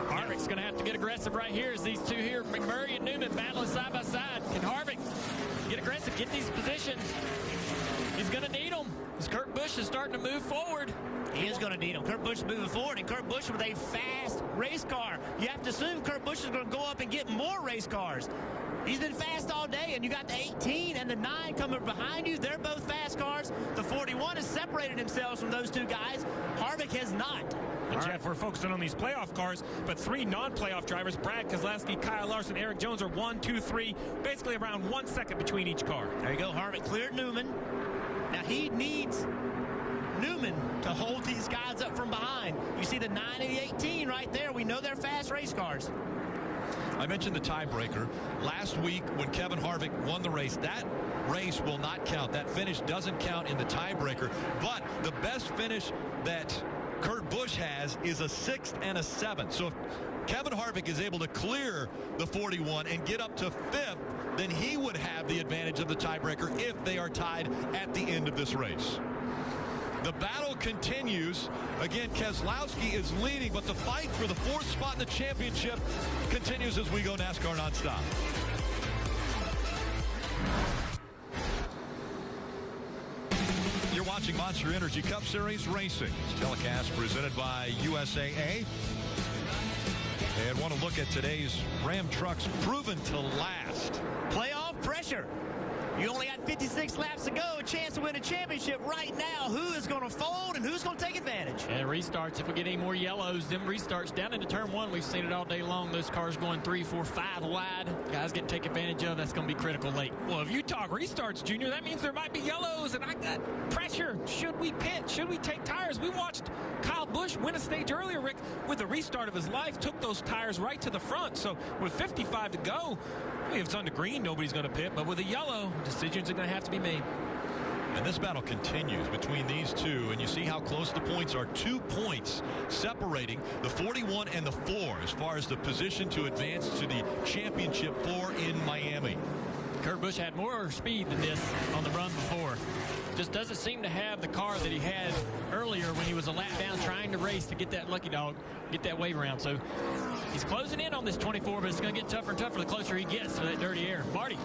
Harvick's going to have to get aggressive right here as these two here, McMurray and Newman, battling side by side. Can Harvick get aggressive, get these positions? He's going to need them as Kurt Busch is starting to move forward. He is going to need them. Kurt Busch is moving forward, and Kurt Busch with a fast race car. You have to assume Kurt Busch is going to go up and get more race cars. He's been fast all day, and you got the 18 and the 9 coming behind you. They're both fast cars. The 41 has separated themselves from those two guys. Harvick has not. And Jeff, we're focusing on these playoff cars, but 3 non-playoff drivers, Brad Keselowski, Kyle Larson, Eric Jones, are 1, 2, 3, basically around 1 second between each car. There you go. Harvick cleared Newman. Now he needs Newman to hold these guys up from behind. You see the 9 and the 18 right there. We know they're fast race cars. I mentioned the tiebreaker. Last week when Kevin Harvick won the race, that race will not count. That finish doesn't count in the tiebreaker. But the best finish that Kurt Busch has is a 6th and a 7th. So if Kevin Harvick is able to clear the 41 and get up to 5th, then he would have the advantage of the tiebreaker if they are tied at the end of this race. The battle continues. Again, Keselowski is leading, but the fight for the 4th spot in the championship continues as we go NASCAR nonstop. You're watching Monster Energy Cup Series Racing. It's telecast presented by USAA. And want to look at today's Ram trucks proven to last. Playoff pressure. You only got 56 laps to go, a chance to win a championship right now. Who is going to fold and who's going to take advantage? And restarts, if we get any more yellows, them restarts down into turn 1, we've seen it all day long. Those cars going 3, 4, 5 wide. Guys get to take advantage of. That's going to be critical late. Well, if you talk restarts, Junior, that means there might be yellows, and I got pressure. Should we pit? Should we take tires? We watched Kyle Busch win a stage earlier, Rick, with the restart of his life, took those tires right to the front. So with 55 to go, if it's on the green, nobody's going to pit. But with a yellow, decisions are going to have to be made. And this battle continues between these two, and you see how close the points are. 2 points separating the 41 and the 4 as far as the position to advance to the championship 4 in Miami. Kurt Busch had more speed than this on the run before. Just doesn't seem to have the car that he had earlier when he was a lap down trying to race to get that lucky dog, get that wave around. So he's closing in on this 24, but it's going to get tougher and tougher the closer he gets to that dirty air. Marty.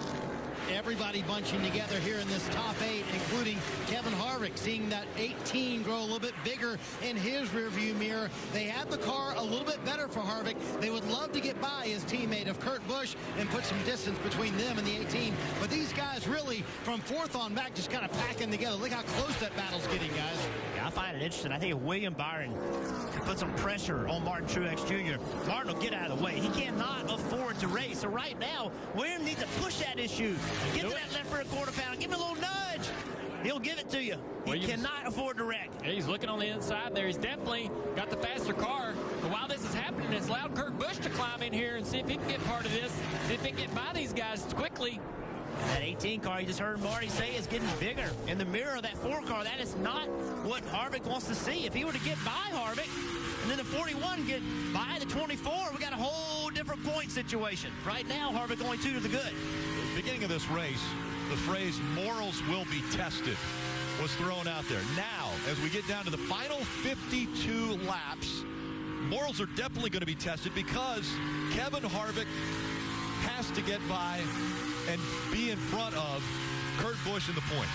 Everybody bunching together here in this top 8, including Kevin Harvick, seeing that 18 grow a little bit bigger in his rearview mirror. They have the car a little bit better for Harvick. They would love to get by his teammate of Kurt Busch and put some distance between them and the 18. But these guys really, from 4th on back, just kind of packing together. Look how close that battle's getting, guys. Yeah, I find it interesting. I think if William Byron can put some pressure on Martin Truex Jr., Martin will get out of the way. He cannot afford to race. So right now, William needs to push that issue. Get to that left rear quarter pound. Give him a little nudge. He'll give it to you. He cannot afford to wreck. He's looking on the inside there. He's definitely got the faster car. But while this is happening, it's allowed Kurt Busch to climb in here and see if he can get part of this. See if he can get by these guys quickly. That 18 car, you just heard Marty say, is getting bigger. In the mirror of that 4 car, that is not what Harvick wants to see. If he were to get by Harvick, and then the 41 get by the 24, we got a whole different point situation. Right now, Harvick only 2 to the good. At the beginning of this race, the phrase morals will be tested was thrown out there. Now, as we get down to the final 52 laps, morals are definitely going to be tested because Kevin Harvick has to get by and be in front of Kurt Busch in the points.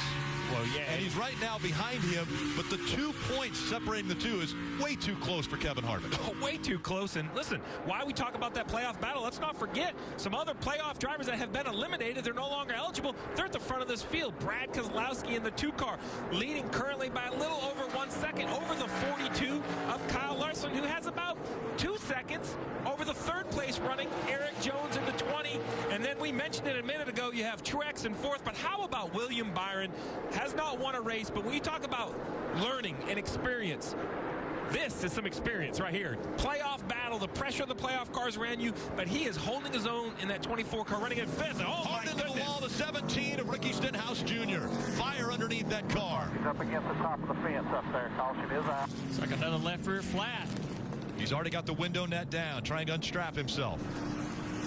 Well, yeah. And he's right now behind him, but the 2 points separating the two is way too close for Kevin Harvick. Oh, way too close. And listen, while we talk about that playoff battle, let's not forget some other playoff drivers that have been eliminated. They're no longer eligible. They're at the front of this field. Brad Keselowski in the 2 car, leading currently by a little over 1 second over the 42 of Kyle Larson, who has about 2 seconds over the 3rd place running Eric Jones in the 20. And then we mentioned it a minute ago, you have Truex in 4th. But how about William Byron? Has not won a race, but when you talk about learning and experience, this is some experience right here. Playoff battle, the pressure of the playoff cars around you, but he is holding his own in that 24 car, running in 5th. Oh, hard into the wall, the 17 of Ricky Stenhouse Jr. Fire underneath that car. He's up against the top of the fence up there. Caution is out. It's like another left rear flat. He's already got the window net down, trying to unstrap himself.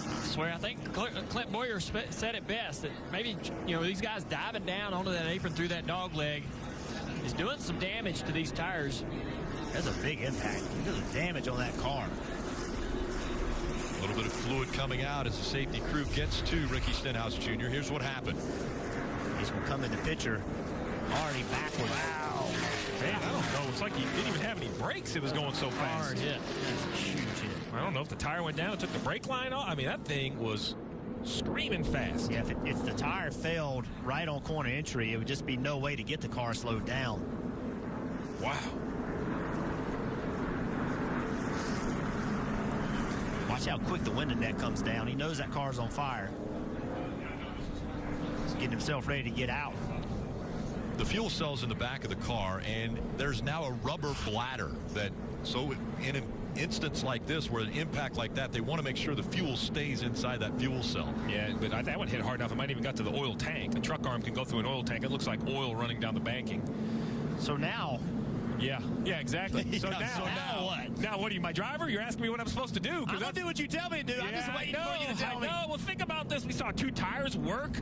I swear, I think Clint Boyer said it best, that maybe, these guys diving down onto that apron through that dog leg is doing some damage to these tires. That's a big impact. Look at the damage on that car. A little bit of fluid coming out as the safety crew gets to Ricky Stenhouse Jr. Here's what happened. He's going to come in the picture already backwards. Wow. Man, I don't know. It's like he didn't even have any brakes. It was going so fast. Hard hit. That's a huge hit. I don't know if the tire went down and took the brake line off. I mean, that thing was screaming fast. Yeah, if the tire failed right on corner entry, it would just be no way to get the car slowed down. Wow. Watch how quick the window net comes down. He knows that car's on fire. He's getting himself ready to get out. The fuel cell's in the back of the car, and there's now a rubber bladder that, so in an instance like this, where an impact like that, they want to make sure the fuel stays inside that fuel cell. Yeah, but that one hit hard enough. It might even got to the oil tank. The truck arm can go through an oil tank. It looks like oil running down the banking. So now... Yeah, exactly. So, yeah, now what? Now what are you, my driver? You're asking me what I'm supposed to do. I'm going to do what you tell me to do. Yeah, I'm just waiting for you to tell me. Well, think about this. We saw 2 tires work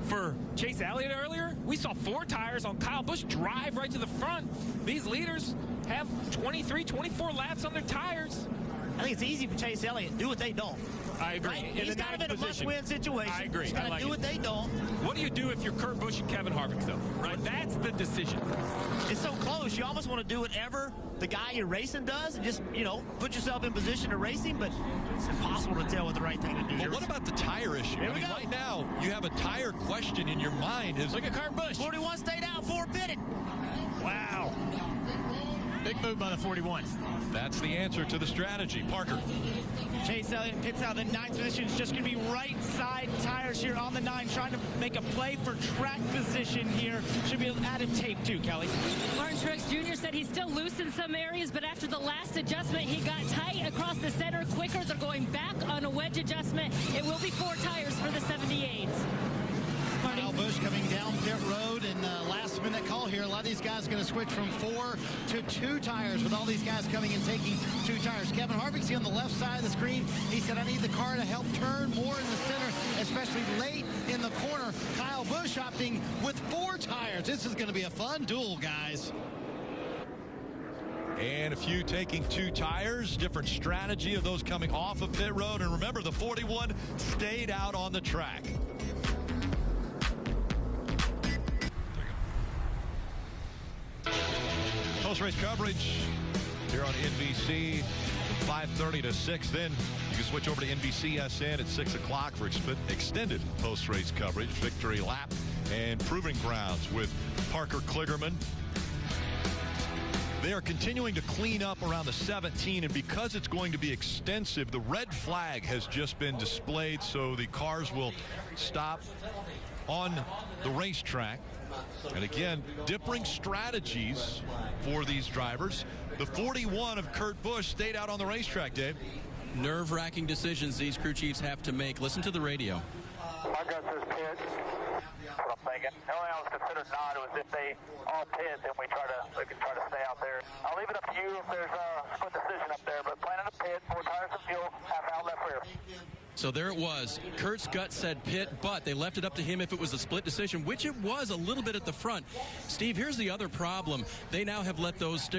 for Chase Elliott earlier. We saw 4 tires on Kyle Busch drive right to the front. These leaders have 23, 24 laps on their tires. I think it's easy for Chase Elliott. Do what they don't. I agree. Right? He's got him in a must-win situation. I agree. He's got to do what they don't. What do you do if you're Kurt Busch and Kevin Harvick, though? Right? That's the decision. It's so close. You almost want to do whatever the guy you're racing does and just, put yourself in position to race him, but it's impossible to tell what the right thing to do. Well, what about the tire issue? Here we go. Right now, you have a tire question in your mind. Look at Kurt Busch. 41 stayed out, 4 pitted. Wow. Big move by the 41. That's the answer to the strategy. Parker. Chase Elliott pits out the 9th position. It's just going to be right side tires here on the 9, trying to make a play for track position here. Should be added tape too, Kelly. Martin Truex Jr. said he's still loose in some areas, but after the last adjustment, he got tight across the center quicker. They're going back on a wedge adjustment. It will be 4 tires for the 78. Kyle Busch coming down pit road, and last minute call here. A lot of these guys going to switch from 4 to 2 tires with all these guys coming and taking 2 tires. Kevin Harvick's on the left side of the screen. He said, I need the car to help turn more in the center, especially late in the corner. Kyle Busch opting with 4 tires. This is going to be a fun duel, guys. And a few taking 2 tires. Different strategy of those coming off of pit road. And remember, the 41 stayed out on the track. Post-race coverage here on NBC from 5:30 to 6. Then you can switch over to NBCSN at 6 o'clock for extended post-race coverage, victory lap, and proving grounds with Parker Kligerman. They are continuing to clean up around the 17, and because it's going to be extensive, the red flag has just been displayed, so the cars will stop on the racetrack. And again, differing strategies for these drivers. The 41 of Kurt Busch stayed out on the racetrack, Dave. Nerve-wracking decisions these crew chiefs have to make. Listen to the radio. Our guts is pit. That's what I'm thinking. The only thing I was considered not was if they all pit, then we can try to stay out there. I'll leave it up to you if there's a split decision up there, but planning to pit, 4 tires of fuel, half out left rear. So there it was. Kurt's gut said pit, but they left it up to him if it was a split decision, which it was a little bit at the front. Steve, here's the other problem. They now have let those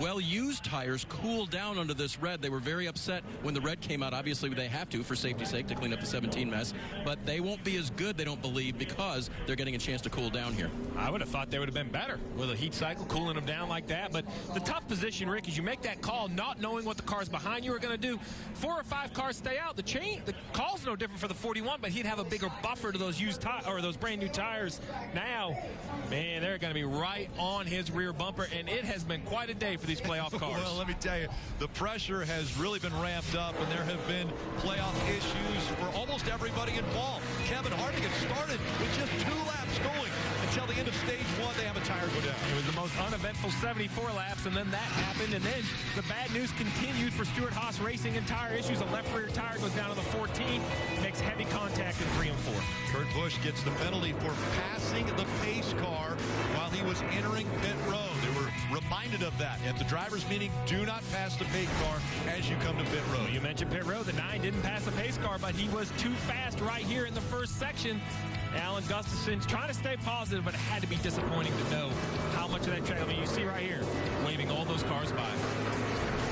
well-used tires cool down under this red. They were very upset when the red came out. Obviously, they have to, for safety's sake, to clean up the 17 mess. But they won't be as good, they don't believe, because they're getting a chance to cool down here. I would have thought they would have been better with a heat cycle, cooling them down like that. But the tough position, Rick, is you make that call not knowing what the cars behind you are going to do. 4 or 5 cars stay out. The call's no different for the 41, but he'd have a bigger buffer to those those brand new tires. Now, man, they're going to be right on his rear bumper, and it has been quite a day for these playoff cars. Well, let me tell you, the pressure has really been ramped up, and there have been playoff issues for almost everybody involved. Kevin Harvick had started with just 2 laps going until the end of stage 1. They have a tire go down. It was the most uneventful 74 laps, and then that happened, and then the bad news continued for Stewart-Haas Racing and tire issues. A left rear tire goes down to the 14, makes heavy contact in 3 and 4. Kurt Busch gets the penalty for passing the pace car while he was entering pit road. They were reminded of that at the driver's meeting. Do not pass the pace car as you come to pit road. Well, you mentioned pit road. The 9 didn't pass the pace car, but he was too fast right here in the first section. Alan Gustafson's trying to stay positive, but it had to be disappointing to know how much of that track. I mean, you see right here, waving all those cars by.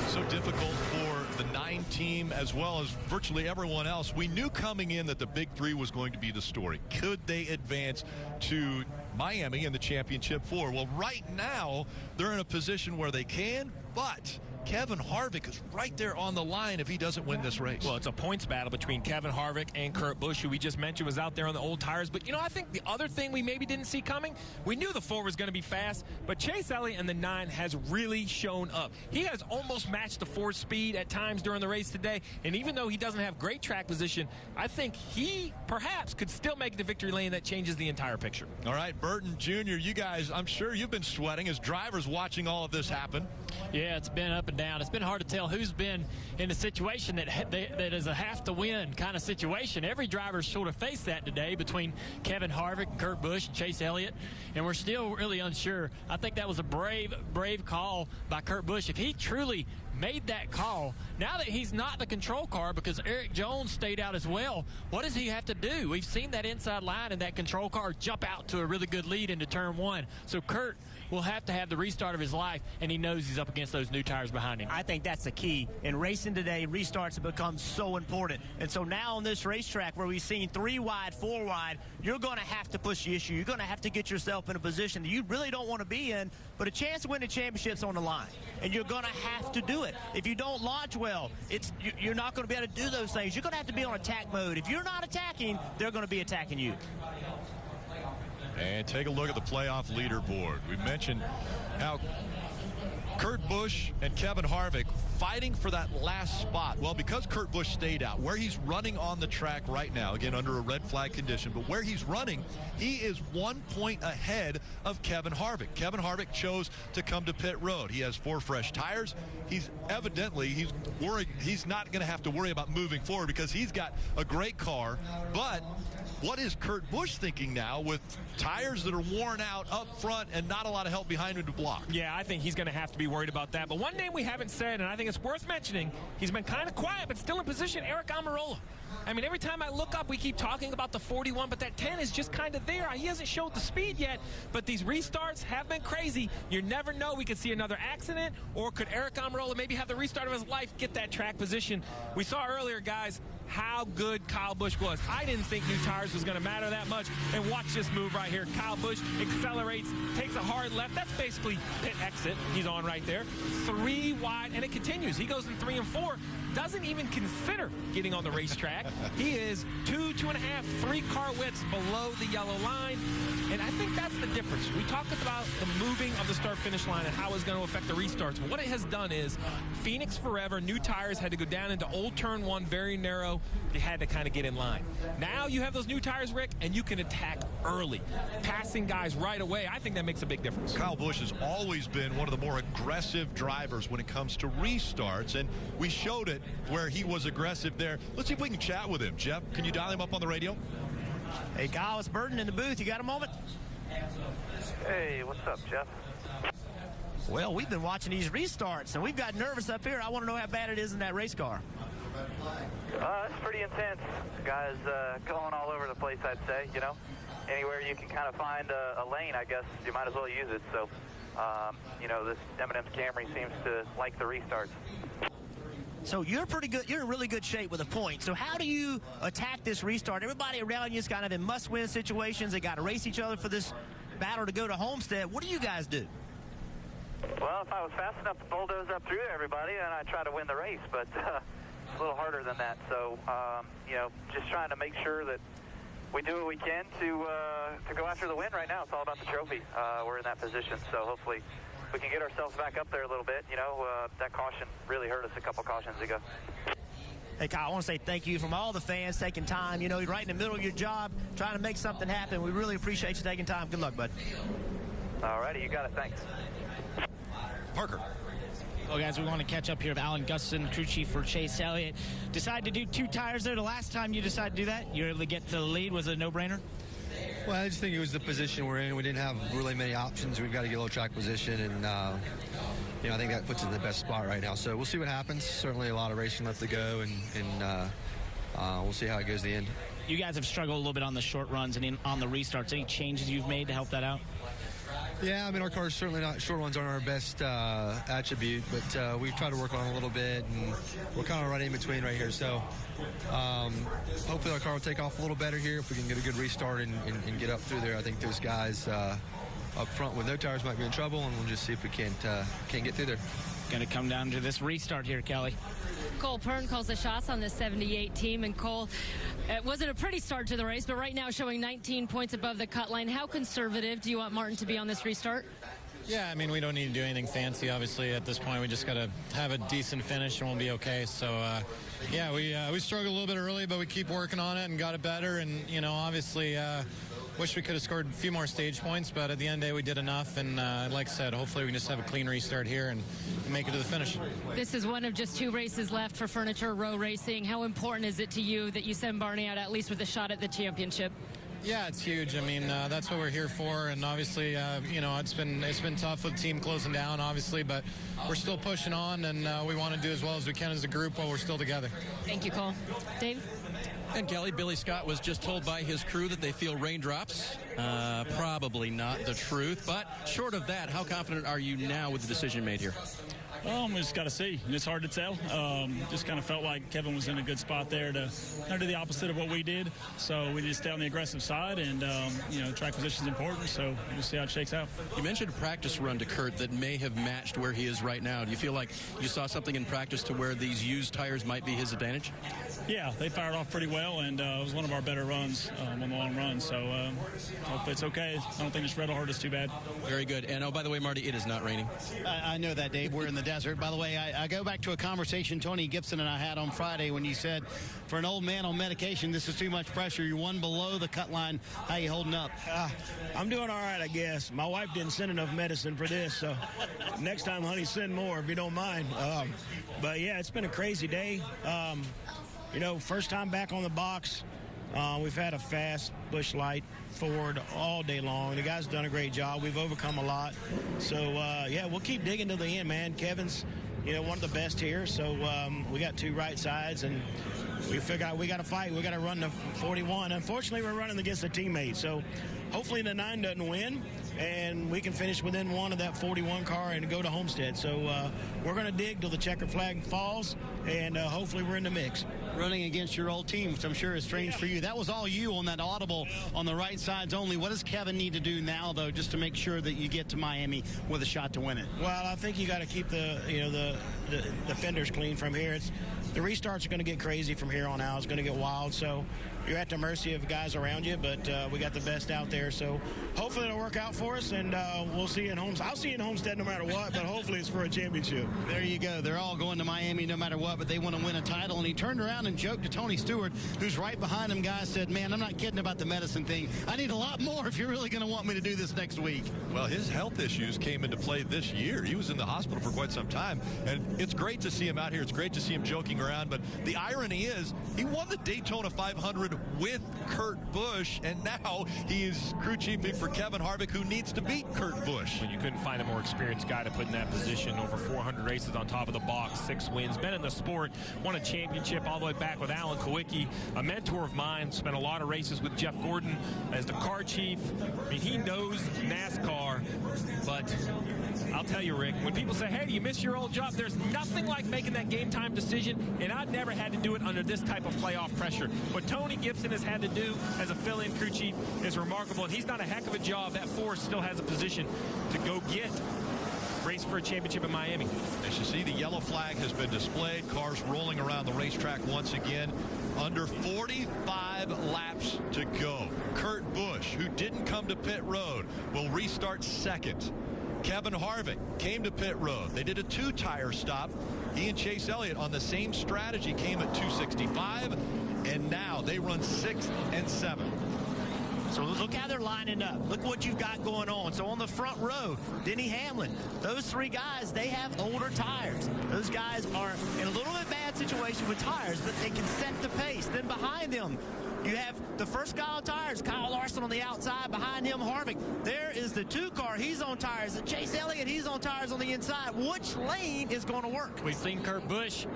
So difficult for the 9 team as well as virtually everyone else. We knew coming in that the Big 3 was going to be the story. Could they advance to Miami in the Championship 4? Well, right now, they're in a position where they can, but Kevin Harvick is right there on the line if he doesn't win this race. Well, it's a points battle between Kevin Harvick and Kurt Busch, who we just mentioned was out there on the old tires. But, you know, I think the other thing we maybe didn't see coming, we knew the 4 was going to be fast, but Chase Elliott in the 9 has really shown up. He has almost matched the 4 speed at times during the race today, and even though he doesn't have great track position, I think he perhaps could still make the victory lane. That changes the entire picture. All right, Burton Jr., you guys, I'm sure you've been sweating as drivers watching all of this happen. Yeah, it's been up and down. It's been hard to tell who's been in a situation that is a have-to-win kind of situation. Every driver sort of faced that today between Kevin Harvick, Kurt Busch, and Chase Elliott, and we're still really unsure. I think that was a brave call by Kurt Busch. If he truly made that call, now that he's not the control car because Eric Jones stayed out as well, what does he have to do? We've seen that inside line and that control car jump out to a really good lead into turn 1. So Kurt will have to have the restart of his life, and he knows he's up against those new tires behind him. I think that's the key. In racing today, restarts have become so important. And so now on this racetrack where we've seen 3 wide, 4 wide, you're going to have to push the issue. You're going to have to get yourself in a position that you really don't want to be in, but a chance to win the championship's on the line. And you're going to have to do it. If you don't launch well, you're not going to be able to do those things. You're going to have to be on attack mode. If you're not attacking, they're going to be attacking you. And take a look at the playoff leaderboard. We mentioned how Kurt Busch and Kevin Harvick fighting for that last spot. Well, because Kurt Busch stayed out, where he's running on the track right now, again under a red flag condition, but where he's running, he is 1 point ahead of Kevin Harvick. Kevin Harvick chose to come to pit road. He has 4 fresh tires. He's worried he's not going to have to worry about moving forward because he's got a great car. But what is Kurt Busch thinking now with tires that are worn out up front and not a lot of help behind him to block? Yeah, I think he's going to have to be worried about that. But one name we haven't said, and I think think it's worth mentioning, he's been kind of quiet, but still in position, Aric Almirola. I mean, every time I look up, we keep talking about the 41, but that 10 is just kind of there. He hasn't showed the speed yet, but these restarts have been crazy. You never know. We could see another accident, or could Aric Almirola maybe have the restart of his life, get that track position. We saw earlier, guys, how good Kyle Busch was. I didn't think new tires was going to matter that much, and watch this move right here. Kyle Busch accelerates, takes a hard left. That's basically pit exit. He's on right there. 3 wide, and it continues. He goes in 3 and 4. Doesn't even consider getting on the racetrack. He is 2.5, 3 car widths below the yellow line. And I think that's the difference. We talked about the moving of the start-finish line and how it's going to affect the restarts. What it has done is Phoenix Forever, new tires had to go down into old turn 1, very narrow. They had to kind of get in line. Now you have those new tires, Rick, and you can attack early, passing guys right away. I think that makes a big difference. Kyle Busch has always been one of the more aggressive drivers when it comes to restarts, and we showed it where he was aggressive there. Let's see if we can chat with him. Jeff, can you dial him up on the radio? Hey, Kyle, it's Burton in the booth. You got a moment? Hey, what's up, Jeff? Well, we've been watching these restarts, and we've got nervous up here. I want to know how bad it is in that race car. It's pretty intense. Guys going all over the place, I'd say, you know. Anywhere you can kind of find a lane, I guess, you might as well use it. So, you know, this M&M's Camry seems to like the restarts. So you're pretty good. You're in really good shape with a point. So how do you attack this restart? Everybody around you is kind of in must-win situations. They got to race each other for this battle to go to Homestead. What do you guys do? Well, if I was fast enough to bulldoze up through everybody, then I'd try to win the race. But it's a little harder than that. So, you know, just trying to make sure that we do what we can to go after the win right now. It's all about the trophy. We're in that position. So hopefully we can get ourselves back up there a little bit. You know, that caution really hurt us a couple cautions ago. Hey, Kyle, I want to say thank you from all the fans taking time. You know, you're right in the middle of your job, trying to make something happen. We really appreciate you taking time. Good luck, bud. All righty, you got it. Thanks. Parker. Well, guys, we want to catch up here with Alan Gustin, crew chief for Chase Elliott. Decided to do 2 tires there. The last time you decided to do that, you were able to get to the lead. Was it a no-brainer? Well, I just think it was the position we're in. We didn't have really many options. We've got to get low track position, and you know, I think that puts us in the best spot right now. So we'll see what happens. Certainly a lot of racing left to go, and we'll see how it goes at the end. You guys have struggled a little bit on the short runs and on the restarts. Any changes you've made to help that out? Yeah, I mean, our car's certainly not, short ones aren't our best attribute, but we've tried to work on it a little bit, and we're kind of right in between right here. So hopefully our car will take off a little better here if we can get a good restart and get up through there. I think those guys up front with no tires might be in trouble, and we'll just see if we can't get through there. Going to come down to this restart here, Kelly. Cole Pern calls the shots on this 78 team, and Cole, it wasn't a pretty start to the race, but right now showing 19 points above the cut line. How conservative do you want Martin to be on this restart? Yeah, I mean, we don't need to do anything fancy, obviously, at this point. We just got to have a decent finish and we'll be okay. So, yeah, we struggled a little bit early, but we keep working on it and got it better. And, you know, obviously, wish we could have scored a few more stage points, but at the end of the day, we did enough. And like I said, hopefully we can just have a clean restart here and make it to the finish. This is one of just 2 races left for Furniture Row Racing. How important is it to you that you send Barney out at least with a shot at the championship? Yeah, it's huge. I mean, that's what we're here for, and obviously, you know, it's been tough with the team closing down, obviously, but we're still pushing on, and we want to do as well as we can as a group while we're still together. Thank you, Cole. Dave? And Kelly, Billy Scott was just told by his crew that they feel raindrops. Probably not the truth, but short of that, how confident are you now with the decision made here? Well, we just got to see. It's hard to tell. Just kind of felt like Kevin was in a good spot there to kind of do the opposite of what we did. So we just stay on the aggressive side, and, you know, track position is important, so we'll see how it shakes out. You mentioned a practice run to Kurt that may have matched where he is right now. Do you feel like you saw something in practice to where these used tires might be his advantage? Yeah, they fired off pretty well, and it was one of our better runs on the long run. So hopefully it's okay. I don't think this red will hurt us too bad. Very good. And, oh, by the way, Marty, it is not raining. I know that, Dave. We're in the desert. By the way, I go back to a conversation Tony Gibson and I had on Friday when you said, for an old man on medication, this is too much pressure. You're one below the cut line. How you holding up? I'm doing all right, I guess. My wife didn't send enough medicine for this, so next time, honey, send more if you don't mind. But, yeah, it's been a crazy day. You know, first time back on the box. We've had a fast Busch Light Ford all day long. The guy's done a great job. We've overcome a lot. So, yeah, we'll keep digging to the end, man. Kevin's one of the best here. So we got 2 right sides, and we figure out we got to fight. We got to run the 41. Unfortunately, we're running against a teammate. So hopefully the 9 doesn't win, and we can finish within 1 of that 41 car and go to Homestead. So we're going to dig till the checker flag falls, and hopefully we're in the mix. Running against your old team, which I'm sure is strange for you. That was all you on that audible on the right sides only. What does Kevin need to do now, though, just to make sure that you get to Miami with a shot to win it? Well, I think you got to keep the fenders clean from here. The restarts are going to get crazy from here on out. It's going to get wild. So you're at the mercy of guys around you, but we got the best out there. So hopefully it'll work out for us, and we'll see you in Homestead. I'll see you in Homestead no matter what, but hopefully it's for a championship. There you go. They're all going to Miami no matter what, but they want to win a title. And he turned around and joked to Tony Stewart, who's right behind him. Guy said, man, I'm not kidding about the medicine thing. I need a lot more if you're really going to want me to do this next week. Well, his health issues came into play this year. He was in the hospital for quite some time, and it's great to see him out here. It's great to see him joking around, but the irony is he won the Daytona 500 with Kurt Busch, and now he is crew chiefing for Kevin Harvick, who needs to beat Kurt Busch. Well, you couldn't find a more experienced guy to put in that position. Over 400 races on top of the box, 6 wins, been in the sport, won a championship all the way back with Alan Kawicki, a mentor of mine, spent a lot of races with Jeff Gordon as the car chief. I mean, he knows NASCAR, but I'll tell you, Rick, when people say, hey, do you miss your old job? There's nothing like making that game time decision, and I've never had to do it under this type of playoff pressure. What Tony Gibson has had to do as a fill-in crew chief is remarkable, and he's done a heck of a job. That force still has a position to go get race for a championship in Miami. As you see, the yellow flag has been displayed. Cars rolling around the racetrack once again. Under 45 laps to go. Kurt Busch, who didn't come to pit road, will restart second. Kevin Harvick came to pit road. They did a 2-tire stop. He and Chase Elliott on the same strategy came at 265, and now they run 6th and 7th. So look how they're lining up. Look what you've got going on. So on the front row, Denny Hamlin, those 3 guys, they have older tires. Those guys are in a little bit bad situation with tires, but they can set the pace. Then behind them, you have the first guy on tires, Kyle Larson on the outside. Behind him, Harvick. There is the 2 car. He's on tires. And Chase Elliott, he's on tires on the inside. Which lane is going to work? We've seen Kurt Busch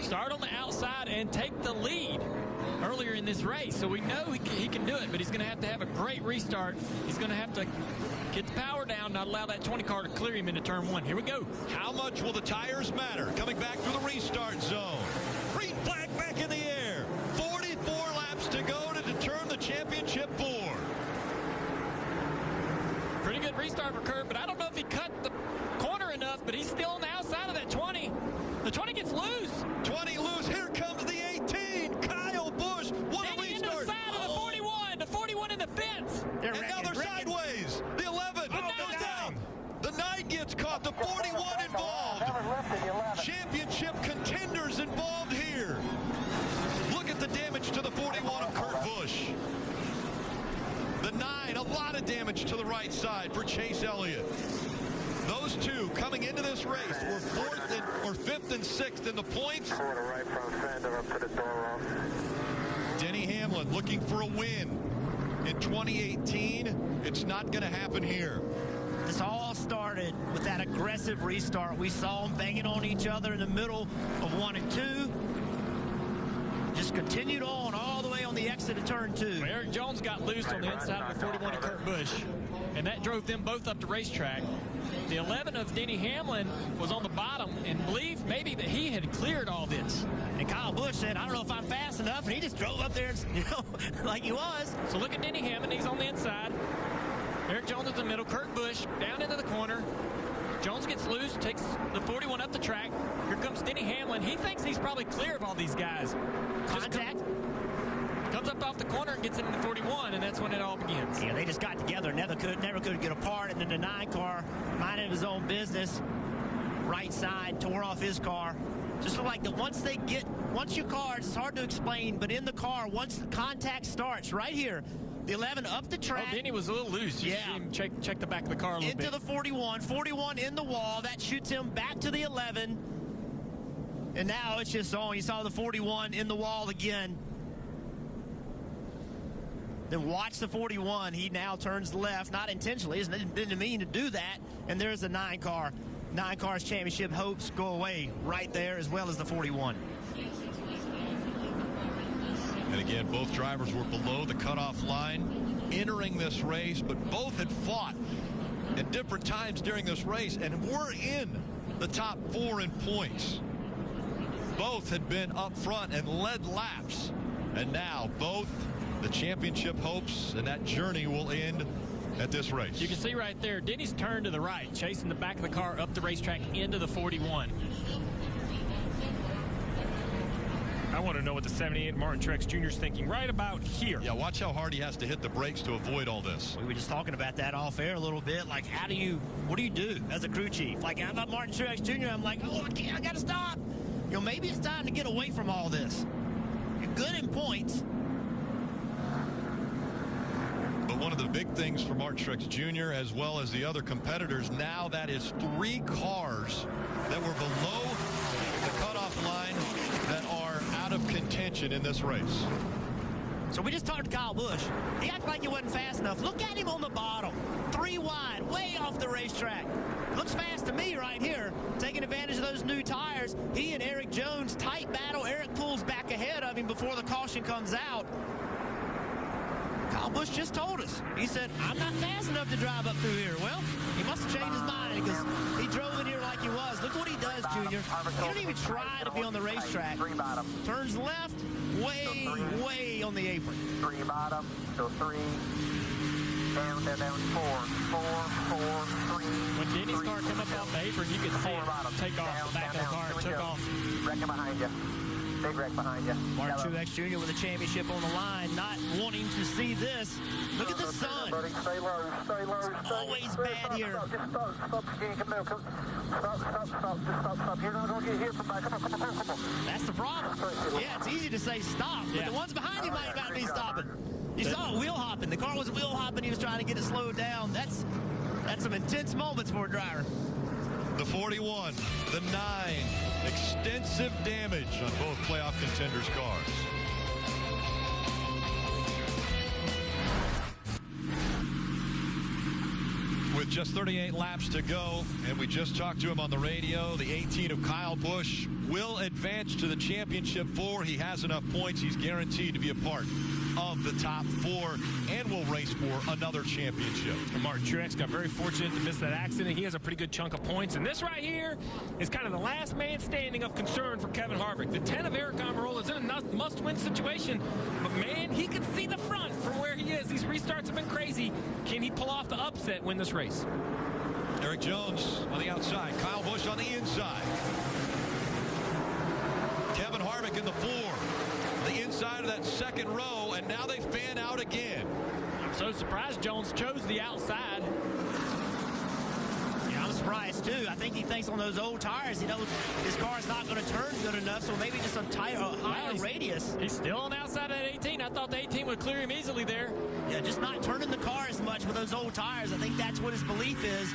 start on the outside and take the lead earlier in this race, so we know he can do it, but he's going to have a great restart. He's going to have to get the power down, not allow that 20 car to clear him into turn 1. Here we go. How much will the tires matter? Coming back through the restart zone. Green flag back in the air. 44 laps to go to determine the championship 4. Pretty good restart for Kurt, but I don't know if he cut the corner enough, but he's still on the outside of that 20. The 20 gets loose. 20 loose. Here comes the 18. Kyle Busch. What a restart. Into the side of the 41. The 41 in the fence. And now they're sideways. The 11 goes down. The 9 gets caught. The 41 involved. Championship contenders involved here. Look at the damage to the 41 of Kurt Busch. The 9, a lot of damage to the right side for Chase Elliott. Those 2 coming into this race were 5th and 6th in the points. Denny Hamlin looking for a win in 2018. It's not going to happen here. This all started with that aggressive restart. We saw them banging on each other in the middle of 1 and 2. Just continued on all the way on the exit of turn 2. Well, Eric Jones got loose on the inside of the 41 of Kurt Busch, and that drove them both up the racetrack. The 11 of Denny Hamlin was on the bottom and believed maybe that he had cleared all this. And Kyle Busch said, I don't know if I'm fast enough, and he just drove up there, like he was. So look at Denny Hamlin. He's on the inside. Eric Jones in the middle. Kurt Busch down into the corner. Jones gets loose, takes the 41 up the track. Here comes Denny Hamlin. He thinks he's probably clear of all these guys. Contact. Comes up off the corner and gets into the 41, and that's when it all begins. Yeah, they just got together, never could get apart, and then the 9 car, minding his own business, right side, tore off his car. Just look like that once your cars, it's hard to explain, but in the car, once the contact starts, right here, the 11 up the track. Oh, Denny was a little loose. You see him check the back of the car a little bit. Into the 41. 41 in the wall. That shoots him back to the 11. And now it's just on. You saw the 41 in the wall again. Then watch the 41. He now turns left, not intentionally. Didn't mean to do that. And there's the 9 car. 9 Cars Championship hopes go away right there, as well as the 41. And again, both drivers were below the cutoff line entering this race, but both had fought at different times during this race and were in the top 4 in points. Both had been up front and led laps, and now both the championship hopes and that journey will end at this race. You can see right there, Denny's turned to the right, chasing the back of the car up the racetrack into the 41. I want to know what the 78 Martin Truex Jr. is thinking right about here. Yeah, watch how hard he has to hit the brakes to avoid all this. We were just talking about that off air a little bit. Like, what do you do as a crew chief? Like, I'm not Martin Truex Jr. I'm like, oh, I got to stop. You know, maybe it's time to get away from all this. You're good in points. But one of the big things for Martin Truex Jr. as well as the other competitors, now that is 3 cars that were below the cutoff line that are out of contention in this race. So we just talked to Kyle Busch. He acted like he wasn't fast enough. Look at him on the bottom. 3 wide, way off the racetrack. Looks fast to me right here. Taking advantage of those new tires. He and Eric Jones, tight battle. Eric pulls back ahead of him before the caution comes out. Kyle Busch just told us. He said, I'm not fast enough to drive up through here. Well, he must have changed his mind because he drove in here like he was. Look what he does, Junior. He don't even try to be on the racetrack. Turns left, way on the apron. 3 bottom, so 3. Down, 4, 4, 3. When Denny's car came up off the apron, you could see it take off the back of the car. It took off. Wrecking behind you. Big wreck behind you. Martin Truex Jr. with a championship on the line, not wanting to see this. Look at the sun. Stay low, stay low. It's always bad here. Just stop. Stop. You're not going to get hit from back. Come on. That's the problem. Yeah, it's easy to say stop, but the ones behind you might not be stopping. You saw it wheel hopping. The car was wheel hopping. He was trying to get it slowed down. That's some intense moments for a driver. The 41, the 9, extensive damage on both playoff contenders' cars. With just 38 laps to go, and we just talked to him on the radio, the 18 of Kyle Busch will advance to the championship 4. He has enough points. He's guaranteed to be a part of the top 4 and will race for another championship. And Martin Truex got very fortunate to miss that accident. He has a pretty good chunk of points. And this right here is kind of the last man standing of concern for Kevin Harvick. The 10 of Eric Almirola is in a must-win situation. But, man, he can see the front from where he is. These restarts have been crazy. Can he pull off the upset, win this race? Eric Jones on the outside. Kyle Busch on the inside. Kevin Harvick in the 4. The inside of that second row, and now they fan out again. I'm so surprised Jones chose the outside. Yeah, I'm surprised too. I think he thinks on those old tires, he knows his car is not going to turn good enough, so maybe just a higher radius. He's still on the outside of that 18. I thought the 18 would clear him easily there. Yeah, just not turning the car as much with those old tires. I think that's what his belief is.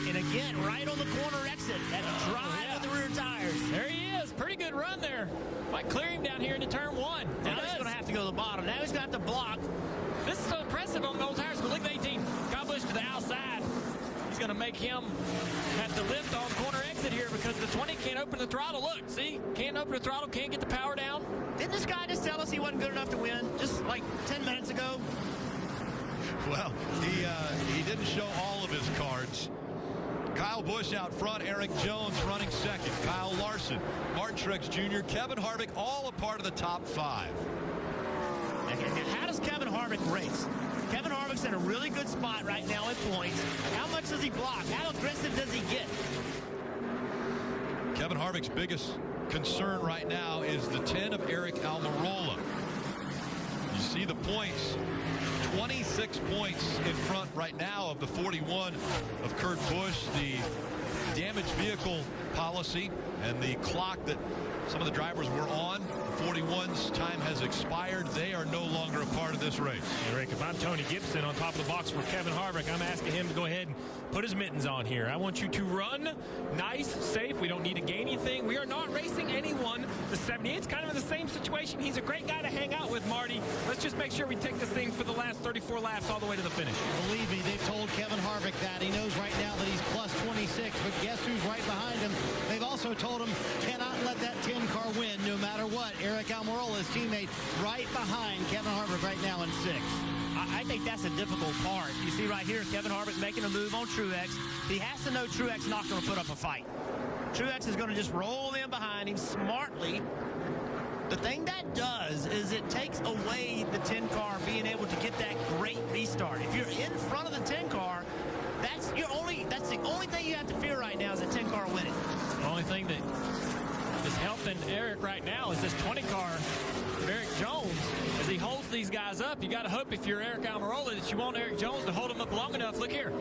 And again, right on the corner exit, that drive of the rear tires. There he is. Pretty good run there. Might clear him down here into turn 1. Now he's going to have to go to the bottom. Now he's got to block. This is so impressive on the old tires. But look at the 18. Kyle Busch to the outside. He's going to make him have to lift on corner exit here because the 20 can't open the throttle. Look, see? Can't open the throttle, can't get the power down. Didn't this guy just tell us he wasn't good enough to win just like 10 minutes ago? Well, he didn't show all of his cards. Kyle Busch out front, Eric Jones running second, Kyle Larson, Martin Truex Jr., Kevin Harvick, all a part of the top 5. And how does Kevin Harvick race? Kevin Harvick's in a really good spot right now at points. How much does he block? How aggressive does he get? Kevin Harvick's biggest concern right now is the 10 of Eric Almirola. You see the points. 26 points in front right now of the 41 of Kurt Busch. The damaged vehicle policy and the clock that some of the drivers were on, the 41's time has expired. They are no longer a part of this race. Hey, Rick, if I'm Tony Gibson on top of the box for Kevin Harvick, I'm asking him to go ahead and put his mittens on here. I want you to run nice, safe. We don't need to gain anything. We are not racing anyone. The 78's kind of in the same situation. He's a great guy to hang out with, Marty. Let's just make sure we take this thing for the last 34 laps all the way to the finish. Believe me, they've told Kevin Harvick that. He knows right now that he's plus 26, but guess who's right behind him? They've also told him cannot let that 10 car win no matter what. Eric Almirola, his teammate, right behind Kevin Harvick right now in 6th. I think that's a difficult part. You see right here, Kevin Harvick making a move on Truex. He has to know Truex not going to put up a fight. Truex is going to just roll in behind him smartly. The thing that does is it takes away the 10 car being able to get that great restart. If you're in front of the 10 car, that's the only thing you have to fear right now is a 10 car winning. The only thing that is helping Eric right now is this 20 car of Eric Jones. As he holds these guys up, you got to hope if you're Eric Almirola that you want Eric Jones to hold him up long enough. Look here,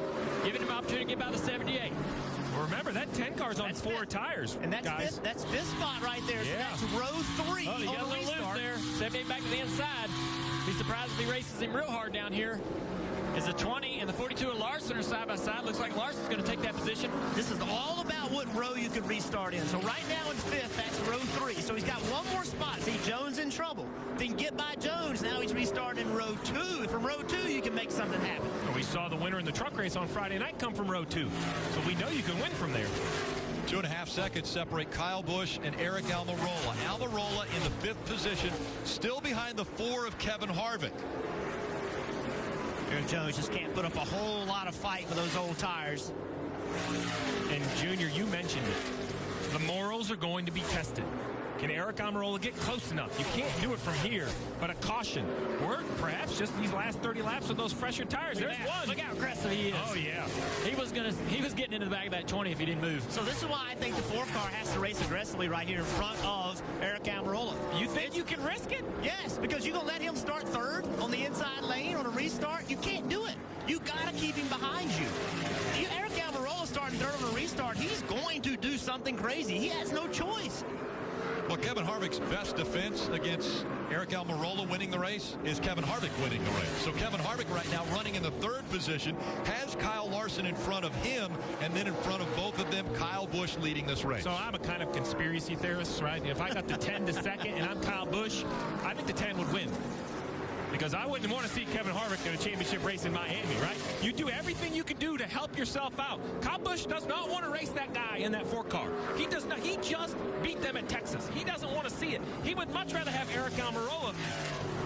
giving him an opportunity to get by the 78. Well, remember, that 10 car's on 4 tires, and that's guys. That's fifth spot right there. Yeah. So that's row 3 Oh, he got a on the little restart. loose there. 78 back to the inside. Be surprised if he races him real hard down here. As the 20 and the 42 of Larson are side by side. Looks like Larson's going to take that position. This is all about what row you could restart in. So right now in 5th, that's row 3. So he's got one more spot. See, Jones in trouble. If he can get by Jones, now he's restarting in row 2. From row 2, you can make something happen. Well, we saw the winner in the truck race on Friday night come from row 2. So we know you can win from there. 2.5 seconds separate Kyle Busch and Eric Almirola. Almirola in the 5th position, still behind the 4 of Kevin Harvick. Eric Jones just can't put up a whole lot of fight with those old tires. And Junior, you mentioned it. The morals are going to be tested. Can Eric Almirola get close enough? You can't do it from here, but a caution. Or perhaps just these last 30 laps with those fresher tires. There's one. Look how aggressive he is. Oh, yeah. He was getting into the back of that 20 if he didn't move. So this is why I think the 4 car has to race aggressively right here in front of Eric Almirola. You think you can risk it? Yes, because you're going to let him start 3rd on the inside lane on a restart. You can't do it. You got to keep him behind you. Eric Almirola starting 3rd on a restart. He's going to do something crazy. He has no choice. Well, Kevin Harvick's best defense against Eric Almirola winning the race is Kevin Harvick winning the race. So Kevin Harvick right now running in the 3rd position, has Kyle Larson in front of him, and then in front of both of them, Kyle Busch leading this race. So I'm a kind of conspiracy theorist, right? If I got the 10 to 2nd and I'm Kyle Busch, I think the 10 would win. Because I wouldn't want to see Kevin Harvick in a championship race in Miami, right? You do everything you can do to help yourself out. Kyle Busch does not want to race that guy in that 4 car. He does not. He just beat them at Texas. He doesn't want to see it. He would much rather have Eric Almirola.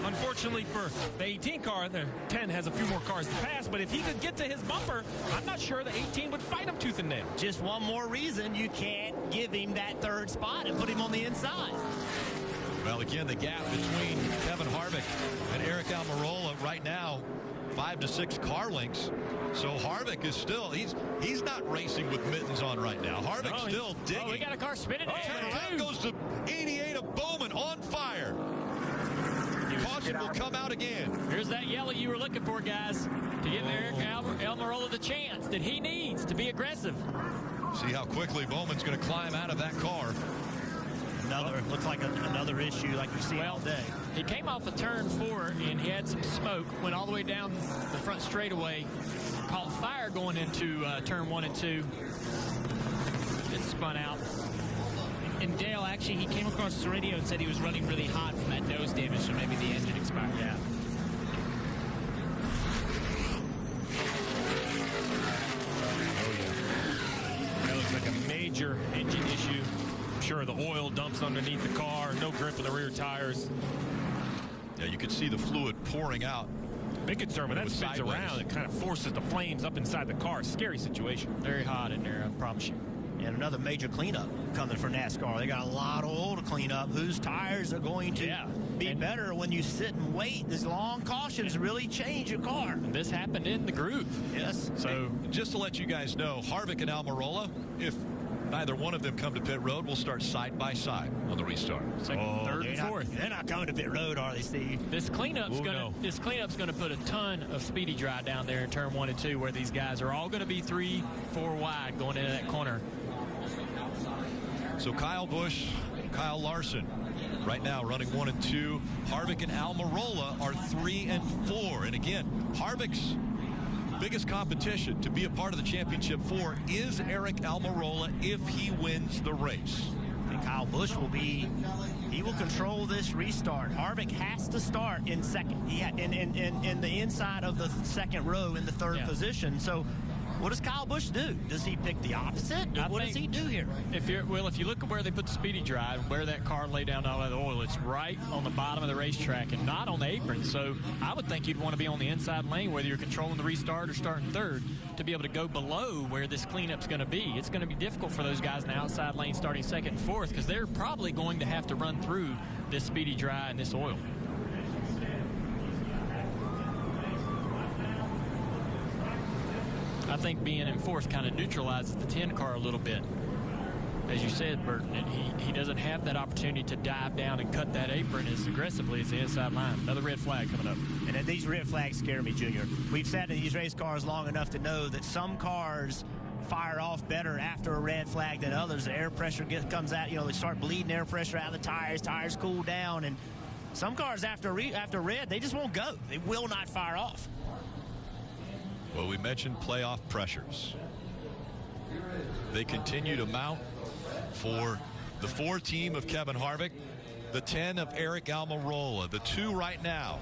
Unfortunately for the 18 car, the 10 has a few more cars to pass, but if he could get to his bumper, I'm not sure the 18 would fight him tooth and nail. Just one more reason you can't give him that 3rd spot and put him on the inside. Well, again, the gap between Kevin Harvick and Eric Almirola right now, 5 to 6 car lengths. So Harvick is still, he's not racing with mittens on right now. Harvick's still digging. Oh, we got a car spinning. That goes to 88 of Bowman on fire. Caution will come out again. Here's that yellow you were looking for, guys, to give Eric Almirola the chance that he needs to be aggressive. See how quickly Bowman's going to climb out of that car. Looks like another issue like we've seen all day. He came off of turn 4 and he had some smoke, went all the way down the front straightaway, caught fire going into turn 1 and 2. It spun out. And Dale, actually, he came across the radio and said he was running really hot from that nose damage, so maybe the engine expired. Yeah. That looks like a major engine issue. I'm sure the oil dumps underneath the car, no grip in the rear tires. Yeah, you could see the fluid pouring out. Big concern when that spins around, it kind of forces the flames up inside the car. Scary situation. Very hot in there, I promise you. And another major cleanup coming for NASCAR. They got a lot of oil to clean up. Whose tires are going to be better when you sit and wait? These long cautions really change your car. And this happened in the groove. Yes. So just to let you guys know, Harvick and Almirola, if neither one of them come to pit road, we'll start side by side on the restart. Second, 3rd, and 4th. They're not coming to pit road, are they, Steve? This cleanup's gonna put a ton of speedy dry down there in turn 1 and 2, where these guys are all gonna be 3, 4 wide going into that corner. So Kyle Busch, Kyle Larson, right now running 1 and 2. Harvick and Almirola are 3 and 4. And again, Harvick's biggest competition to be a part of the championship 4 is Eric Almirola if he wins the race. I think Kyle Busch will control this restart. Harvick has to start in second. In the inside of the second row in the third position. So what does Kyle Busch do? Does he pick the opposite? What does he do here? If you look at where they put the speedy dry, where that car laid down all the oil, it's right on the bottom of the racetrack and not on the apron. So I would think you'd want to be on the inside lane, whether you're controlling the restart or starting third, to be able to go below where this cleanup's going to be. It's going to be difficult for those guys in the outside lane starting second and fourth, because they're probably going to have to run through this speedy dry and this oil. I think being in fourth kind of neutralizes the 10 car a little bit. As you said, Burton, and he doesn't have that opportunity to dive down and cut that apron as aggressively as the inside line. Another red flag coming up. And these red flags scare me, Junior. We've sat in these race cars long enough to know that some cars fire off better after a red flag than others. The air pressure comes out, they start bleeding air pressure out of the tires cool down, and some cars after red, they just won't go. They will not fire off. Well, we mentioned playoff pressures. They continue to mount for the 4 team of Kevin Harvick, the 10 of Aric Almirola, the 2 right now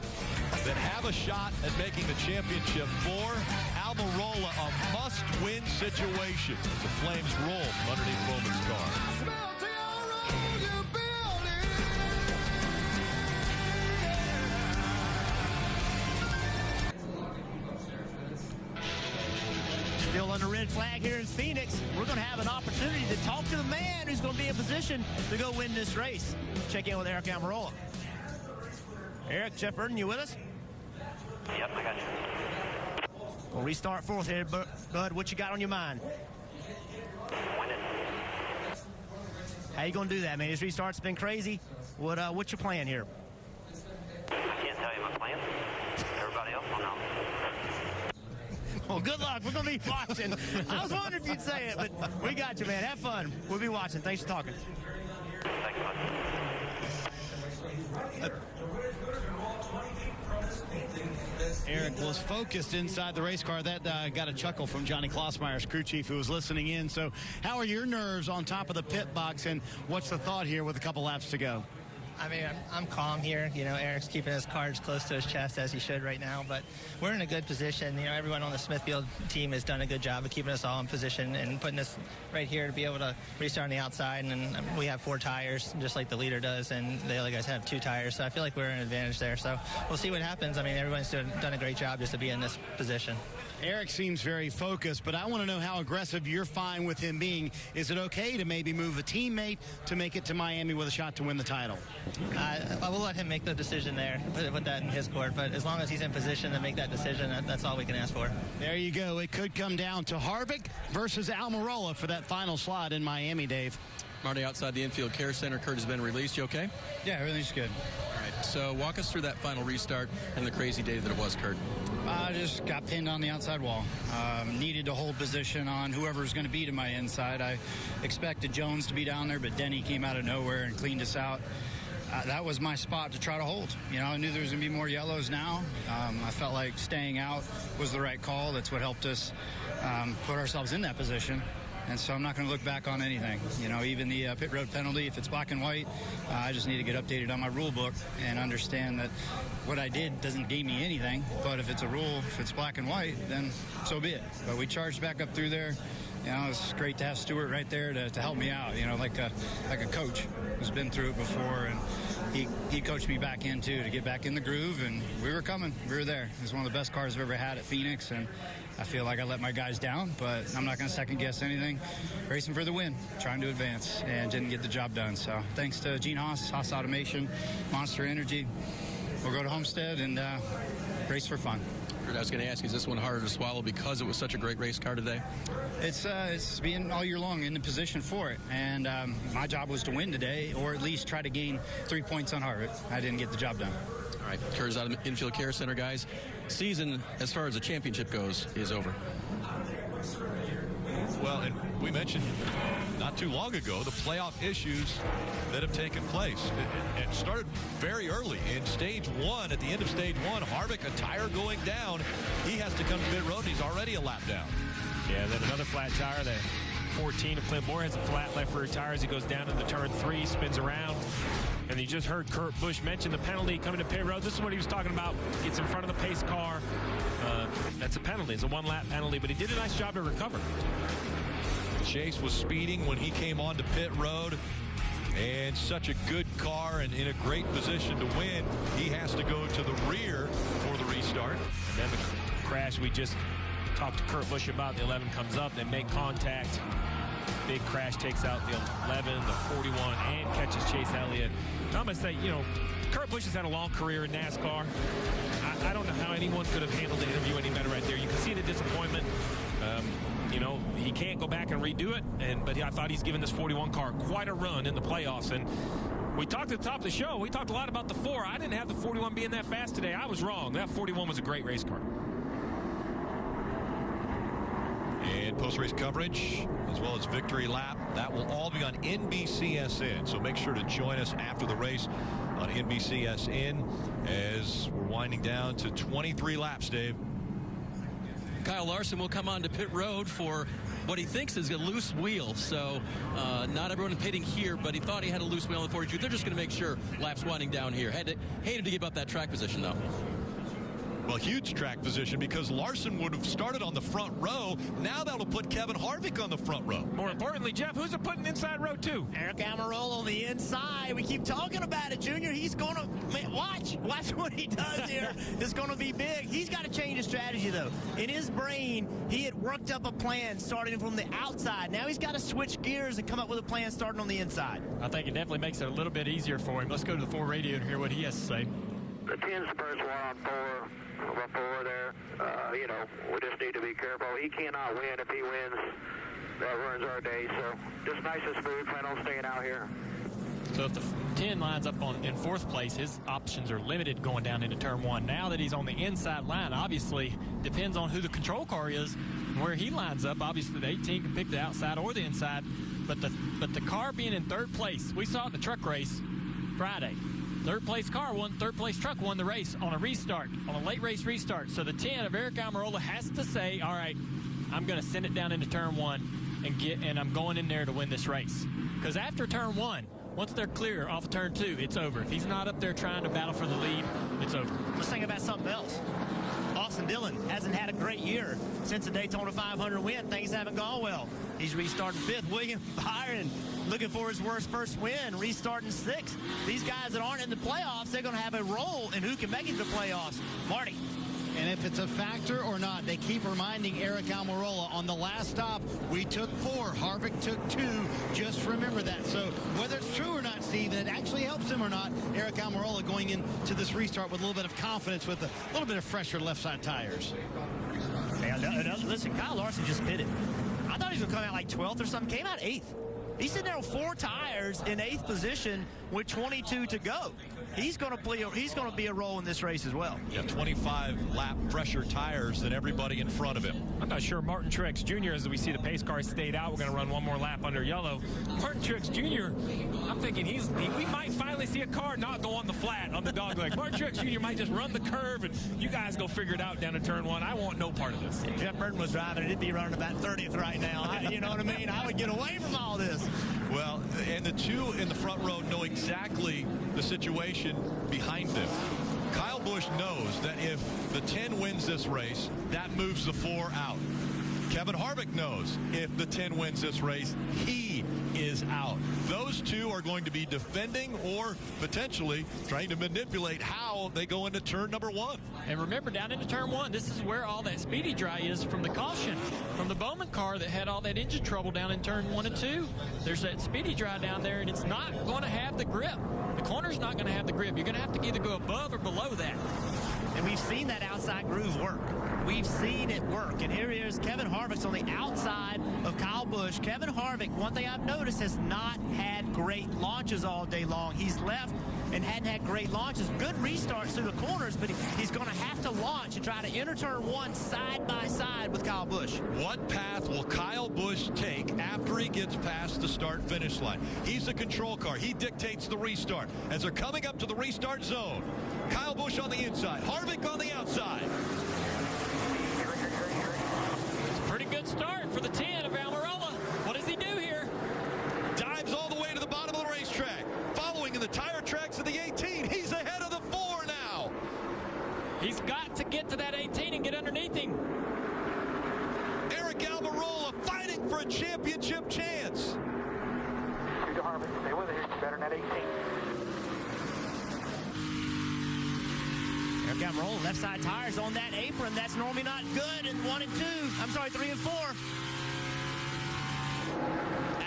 that have a shot at making the championship 4. Almirola, a must-win situation. The flames roll from underneath Bowman's car. Still under red flag here in Phoenix. We're going to have an opportunity to talk to the man who's going to be in position to go win this race. Check in with Aric Almirola. Eric, Jeff Burton, you with us? Yep, I got you. We'll restart fourth here, Bud. What you got on your mind? Win it. How you going to do that, man? This restart's been crazy. What's your plan here? I can't tell you my plan. Everybody else will know. Well, good luck. We're going to be watching. I was wondering if you'd say it, but we got you, man. Have fun. We'll be watching. Thanks for talking. Thanks, bud. Eric was focused inside the race car. That got a chuckle from Johnny Klossmeyer's crew chief, who was listening in. So how are your nerves on top of the pit box, and what's the thought here with a couple laps to go? I mean, I'm calm here. Eric's keeping his cards close to his chest, as he should right now. But we're in a good position. Everyone on the Smithfield team has done a good job of keeping us all in position and putting us right here to be able to restart on the outside. And we have 4 tires, just like the leader does, and the other guys have 2 tires. So I feel like we're in an advantage there. So we'll see what happens. I mean, everyone's done a great job just to be in this position. Eric seems very focused, but I want to know how aggressive you're fine with him being. Is it okay to maybe move a teammate to make it to Miami with a shot to win the title? I will let him make the decision there, put that in his court. But as long as he's in position to make that decision, that's all we can ask for. There you go. It could come down to Harvick versus Almirola for that final slot in Miami, Dave. Marty, outside the infield care center, Kurt has been released. You okay? Yeah, everything's good. All right, so walk us through that final restart and the crazy day that it was, Kurt. I just got pinned on the outside wall. Needed to hold position on whoever's going to be to my inside. I expected Jones to be down there, but Denny came out of nowhere and cleaned us out. That was my spot to try to hold. I knew there was going to be more yellows now. I felt like staying out was the right call. That's what helped us put ourselves in that position. And so I'm not going to look back on anything. Even the pit road penalty, if it's black and white, I just need to get updated on my rule book and understand that what I did doesn't gain me anything. But if it's a rule, if it's black and white, then so be it. But we charged back up through there. It's great to have Stewart right there to help me out, like a coach who's been through it before. And he coached me back in, too, to get back in the groove. And we were coming. We were there. It was one of the best cars I've ever had at Phoenix. And I feel like I let my guys down, but I'm not going to second-guess anything. Racing for the win, trying to advance, and didn't get the job done. So thanks to Gene Haas, Haas Automation, Monster Energy. We'll go to Homestead and race for fun. I was going to ask, is this one harder to swallow because it was such a great race car today? It's been all year long in the position for it, and my job was to win today, or at least try to gain 3 points on Harvick. I didn't get the job done. All right, Kurt's out of the infield care center, guys. Season, as far as the championship goes, is over. Well, and we mentioned not too long ago the playoff issues that have taken place. It started very early in stage 1. At the end of stage 1, Harvick, a tire going down. He has to come to pit road, and he's already a lap down. Yeah, then another flat tire. 14 of Clint Moore has a flat left rear tire as he goes down into turn 3, spins around. And you just heard Kurt Busch mention the penalty coming to pit road. This is what he was talking about. Gets in front of the pace car. That's a penalty. It's a one-lap penalty, but he did a nice job to recover. Chase was speeding when he came onto pit road, and such a good car and in a great position to win. He has to go to the rear for the restart. And then the crash we just talked to Kurt Busch about, the 11 comes up, they make contact. Big crash takes out the 11, the 41, and catches Chase Elliott. And I'm going to say, you know, Kurt Busch has had a long career in NASCAR. I don't know how anyone could have handled the interview any better right there. You can see the disappointment. You know, he can't go back and redo it, but I thought he's given this 41 car quite a run in the playoffs. And we talked at the top of the show, we talked a lot about the 4. I didn't have the 41 being that fast today. I was wrong. That 41 was a great race car. And post-race coverage, as well as victory lap, that will all be on NBCSN. So make sure to join us after the race on NBCSN as we're winding down to 23 laps, Dave. Kyle Larson will come on to pit road for what he thinks is a loose wheel. So not everyone pitting here, but he thought he had a loose wheel on the 42. They're just going to make sure laps winding down here. Hated to give up that track position, though. Well, huge track position because Larson would have started on the front row. Now that'll put Kevin Harvick on the front row. More importantly, Jeff, who's it putting inside row 2? Eric Almirola on the inside. We keep talking about it, Junior. He's going to watch what he does here. It's going to be big. He's got to change his strategy, though. In his brain, he had worked up a plan starting from the outside. Now he's got to switch gears and come up with a plan starting on the inside. I think it definitely makes it a little bit easier for him. Let's go to the 4 radio and hear what he has to say. The 10's the first one on 4. Before there, you know, we just need to be careful. He cannot win. If he wins, that ruins our day. So just nice and smooth. Plan on staying out here. So if the 10 lines up in 4th place, his options are limited going down into turn 1. Now that he's on the inside line, obviously depends on who the control car is and where he lines up. Obviously the 18 can pick the outside or the inside, but the car being in 3rd place, we saw it in the truck race Friday. 3rd place car won, 3rd place truck won the race on a restart, on a late race restart. So the 10 of Eric Almirola has to say, all right, I'm going to send it down into turn 1 and I'm going in there to win this race. Because after turn 1, once they're clear off of turn 2, it's over. If he's not up there trying to battle for the lead, it's over. Let's think about something else. Austin Dillon hasn't had a great year since the Daytona 500 win. Things haven't gone well. He's restarting 5th. William Byron looking for his worst first win, restarting 6th. These guys that aren't in the playoffs, they're going to have a role in who can make it to the playoffs. Marty. And if it's a factor or not, they keep reminding Eric Almirola on the last stop, we took 4, Harvick took 2. Just remember that. So whether it's true or not, Steve, and it actually helps him or not, Eric Almirola going into this restart with a little bit of confidence with a little bit of fresher left side tires. Yeah, listen, Kyle Larson just pitted. I thought he was going to come out like 12th or something. Came out 8th. He's sitting there with 4 tires in 8th position with 22 to go. He's going to be a role in this race as well. Yeah, 25 lap fresher tires than everybody in front of him. I'm not sure Martin Truex Jr., as we see the pace car stayed out, we're going to run one more lap under yellow. Martin Truex Jr., I'm thinking we might finally see a car not go on the flat on the dog leg. Martin Truex Jr. might just run the curve, and you guys go figure it out down to turn 1. I want no part of this. If Jeff Burton was driving, he'd be running about 30th right now. You know what I mean? I would get away from all this. Well, and the 2 in the front row know exactly the situation behind them. Kyle Busch knows that if the 10 wins this race, that moves the 4 out. Kevin Harvick knows if the 10 wins this race, he is out. Those 2 are going to be defending or potentially trying to manipulate how they go into turn number 1. And remember, down into turn 1, this is where all that speedy dry is from the caution, from the Bowman car that had all that engine trouble down in turn 1 and 2. There's that speedy dry down there, and it's not going to have the grip. The corner's not going to have the grip. You're going to have to either go above or below that. And we've seen that outside groove work. We've seen it work. And here is Kevin Harvick's on the outside of Kyle Busch. Kevin Harvick, one thing I've noticed, has not had great launches all day long. He's left and hadn't had great launches. Good restarts through the corners, but he's going to have to launch and try to enter turn 1 side by side with Kyle Busch. What path will Kyle Busch take after he gets past the start-finish line? He's the control car. He dictates the restart. As they're coming up to the restart zone, Kyle Busch on the inside, Harvick on the outside. Pretty good start for the 10 of Almirola. What does he Harvick. Stay with it here. Better than that 18. Eric Almirola, left side tires on that apron. That's normally not good in 1 and 2. I'm sorry, 3 and 4.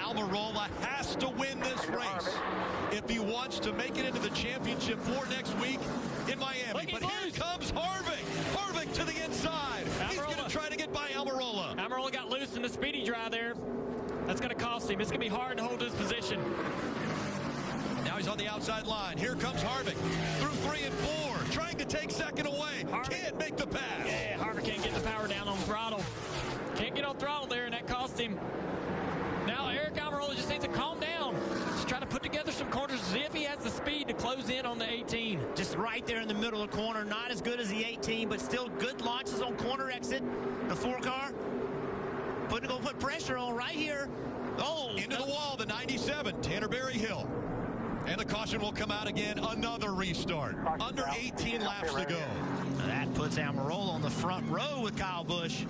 Almirola has to win this race if he wants to make it into the championship 4 next week in Miami. But here comes Harvick. Harvick to the inside. He's going to try to get by Almirola. Almirola got loose in the speedy dry there. That's going to cost him. It's going to be hard to hold his position. Now he's on the outside line. Here comes Harvick through 3 and 4, trying to take second away. Can't make the pass. Yeah, Harvick can't get the power down on throttle. Can't get on throttle there, and that cost him. Now Eric Almirola just needs to calm down. Just try to put together some corners, see if he has the speed to close in on the 18. Just right there in the middle of the corner. Not as good as the 18, but still good launches on corner exit. The 4 car. Gonna put pressure on right here. Oh, into the wall, the 97, Tanner Berryhill. And the caution will come out again. Another restart. Under 18 laps to go. Now that puts Almirola on the front row with Kyle Busch.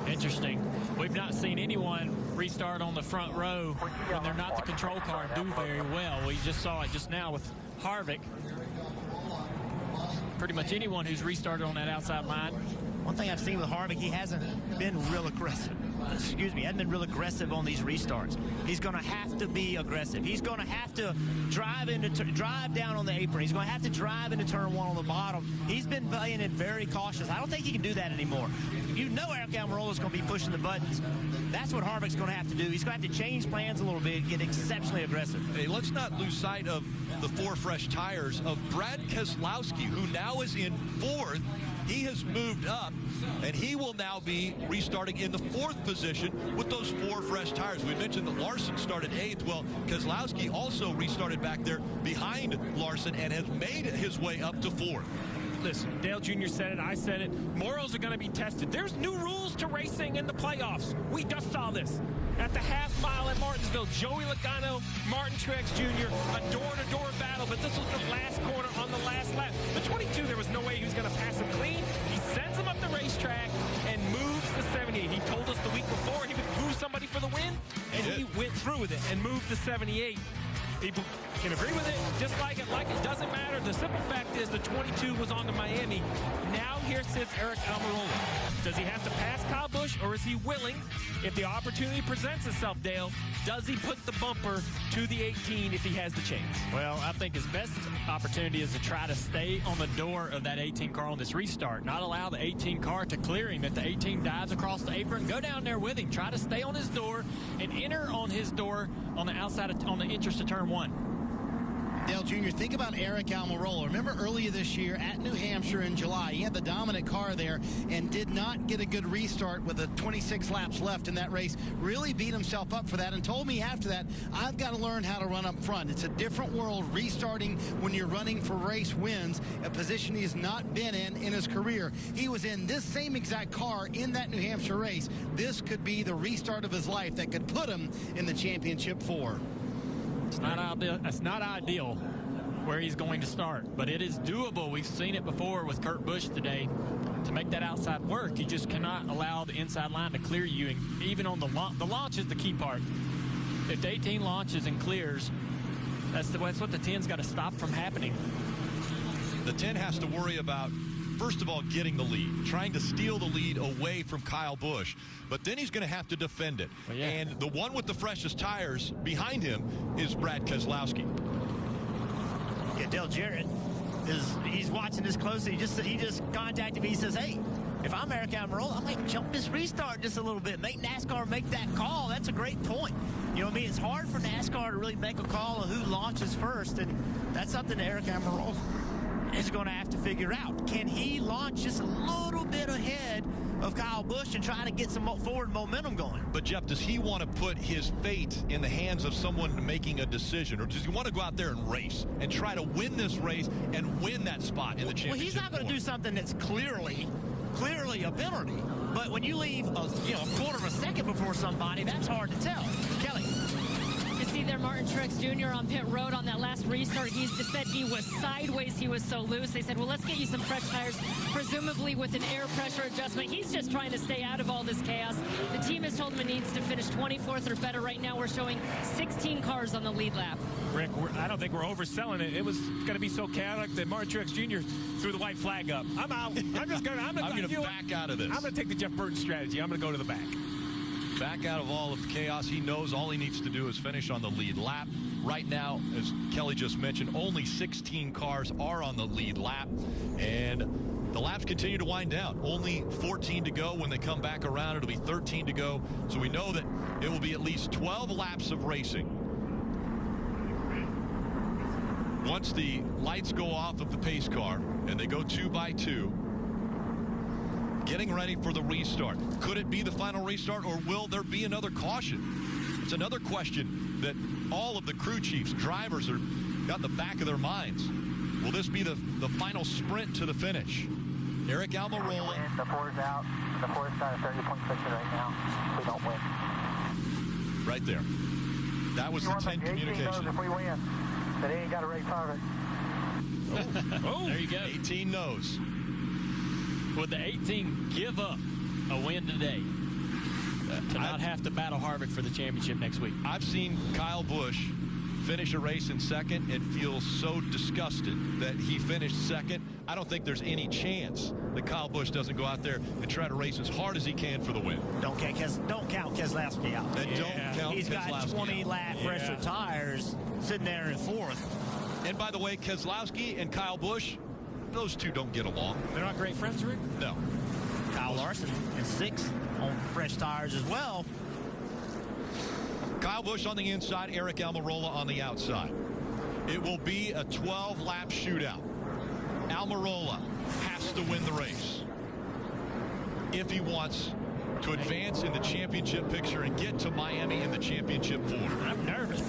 Interesting. We've not seen anyone restart on the front row when they're not the control car and do very well. We just saw it just now with Harvick. Pretty much anyone who's restarted on that outside line. One thing I've seen with Harvick, he hasn't been real aggressive. Excuse me, hasn't been real aggressive on these restarts. He's going to have to be aggressive. He's going to have to drive down on the apron. He's going to have to drive into turn 1 on the bottom. He's been playing it very cautious. I don't think he can do that anymore. You know Eric Almirola is going to be pushing the buttons. That's what Harvick's going to have to do. He's going to have to change plans a little bit, get exceptionally aggressive. Hey, let's not lose sight of the 4 fresh tires of Brad Keselowski, who now is in 4th. He has moved up, and he will now be restarting in the 4th position with those 4 fresh tires. We mentioned that Larson started 8th. Well, Keselowski also restarted back there behind Larson and has made his way up to 4th. Listen, Dale Jr. said it, I said it. Morals are going to be tested. There's new rules to racing in the playoffs. We just saw this. At the half mile at Martinsville, Joey Logano, Martin Truex Jr., a door-to-door battle, but this was the last corner on the last lap. The 22, there was no way he was going to pass him clean. He sends him up the racetrack and moves the 78. He told us the week before he would move somebody for the win, and he went through with it and moved the 78. People can agree with it, dislike it, like it, doesn't matter. The simple fact is the 22 was on to Miami. Now here sits Eric Almirola. Does he have to pass Kyle Busch, or is he willing, if the opportunity presents itself, Dale, does he put the bumper to the 18 if he has the chance? Well, I think his best opportunity is to try to stay on the door of that 18 car on this restart, not allow the 18 car to clear him. If the 18 dives across the apron, go down there with him. Try to stay on his door and enter on his door on the outside, on the entrance to turn 1. Dale Jr., think about Eric Almirola. Remember earlier this year at New Hampshire in July, he had the dominant car there and did not get a good restart with the 26 laps left in that race. Really beat himself up for that and told me after that, I've got to learn how to run up front. It's a different world restarting when you're running for race wins, a position he has not been in his career. He was in this same exact car in that New Hampshire race. This could be the restart of his life that could put him in the championship 4. It's not ideal where he's going to start, but it is doable. We've seen it before with Kurt Busch today. To make that outside work, you just cannot allow the inside line to clear you. And even on the launch is the key part. If the 18 launches and clears, that's what the 10's got to stop from happening. The 10 has to worry about, first of all, getting the lead, trying to steal the lead away from Kyle Busch. But then he's going to have to defend it. Well, yeah. And the one with the freshest tires behind him is Brad Keselowski. Yeah, Dale Jarrett he's watching this closely. He just contacted me. He says, hey, if I'm Eric Almirola, I might jump this restart just a little bit. Make NASCAR make that call. That's a great point. You know what I mean? It's hard for NASCAR to really make a call on who launches first, and that's something that Eric Almirola is going to have to figure out. Can he launch just a little bit ahead of Kyle Busch and try to get some forward momentum going? But, Jeff, does he want to put his fate in the hands of someone making a decision, or does he want to go out there and race and try to win this race and win that spot in the championship? Well, he's not going to do something that's clearly a penalty. But when you leave a quarter of a second before somebody, that's hard to tell. Kelly. See, they're Martin Truex Jr. on pit road on that last restart. He said he was sideways. He was so loose. They said, well, let's get you some fresh tires, presumably with an air pressure adjustment. He's just trying to stay out of all this chaos. The team has told him he needs to finish 24th or better. Right now, we're showing 16 cars on the lead lap. Rick, I don't think we're overselling it. It was going to be so chaotic that Martin Truex Jr. threw the white flag up. I'm out. I'm going to back out of this. I'm going to take the Jeff Burton strategy. I'm going to go to the back. Back out of all of the chaos. He knows all he needs to do is finish on the lead lap. Right now, as Kelly just mentioned, only 16 cars are on the lead lap. And the laps continue to wind down. Only 14 to go. When they come back around, it'll be 13 to go. So we know that it will be at least 12 laps of racing. Once the lights go off of the pace car and they go 2 by 2, getting ready for the restart. Could it be the final restart, or will there be another caution? It's another question that all of the crew chiefs, drivers are got in the back of their minds. Will this be the final sprint to the finish? Eric Almirola. The 4's out. The 4's got a 30-point cushion right now. We don't win. Right there. That was the 10 communication. If we win, but he ain't got a race target. Oh, there you go. 18 knows. Would the 18 give up a win today to not have to battle Harvick for the championship next week? I've seen Kyle Busch finish a race in second and feel so disgusted that he finished second. I don't think there's any chance that Kyle Busch doesn't go out there and try to race as hard as he can for the win. Don't count Keselowski out. And don't count He's got Keselowski 20 lap fresher tires sitting there in fourth. And by the way, Keselowski and Kyle Busch, those two don't get along. They're not great friends, Rick? No. Kyle Larson in sixth on fresh tires as well. Kyle Busch on the inside, Eric Almirola on the outside. It will be a 12-lap shootout. Almirola has to win the race if he wants to advance in the championship picture and get to Miami in the championship 4. I'm nervous.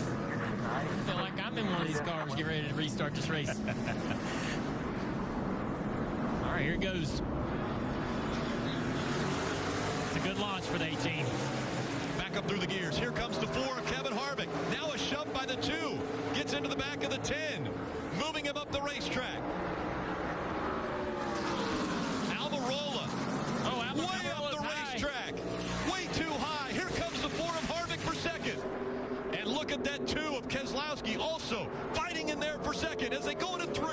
I feel like I'm in one of these cars getting ready to restart this race. All right, here it goes. It's a good launch for the 18. Back up through the gears. Here comes the 4 of Kevin Harvick. Now a shove by the 2. Gets into the back of the 10. Moving him up the racetrack. Almirola. Way up the racetrack. Way too high. Here comes the 4 of Harvick for second. And look at that 2 of Keselowski also fighting in there for second as they go into 3.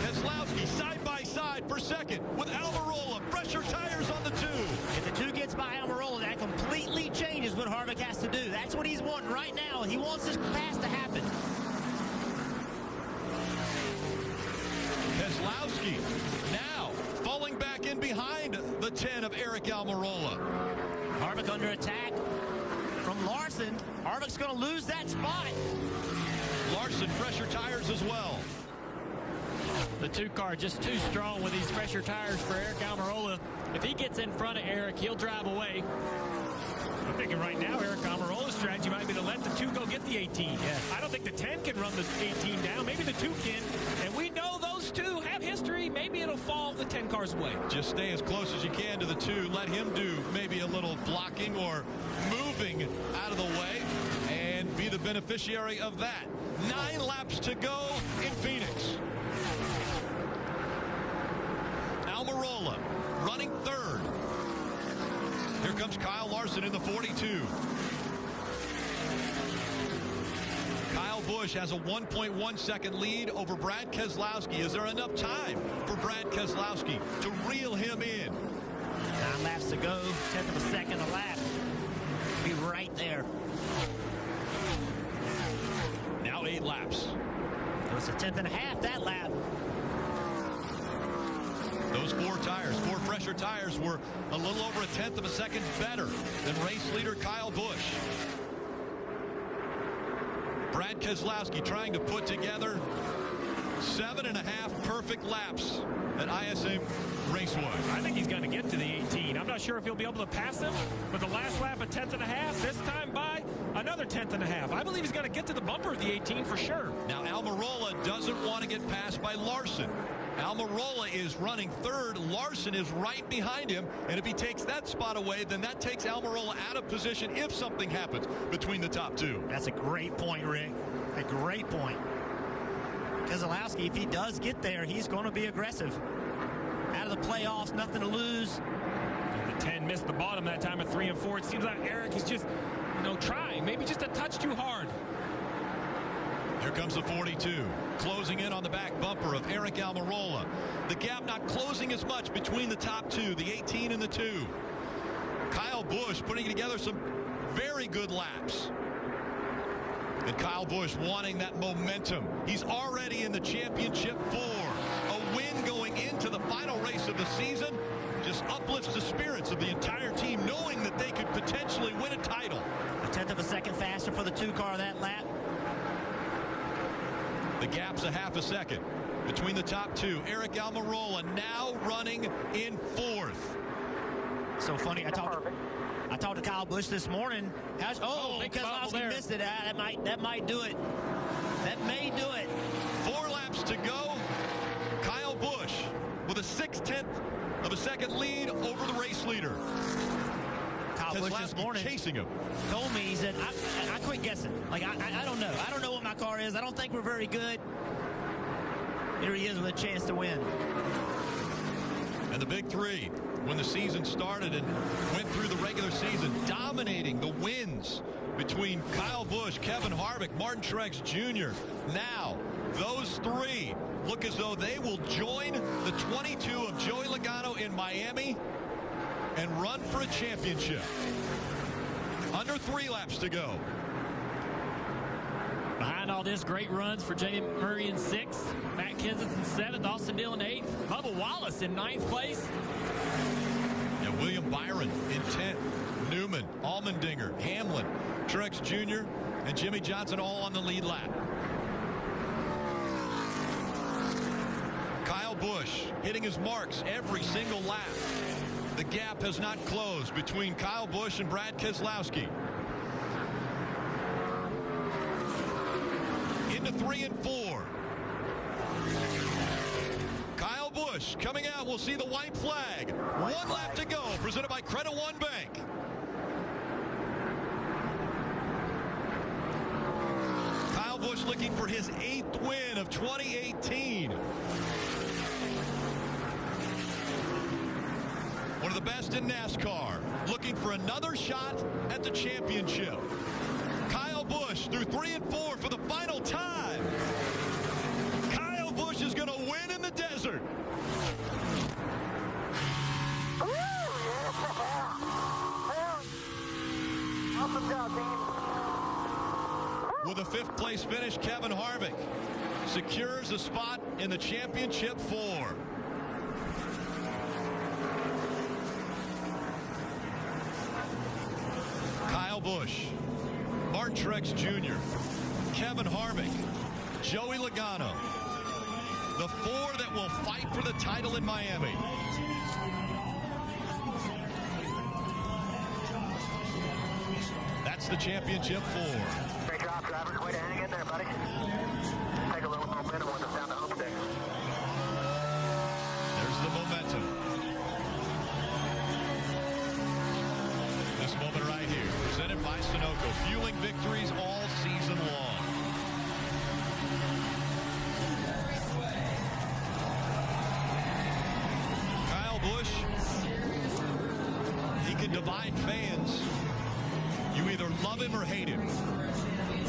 Keselowski side by side for second with Almirola. Fresher tires on the 2. If the 2 gets by Almirola, that completely changes what Harvick has to do. That's what he's wanting right now. He wants this pass to happen. Keselowski now falling back in behind the 10 of Eric Almirola. Harvick under attack from Larson. Harvick's going to lose that spot. Larson fresher tires as well. The 2 car just too strong with these fresher tires for Eric Almirola. If he gets in front of Eric, he'll drive away. I'm thinking right now, Eric Almirola's strategy might be to let the 2 go get the 18. Yeah. I don't think the 10 can run the 18 down. Maybe the 2 can. And we know those 2 have history. Maybe it'll fall the 10 cars away. Just stay as close as you can to the 2. Let him do maybe a little blocking or moving out of the way and be the beneficiary of that. 9 laps to go in Phoenix. Almirola running third. Here comes Kyle Larson in the 42. Kyle Busch has a 1.1 second lead over Brad Keselowski. Is there enough time for Brad Keselowski to reel him in? 9 laps to go, 10th of a second a lap. Be right there. Now 8 laps. It was a 10th and a half that lap. Those 4 tires, 4 fresher tires, were a little over a 10th of a second better than race leader Kyle Busch. Brad Keselowski trying to put together 7.5 perfect laps at ISM Raceway. I think he's going to get to the 18. I'm not sure if he'll be able to pass him, but the last lap a 10th and a half, this time by another 10th and a half. I believe he's going to get to the bumper of the 18 for sure. Now Almirola doesn't want to get passed by Larson. Almirola is running third. Larson is right behind him. And if he takes that spot away, then that takes Almirola out of position if something happens between the top two. That's a great point, Rick. A great point. Keselowski, if he does get there, he's going to be aggressive. Out of the playoffs, nothing to lose. The 10 missed the bottom that time at 3 and 4. It seems like Eric is just, trying. Maybe just a touch too hard. Here comes the 42, closing in on the back bumper of Eric Almirola. The gap not closing as much between the top two, the 18 and the 2. Kyle Busch putting together some very good laps. And Kyle Busch wanting that momentum. He's already in the championship 4. A win going into the final race of the season just uplifts the spirits of the entire team, knowing that they could potentially win a title. A tenth of a second faster for the 2 car that lap. The gap's a half a second between the top 2. Eric Almirola now running in 4th. So funny. I talked to Kyle Busch this morning. Keselowski missed it. That might do it. That may do it. 4 laps to go. Kyle Busch with a 0.6 of a second lead over the race leader. Kyle Busch this morning chasing him. Told me, he said, I quit guessing. I don't know. I don't know what my car is. I don't think we're very good. Here he is with a chance to win. And the big 3, when the season started and went through the regular season, dominating the wins between Kyle Busch, Kevin Harvick, Martin Truex Jr. Now, those 3 look as though they will join the 22 of Joey Logano in Miami and run for a championship. Under 3 laps to go. Behind all this, great runs for Jamie Murray in 6th, Matt Kenseth in 7th, Austin Dillon 8th, Bubba Wallace in 9th place. And William Byron in 10th. Newman, Allmendinger, Hamlin, Truex Jr., and Jimmy Johnson all on the lead lap. Kyle Busch hitting his marks every single lap. The gap has not closed between Kyle Busch and Brad Keselowski. Into 3 and 4. Kyle Busch coming out. We'll see the white flag. 1 lap to go. Presented by Credit One Bank. Kyle Busch looking for his 8th win of 2018. One of the best in NASCAR, looking for another shot at the championship. Kyle Busch through 3 and 4 for the final time. Kyle Busch is going to win in the desert. Awesome job, team. With a 5th place finish, Kevin Harvick secures a spot in the championship 4. Kyle Busch, Martin Truex Jr., Kevin Harvick, Joey Logano. The 4 that will fight for the title in Miami. That's the championship 4. Great job, drivers. Way to hang in there, buddy. Take a little momentum with us down the homestay. There's the momentum. This moment right here, presented by Sunoco, fueling victories all season long. Kyle Busch, he can divide fans. You either love him or hate him.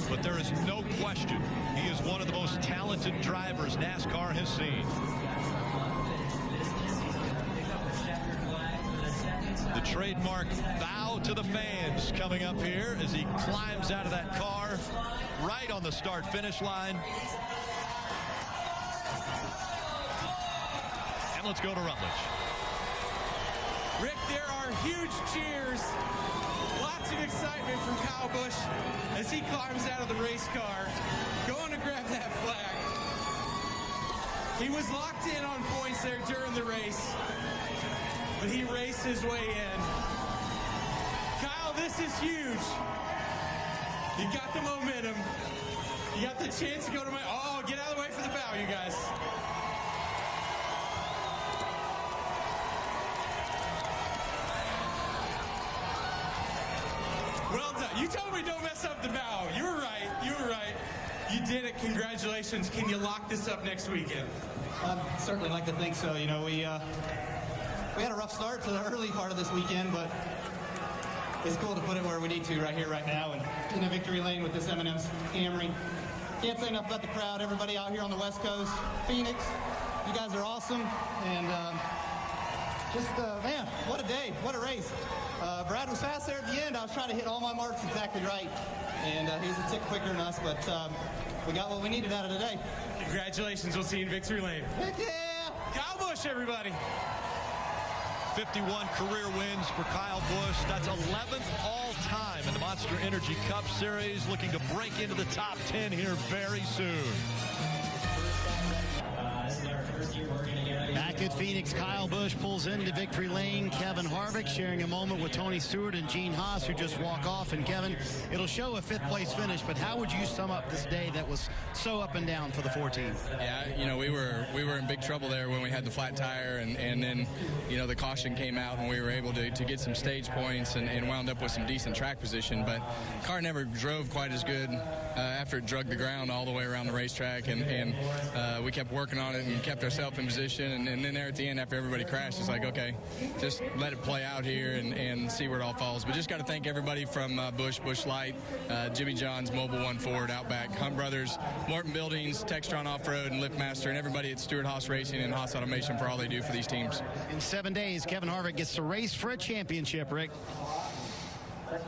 But there is no question he is one of the most talented drivers NASCAR has seen. The trademark bow to the fans coming up here as he climbs out of that car right on the start-finish line. And let's go to Rutledge. Rick, there are huge cheers. Lots of excitement from Kyle Busch as he climbs out of the race car, going to grab that flag. He was locked in on points there during the race, but he raced his way in. Kyle, this is huge. You got the momentum. You got the chance to go to my... Oh, get out of the way for the bow, you guys. You told me don't mess up the bow. You were right. You were right. You did it. Congratulations. Can you lock this up next weekend? I'd certainly like to think so. You know, we had a rough start to the early part of this weekend, but it's cool to put it where we need to right here, right now, and in a victory lane with this M&M's Camry. Can't say enough about the crowd. Everybody out here on the West Coast, Phoenix, you guys are awesome, and man, what a day, what a race. Brad was fast there at the end. I was trying to hit all my marks exactly right, and he was a tick quicker than us, but we got what we needed out of today. Congratulations. We'll see you in victory lane. Heck yeah! Kyle Busch, everybody. 51 career wins for Kyle Busch. That's 11th all-time in the Monster Energy Cup Series. Looking to break into the top 10 here very soon. Back at Phoenix, Kyle Busch pulls into victory lane. Kevin Harvick sharing a moment with Tony Stewart and Gene Haas, who just walk off. And Kevin, it'll show a 5th place finish, but how would you sum up this day that was so up and down for the 4 teams? Yeah, you know, we were in big trouble there when we had the flat tire, and then, you know, the caution came out and we were able to get some stage points and wound up with some decent track position. But the car never drove quite as good after it drug the ground all the way around the racetrack, and we kept working on it and kept ourselves in position. And then there at the end, after everybody crashed, it's like, okay, just let it play out here and see where it all falls. But just got to thank everybody from Busch Light, Jimmy John's, Mobil 1 Ford, Outback, Hunt Brothers, Morton Buildings, Textron Off-Road, and Liftmaster, and everybody at Stewart Haas Racing and Haas Automation for all they do for these teams. In 7 days, Kevin Harvick gets to race for a championship, Rick.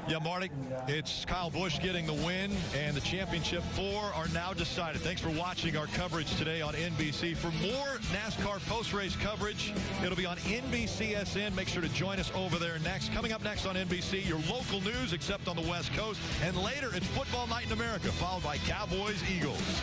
Yeah, Marty, it's Kyle Busch getting the win, and the championship 4 are now decided. Thanks for watching our coverage today on NBC. For more NASCAR post-race coverage, it'll be on NBCSN. Make sure to join us over there next. Coming up next on NBC, your local news, except on the West Coast. And later, it's Football Night in America, followed by Cowboys-Eagles.